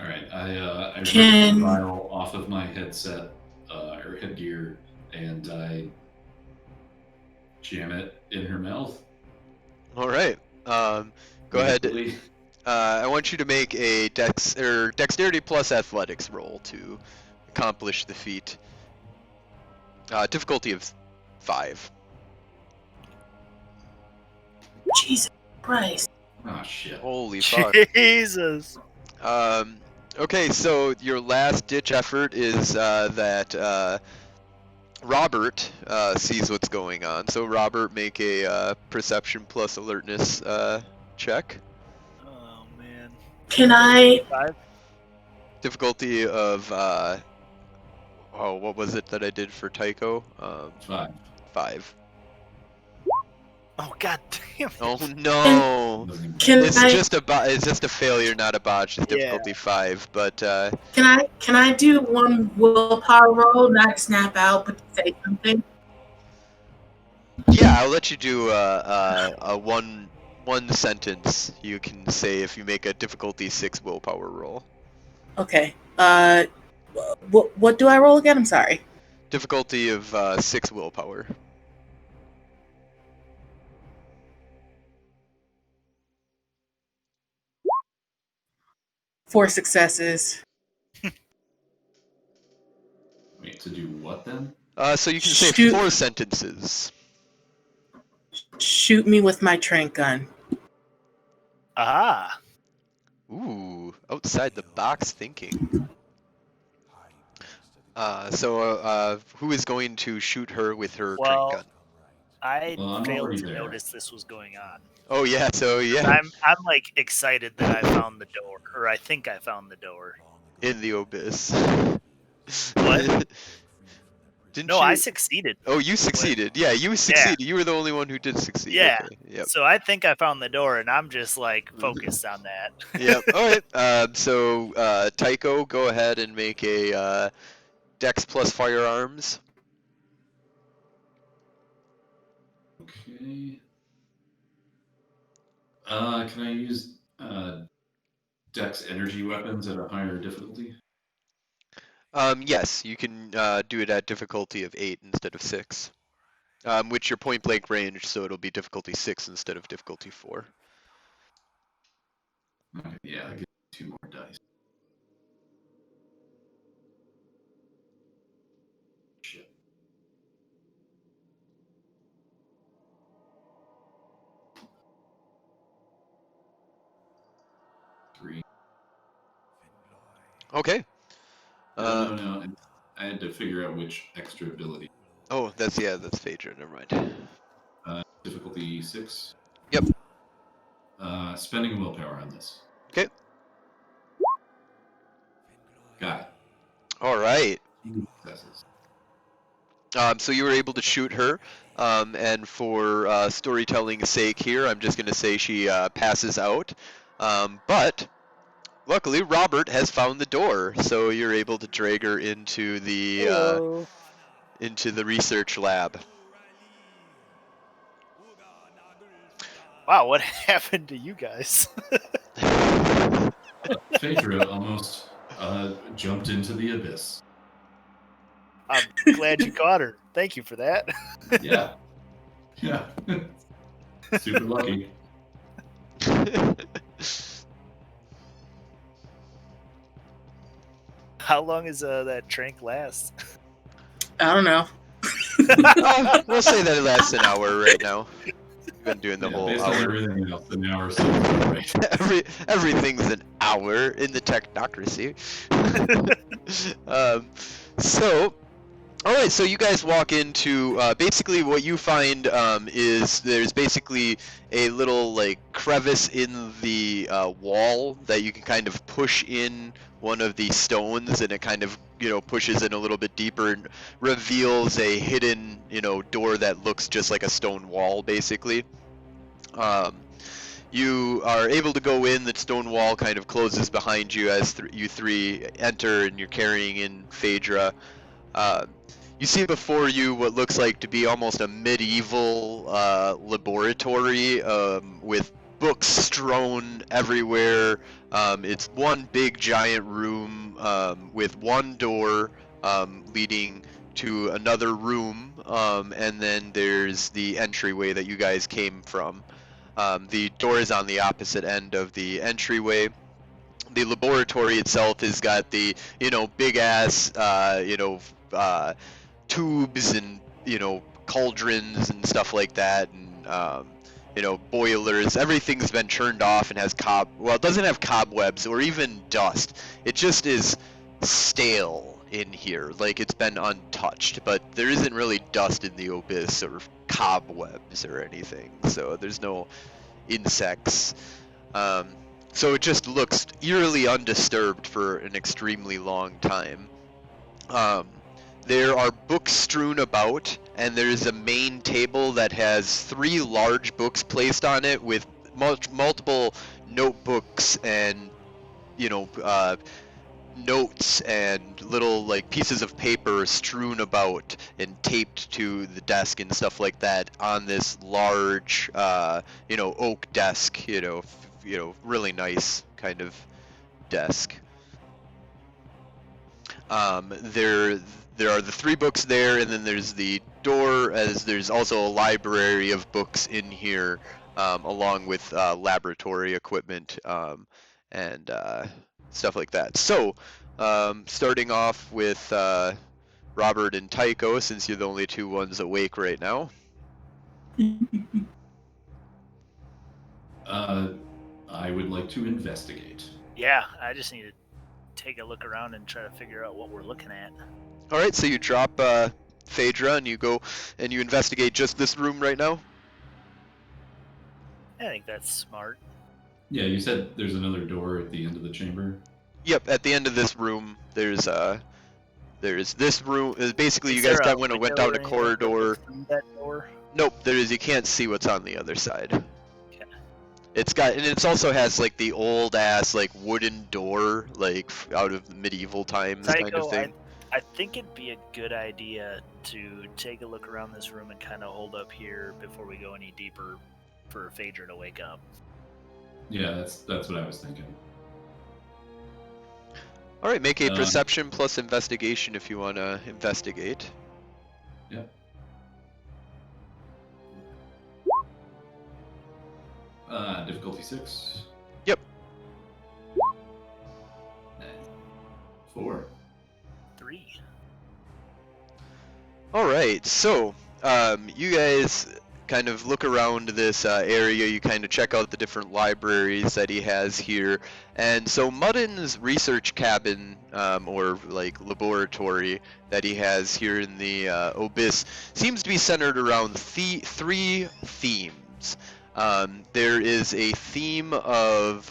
All right, I rip Can- the vial off of my headset, or her headgear and I jam it in her mouth. All right. Go ahead. Immediately. I want you to make a dexterity plus athletics roll to accomplish the feat. Difficulty of 5. Jesus Christ. Oh shit. Holy fuck. Jesus. Okay, so your last ditch effort is that Robert sees what's going on. So Robert, make a perception plus alertness check. Oh man. Can I? 5? Difficulty of what was it that I did for Tycho? 5. 5. Oh god damn it. Oh no! Can It's I? just a failure, not a botch. It's Yeah. difficulty 5, but Can I do one willpower roll, not snap out, but say something? yeah, I'll let you do a one sentence you can say if you make a difficulty 6 willpower roll. Okay. What do I roll again? I'm sorry. Difficulty of 6 willpower. Four successes. Wait, to do what then? So you can say Shoot. 4 sentences. Shoot me with my trank gun. Ah. Ooh, outside the box thinking. Who is going to shoot her with her Well, trank gun? I Well, I'm failed already to there. notice this was going on. Oh yeah, so yeah, I'm like excited that I found the door, or I think I found the door. in the abyss. What? Didn't No, you? I succeeded. Oh, you succeeded. Yeah, you succeeded. You were the only one who did succeed. Yeah. Okay. Yep. So I think I found the door, and I'm just like focused on that. Yep. All right. So Tycho, go ahead and make a Dex plus firearms. Okay. Can I use Dex energy weapons at a higher difficulty? Yes, you can do it at difficulty of 8 instead of 6. Which your point blank range, so it'll be difficulty 6 instead of difficulty 4. Okay, yeah, I'll get 2 more dice. Shit. Three. Okay. No. I had to figure out which extra ability. Oh, that's Phaedra. Never mind. Difficulty 6. Yep. Spending a willpower on this. Okay. Got it. All right. Successes. So you were able to shoot her, and for storytelling's sake here, I'm just going to say she passes out. But luckily, Robert has found the door, so you're able to drag her into the research lab. Wow, what happened to you guys? Phaedra almost jumped into the abyss. I'm glad you caught her. Thank you for that. Yeah. Yeah. Super lucky. How long is that trank last? I don't know. We'll say that it lasts an hour right now. We've been doing the whole based on hour. everything else, an hour so right. Everything's an hour in the technocracy. All right, so you guys walk into basically what you find is there's basically a little like crevice in the wall that you can kind of push in one of the stones, and it kind of pushes in a little bit deeper and reveals a hidden door that looks just like a stone wall basically. You are able to go in. The stone wall kind of closes behind you as you three enter, and you're carrying in Phaedra. You see before you what looks like to be almost a medieval laboratory with books strewn everywhere. It's one big giant room with one door leading to another room, and then there's the entryway that you guys came from. The door is on the opposite end of the entryway. The laboratory itself has got the, big ass, tubes and, cauldrons and stuff like that, and, boilers. Everything's been turned off and has it doesn't have cobwebs or even dust. It just is stale in here, like it's been untouched, but there isn't really dust in the abyss or cobwebs or anything, so there's no insects. So it just looks eerily undisturbed for an extremely long time. There are books strewn about, and there's a main table that has 3 large books placed on it with multiple notebooks and, notes and little like pieces of paper strewn about and taped to the desk and stuff like that on this large, oak desk, really nice kind of desk. There are the 3 books there, and then there's the door, as there's also a library of books in here, along with laboratory equipment and stuff like that. So, starting off with Robert and Tycho, since you're the only 2 ones awake right now. I would like to investigate. Yeah, I just need to take a look around and try to figure out what we're looking at. All right, so you drop Phaedra and you go and you investigate just this room right now? I think that's smart. Yeah, you said there's another door at the end of the chamber? Yep, at the end of this room, there's this room. Basically, Is you guys there a went window down or a anything corridor. through that door? Nope, there is. You can't see what's on the other side. Okay. And it also has like the old ass like wooden door, like out of medieval times kind of Tycho, thing. I think it'd be a good idea to take a look around this room and kind of hold up here before we go any deeper for Phaedra to wake up. Yeah, that's what I was thinking. All right, make a perception plus investigation if you want to investigate. Yeah. Difficulty 6. Yep. 4. 3. All right, so you guys kind of look around this area. You kind of check out the different libraries that he has here, and so Muddin's research cabin or like laboratory that he has here in the Abyss seems to be centered around 3 themes. There is a theme of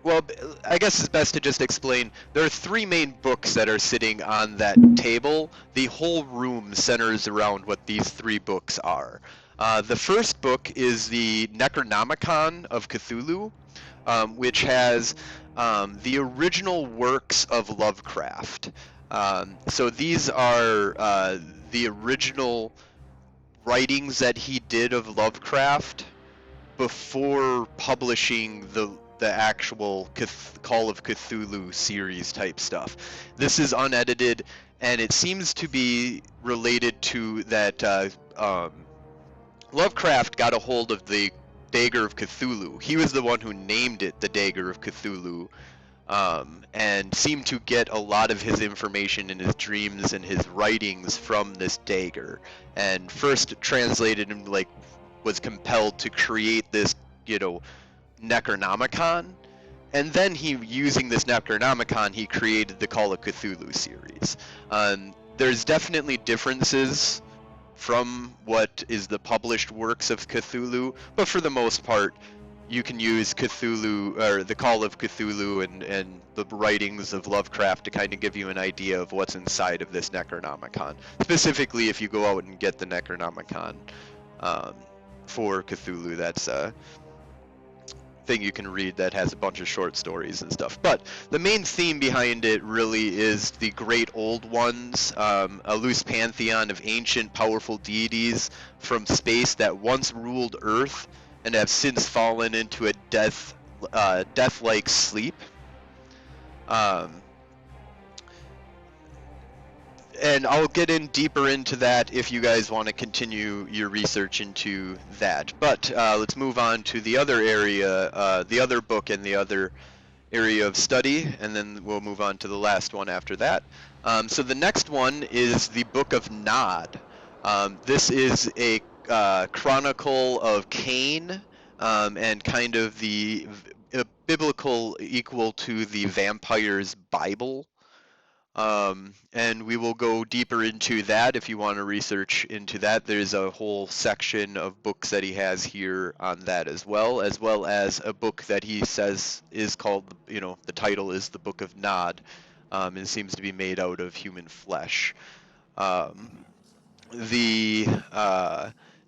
well, I guess it's best to just explain. There are 3 main books that are sitting on that table. The whole room centers around what these 3 books are. The first book is the Necronomicon of Cthulhu, which has the original works of Lovecraft. So these are the original writings that he did of Lovecraft before publishing the actual Call of Cthulhu series type stuff. This is unedited, and it seems to be related to that Lovecraft got a hold of the Dagger of Cthulhu. He was the one who named it the Dagger of Cthulhu, and seemed to get a lot of his information in his dreams and his writings from this dagger, and first translated and was compelled to create this, Necronomicon, and then using this Necronomicon, he created the Call of Cthulhu series. There's definitely differences from what is the published works of Cthulhu, but for the most part, you can use Cthulhu, or the Call of Cthulhu, and the writings of Lovecraft to kind of give you an idea of what's inside of this Necronomicon. Specifically, if you go out and get the Necronomicon for Cthulhu, that's a thing you can read that has a bunch of short stories and stuff. But the main theme behind it really is the Great Old Ones, a loose pantheon of ancient, powerful deities from space that once ruled Earth and have since fallen into a death-like sleep. and I'll get in deeper into that if you guys want to continue your research into that. But let's move on to the other area, the other book and the other area of study, and then we'll move on to the last one after that. So the next one is the Book of Nod. This is a chronicle of Cain, and kind of the biblical equal to the vampire's Bible. And we will go deeper into that if you want to research into that. There's a whole section of books that he has here on that as well as a book that he says is called, the title is the Book of Nod. It seems to be made out of human flesh. The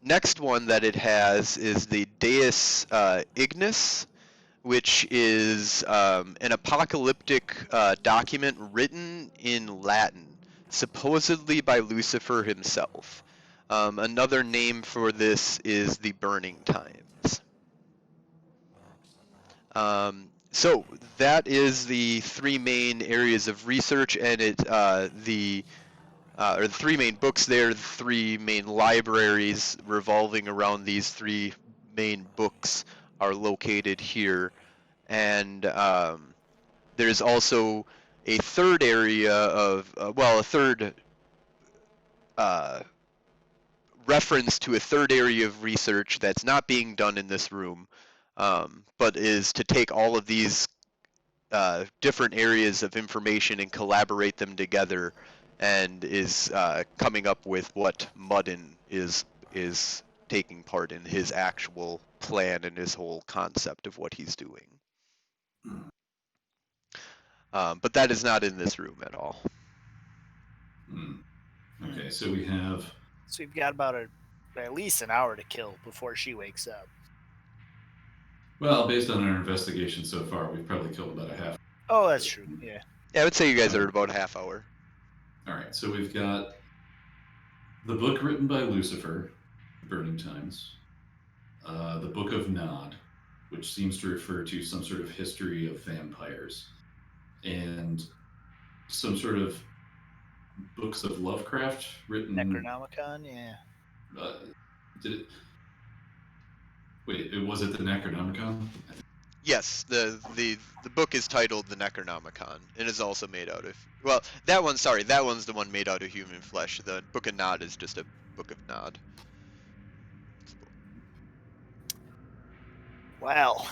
next one that it has is the Deus Ignis, which is an apocalyptic document written in Latin, supposedly by Lucifer himself. Another name for this is the Burning Times. So that is the three main areas of research, and the three main books there, the three main libraries revolving around these three main books are located here. And there's also a third area of, a third reference to a third area of research that's not being done in this room, but is to take all of these different areas of information and collaborate them together, and is coming up with what Muddin is taking part in his actual plan and his whole concept of what he's doing. But that is not in this room at all. Okay, so we have... So we've got about at least an hour to kill before she wakes up. Well, based on our investigation so far, we've probably killed about a half. Oh, that's true, yeah. Yeah, I would say you guys are at about a half hour. All right, so we've got the book written by Lucifer, Burning Times, the Book of Nod, which seems to refer to some sort of history of vampires, and some sort of books of Lovecraft written... Necronomicon, yeah. Was it the Necronomicon? Yes, the book is titled The Necronomicon, and is also made out of... Well, that one's the one made out of human flesh. The Book of Nod is just a Book of Nod. Wow.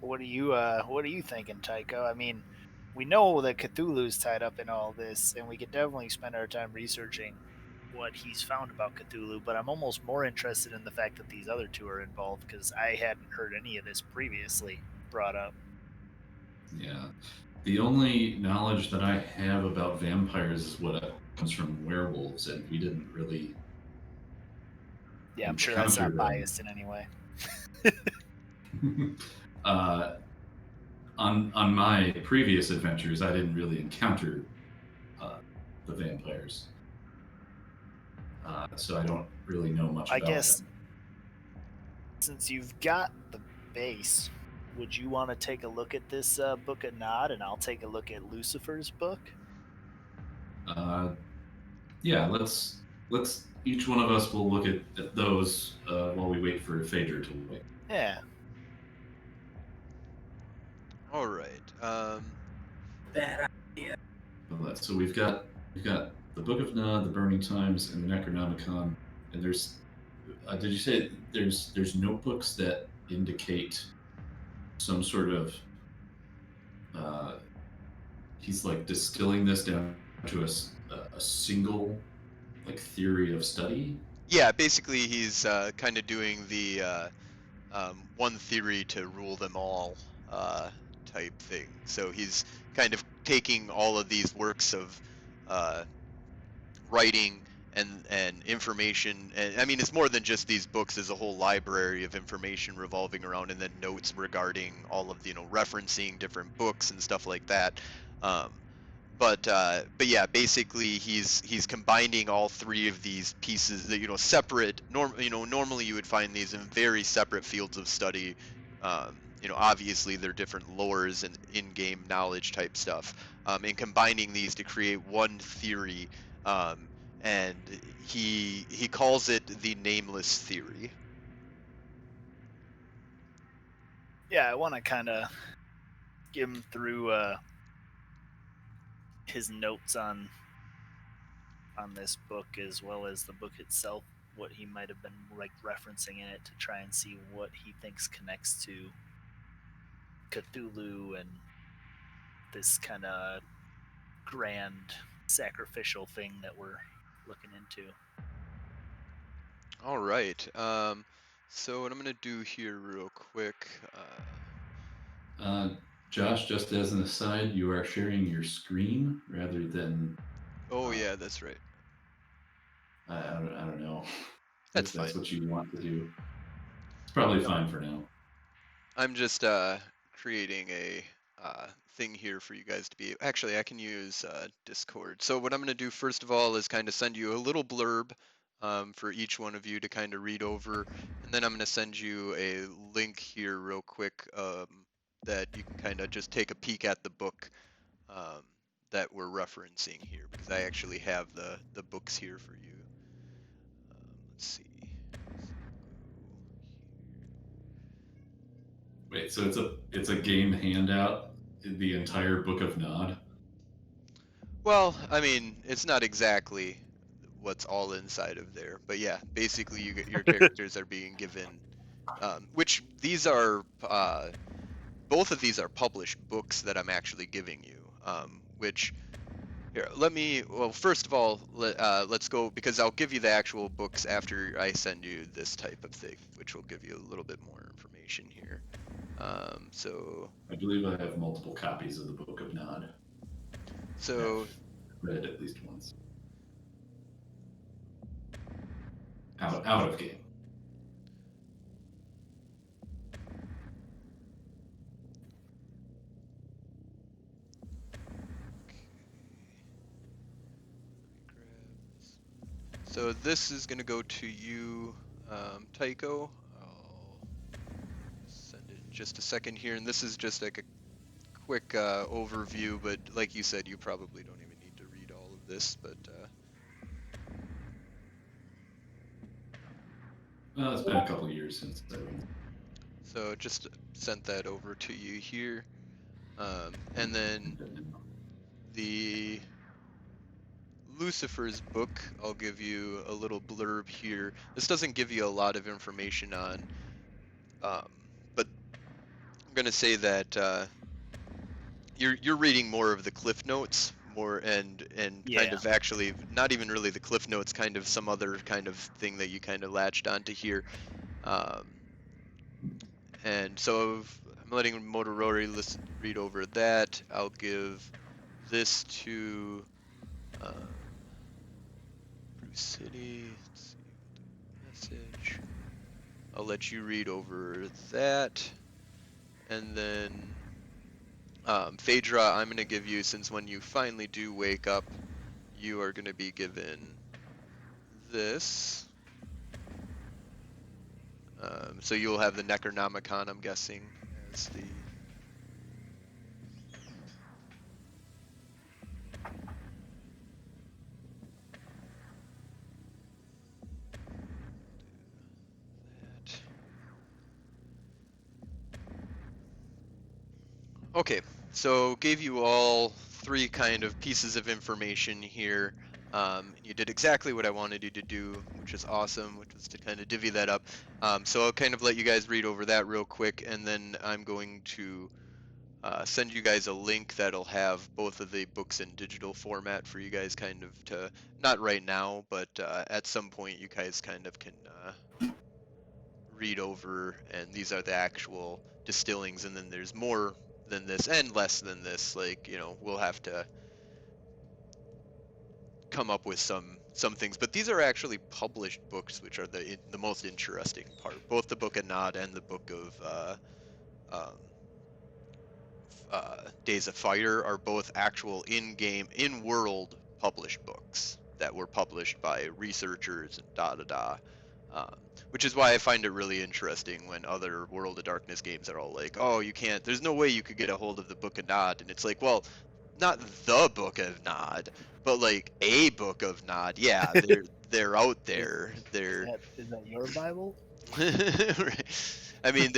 What are you thinking, Tycho? I mean, we know that Cthulhu's tied up in all this, and we could definitely spend our time researching what he's found about Cthulhu, but I'm almost more interested in the fact that these other two are involved, because I hadn't heard any of this previously brought up. Yeah. The only knowledge that I have about vampires is what comes from werewolves, and we didn't really... Yeah, I'm sure that's not biased in any way. On my previous adventures, I didn't really encounter the vampires. So I don't really know much about them. I guess, since you've got the base, would you want to take a look at this Book of Nod, and I'll take a look at Lucifer's book? Yeah, let's each one of us will look at those while we wait for Phaedra to wait. Yeah. All right. Bad idea. So we've got the Book of Nod, the Burning Times, and the Necronomicon. And there's, did you say there's notebooks that indicate some sort of, he's like distilling this down to a single like theory of study? Yeah, basically he's kind of doing the one theory to rule them all type thing. So he's kind of taking all of these works of writing and information, and I mean it's more than just these books. There's a whole library of information revolving around, and then notes regarding all of referencing different books and stuff like that. But yeah, basically he's combining all three of these pieces that separate. Normally you would find these in very separate fields of study, obviously they're different lores and in-game knowledge type stuff, and combining these to create one theory, and he calls it the nameless theory. Yeah, I want to kind of skim through his notes on this book as well as the book itself, what he might have been like referencing in it to try and see what he thinks connects to Cthulhu and this kind of grand sacrificial thing that we're looking into. All right. So what I'm gonna do here real quick. Josh, just as an aside, you are sharing your screen rather than. Oh yeah, that's right. I don't know. That's If that's fine. what you want to do. It's probably fine for now. I'm just creating a thing here for you guys to be. Actually, I can use Discord. So what I'm going to do first of all is kind of send you a little blurb for each one of you to kind of read over, and then I'm going to send you a link here real quick that you can kind of just take a peek at the book that we're referencing here, because I actually have the books here for you. Let's see. So we'll go here. Wait, so it's a game handout, the entire Book of Nod. Well, I mean, it's not exactly what's all inside of there, but yeah, basically your characters are being given, which these are both of these are published books that I'm actually giving you. Which here, well, first of all, let's go, because I'll give you the actual books after I send you this type of thing, which will give you a little bit more information here. So I believe I have multiple copies of the Book of Nod. so. I've read it at least once. Out of game. So this is going to go to you, Tycho. I'll send it in just a second here, and this is just like a quick overview, but like you said, you probably don't even need to read all of this, but Well, it's been a couple years since I read. so just sent that over to you here. And then the Lucifer's book, I'll give you a little blurb here. This doesn't give you a lot of information on, but I'm going to say that you're reading more of the cliff notes, more and kind Yeah. of actually not even really the cliff notes, kind of some other kind of thing that you kind of latched onto here. And so I'm letting Motorori read over that. I'll give this to Bruce City. Let's see, we'll do message. I'll let you read over that, and then Phaedra, I'm going to give you, since when you finally do wake up, you are going to be given this. So you'll have the Necronomicon, I'm guessing, as the... that. Okay, so gave you all three kind of pieces of information here. You did exactly what I wanted you to do, which is awesome, which was to kind of divvy that up. So I'll kind of let you guys read over that real quick, and then I'm going to send you guys a link that'll have both of the books in digital format for you guys kind of to, not right now, but at some point you guys kind of can read over, and these are the actual distillings, and then there's more than this and less than this. Like, we'll have to come up with some things, but these are actually published books, which are the most interesting part. Both the Book of Nod and the Book of um, Days of Fire are both actual in-game, in-world published books that were published by researchers and da da da, which is why I find it really interesting when other World of Darkness games are all like, oh, you can't, there's no way you could get a hold of the Book of Nod. And it's like, well, not the Book of Nod, but like a Book of Nod. Yeah, they're out there. They're Is that your Bible? I mean,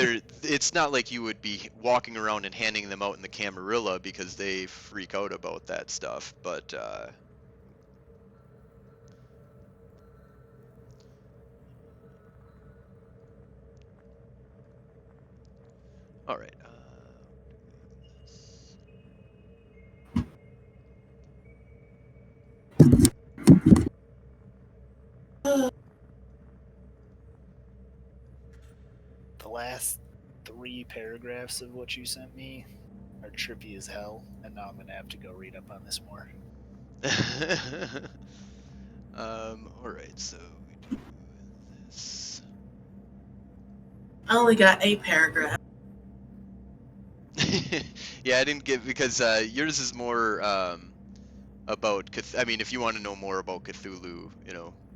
it's not like you would be walking around and handing them out in the Camarilla because they freak out about that stuff, but all right. The last 3 paragraphs of what you sent me are trippy as hell, and now I'm gonna have to go read up on this more. All right, so we do this. I only got a paragraph. Yeah, I didn't get because yours is more about. I mean, if you want to know more about Cthulhu,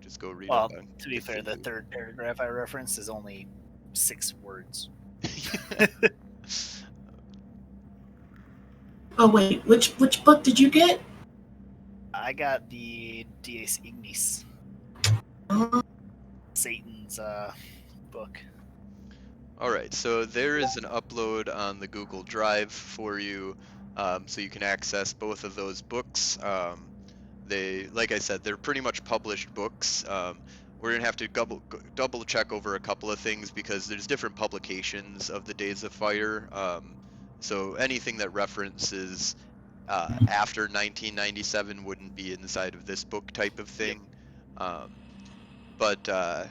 just go read Well, up on to be fair, the Cthulhu. 3rd paragraph I referenced is only 6 words. Oh wait, which book did you get? I got the Dies Ignis, Uh, Satan's book. All right, so there is an upload on the Google Drive for you, so you can access both of those books. Like I said, they're pretty much published books. We're gonna have to double check over a couple of things because there's different publications of the Days of Fire. So anything that references after 1997 wouldn't be inside of this book type of thing. But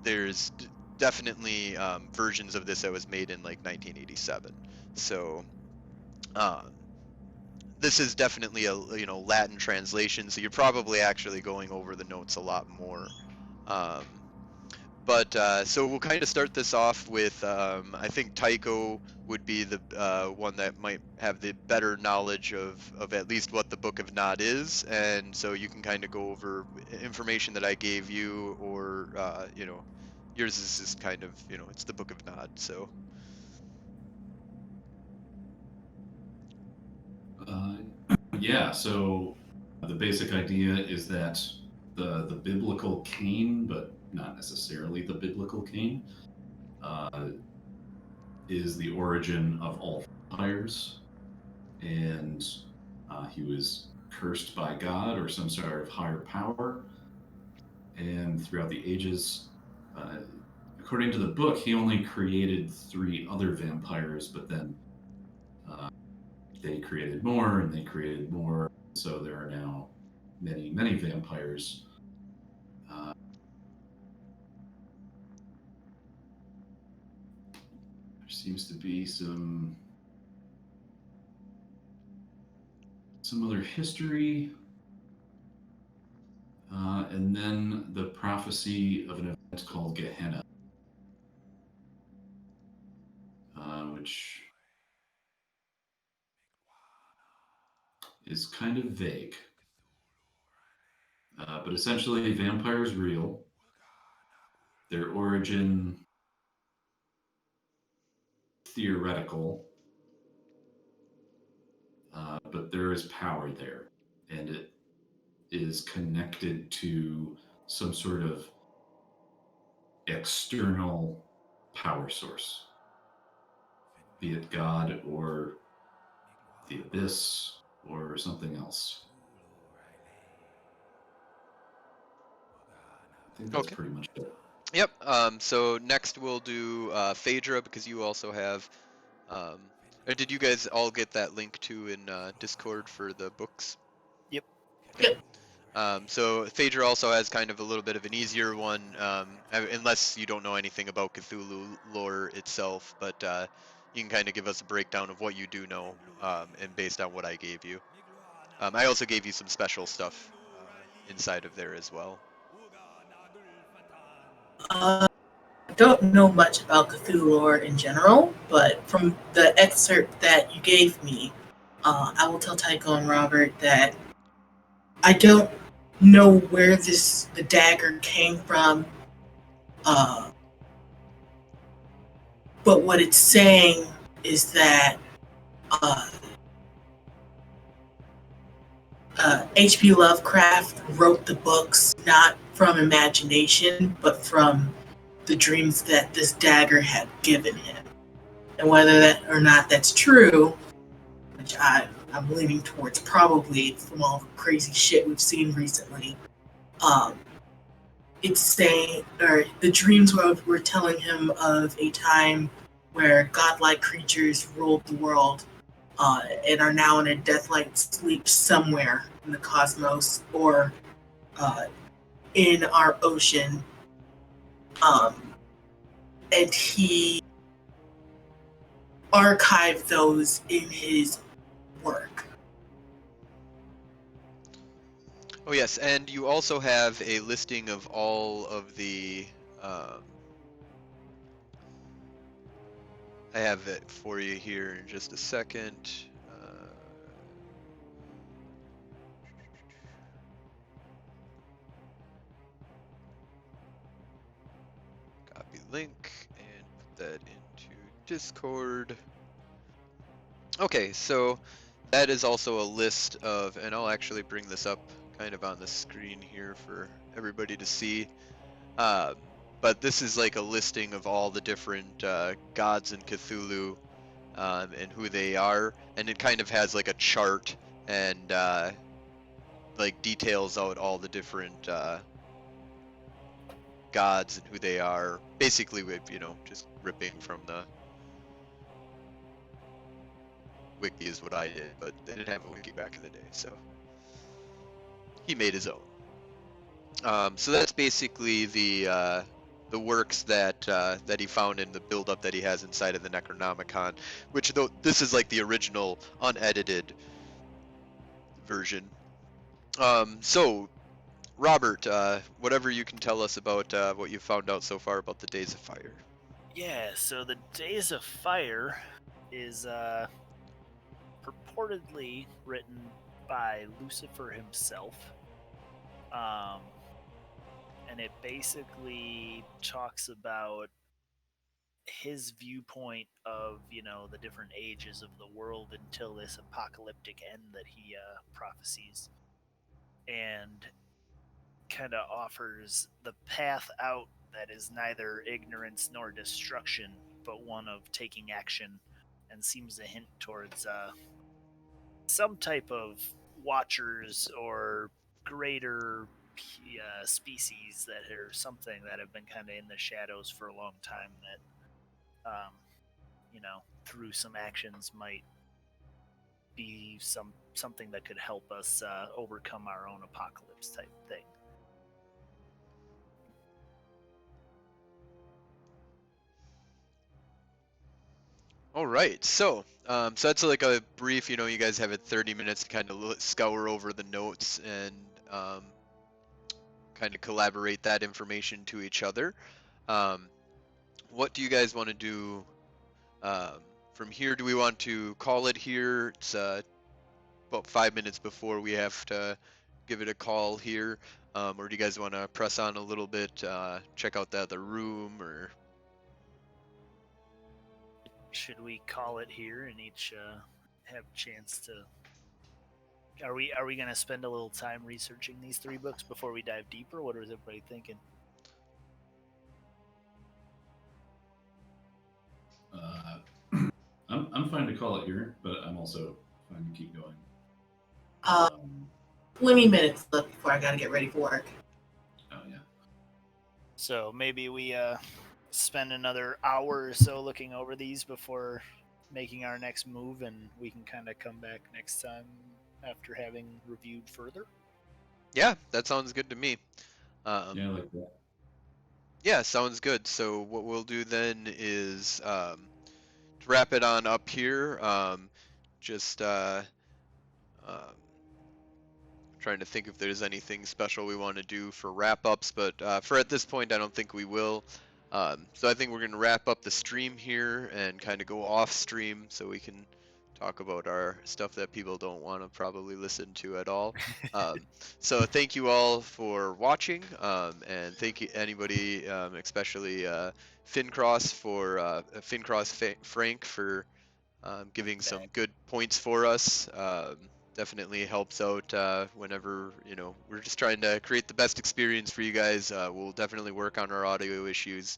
there's definitely versions of this that was made in like 1987. So this is definitely a Latin translation, so you're probably actually going over the notes a lot more. But so we'll kind of start this off with I think Tycho would be the one that might have the better knowledge of at least what the Book of Nod is, and so you can kind of go over information that I gave you, or yours is just kind of it's the Book of Nod. So Yeah, so the basic idea is that the biblical Cain, but not necessarily the biblical Cain, is the origin of all fires, and he was cursed by God or some sort of higher power, and throughout the ages, according to the book, he only created 3 other vampires, but then they created more and they created more. So there are now many, many vampires. There seems to be some other history. And then the prophecy of an event called Gehenna, which is kind of vague. But essentially, vampires real. Their origin theoretical, but there is power there, and it is connected to some sort of external power source, be it God or the abyss or something else. I think that's okay. pretty much it. Yep. So next we'll do Phaedra, because you also have. Or did you guys all get that link to in Discord for the books? Yep. Okay. So Phaedra also has kind of a little bit of an easier one, unless you don't know anything about Cthulhu lore itself, but you can kind of give us a breakdown of what you do know, and based on what I gave you. I also gave you some special stuff inside of there as well. I don't know much about Cthulhu lore in general, but from the excerpt that you gave me, I will tell Tycho and Robert that I don't know where the dagger came from, Uh, but what it's saying is that H.P. Lovecraft wrote the books not from imagination, but from the dreams that this dagger had given him. And whether that or not that's true, which I'm leaning towards probably from all the crazy shit we've seen recently, um, it's saying, or the dreams were telling him of a time where godlike creatures ruled the world and are now in a death-like sleep somewhere in the cosmos or uh, in our ocean. And he archived those in his work. Oh yes, and you also have a listing of all of the. I have it for you here in just a second. Copy link and put that into Discord. Okay, so that is also a list of, and I'll actually bring this up kind of on the screen here for everybody to see. But this is like a listing of all the different gods in Cthulhu and who they are, and it kind of has like a chart and like details out all the different gods and who they are. Basically, with just ripping from the wiki is what I did, but they didn't have a wiki back in the day, so he made his own. So that's basically the works that that he found in the buildup that he has inside of the Necronomicon, which though this is like the original unedited version. So Robert, whatever you can tell us about what you found out so far about the Days of Fire. Yeah, so the Days of Fire is purportedly written by Lucifer himself. And it basically talks about his viewpoint of, the different ages of the world until this apocalyptic end that he prophesies. And kind of offers the path out that is neither ignorance nor destruction, but one of taking action, and seems to hint towards some type of watchers or greater species that are something that have been kind of in the shadows for a long time that, through some actions might be something that could help us overcome our own apocalypse type thing. All right, so that's like a brief. You guys have it 30 minutes to kind of scour over the notes and kind of collaborate that information to each other. What do you guys want to do from here? Do we want to call it here? It's about 5 minutes before we have to give it a call here, or do you guys want to press on a little bit, check out the other room, or? Should we call it here and each have a chance to? Are we going to spend a little time researching these three books before we dive deeper? What is everybody thinking? I'm fine to call it here, but I'm also fine to keep going. 20 minutes left before I gotta get ready for work. Oh yeah. So maybe we spend another hour or so looking over these before making our next move, and we can kind of come back next time after having reviewed further. Yeah, that sounds good to me. Yeah, I like that. Yeah, sounds good. So what we'll do then is to wrap it on up here. Just trying to think if there's anything special we want to do for wrap-ups, but for at this point, I don't think we will. So I think we're going to wrap up the stream here and kind of go off stream so we can talk about our stuff that people don't want to probably listen to at all. So thank you all for watching, and thank you anybody, especially Frank for giving some good points for us. Definitely helps out whenever we're just trying to create the best experience for you guys. We'll definitely work on our audio issues.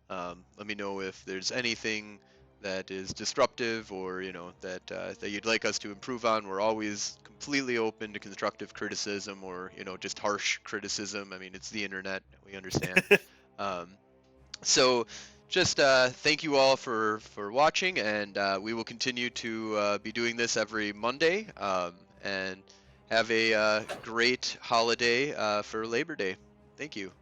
Let me know if there's anything that is disruptive or that you'd like us to improve on. We're always completely open to constructive criticism or just harsh criticism. I mean, it's the internet. We understand. So just thank you all for watching, and we will continue to be doing this every Monday, and have a great holiday for Labor Day. Thank you.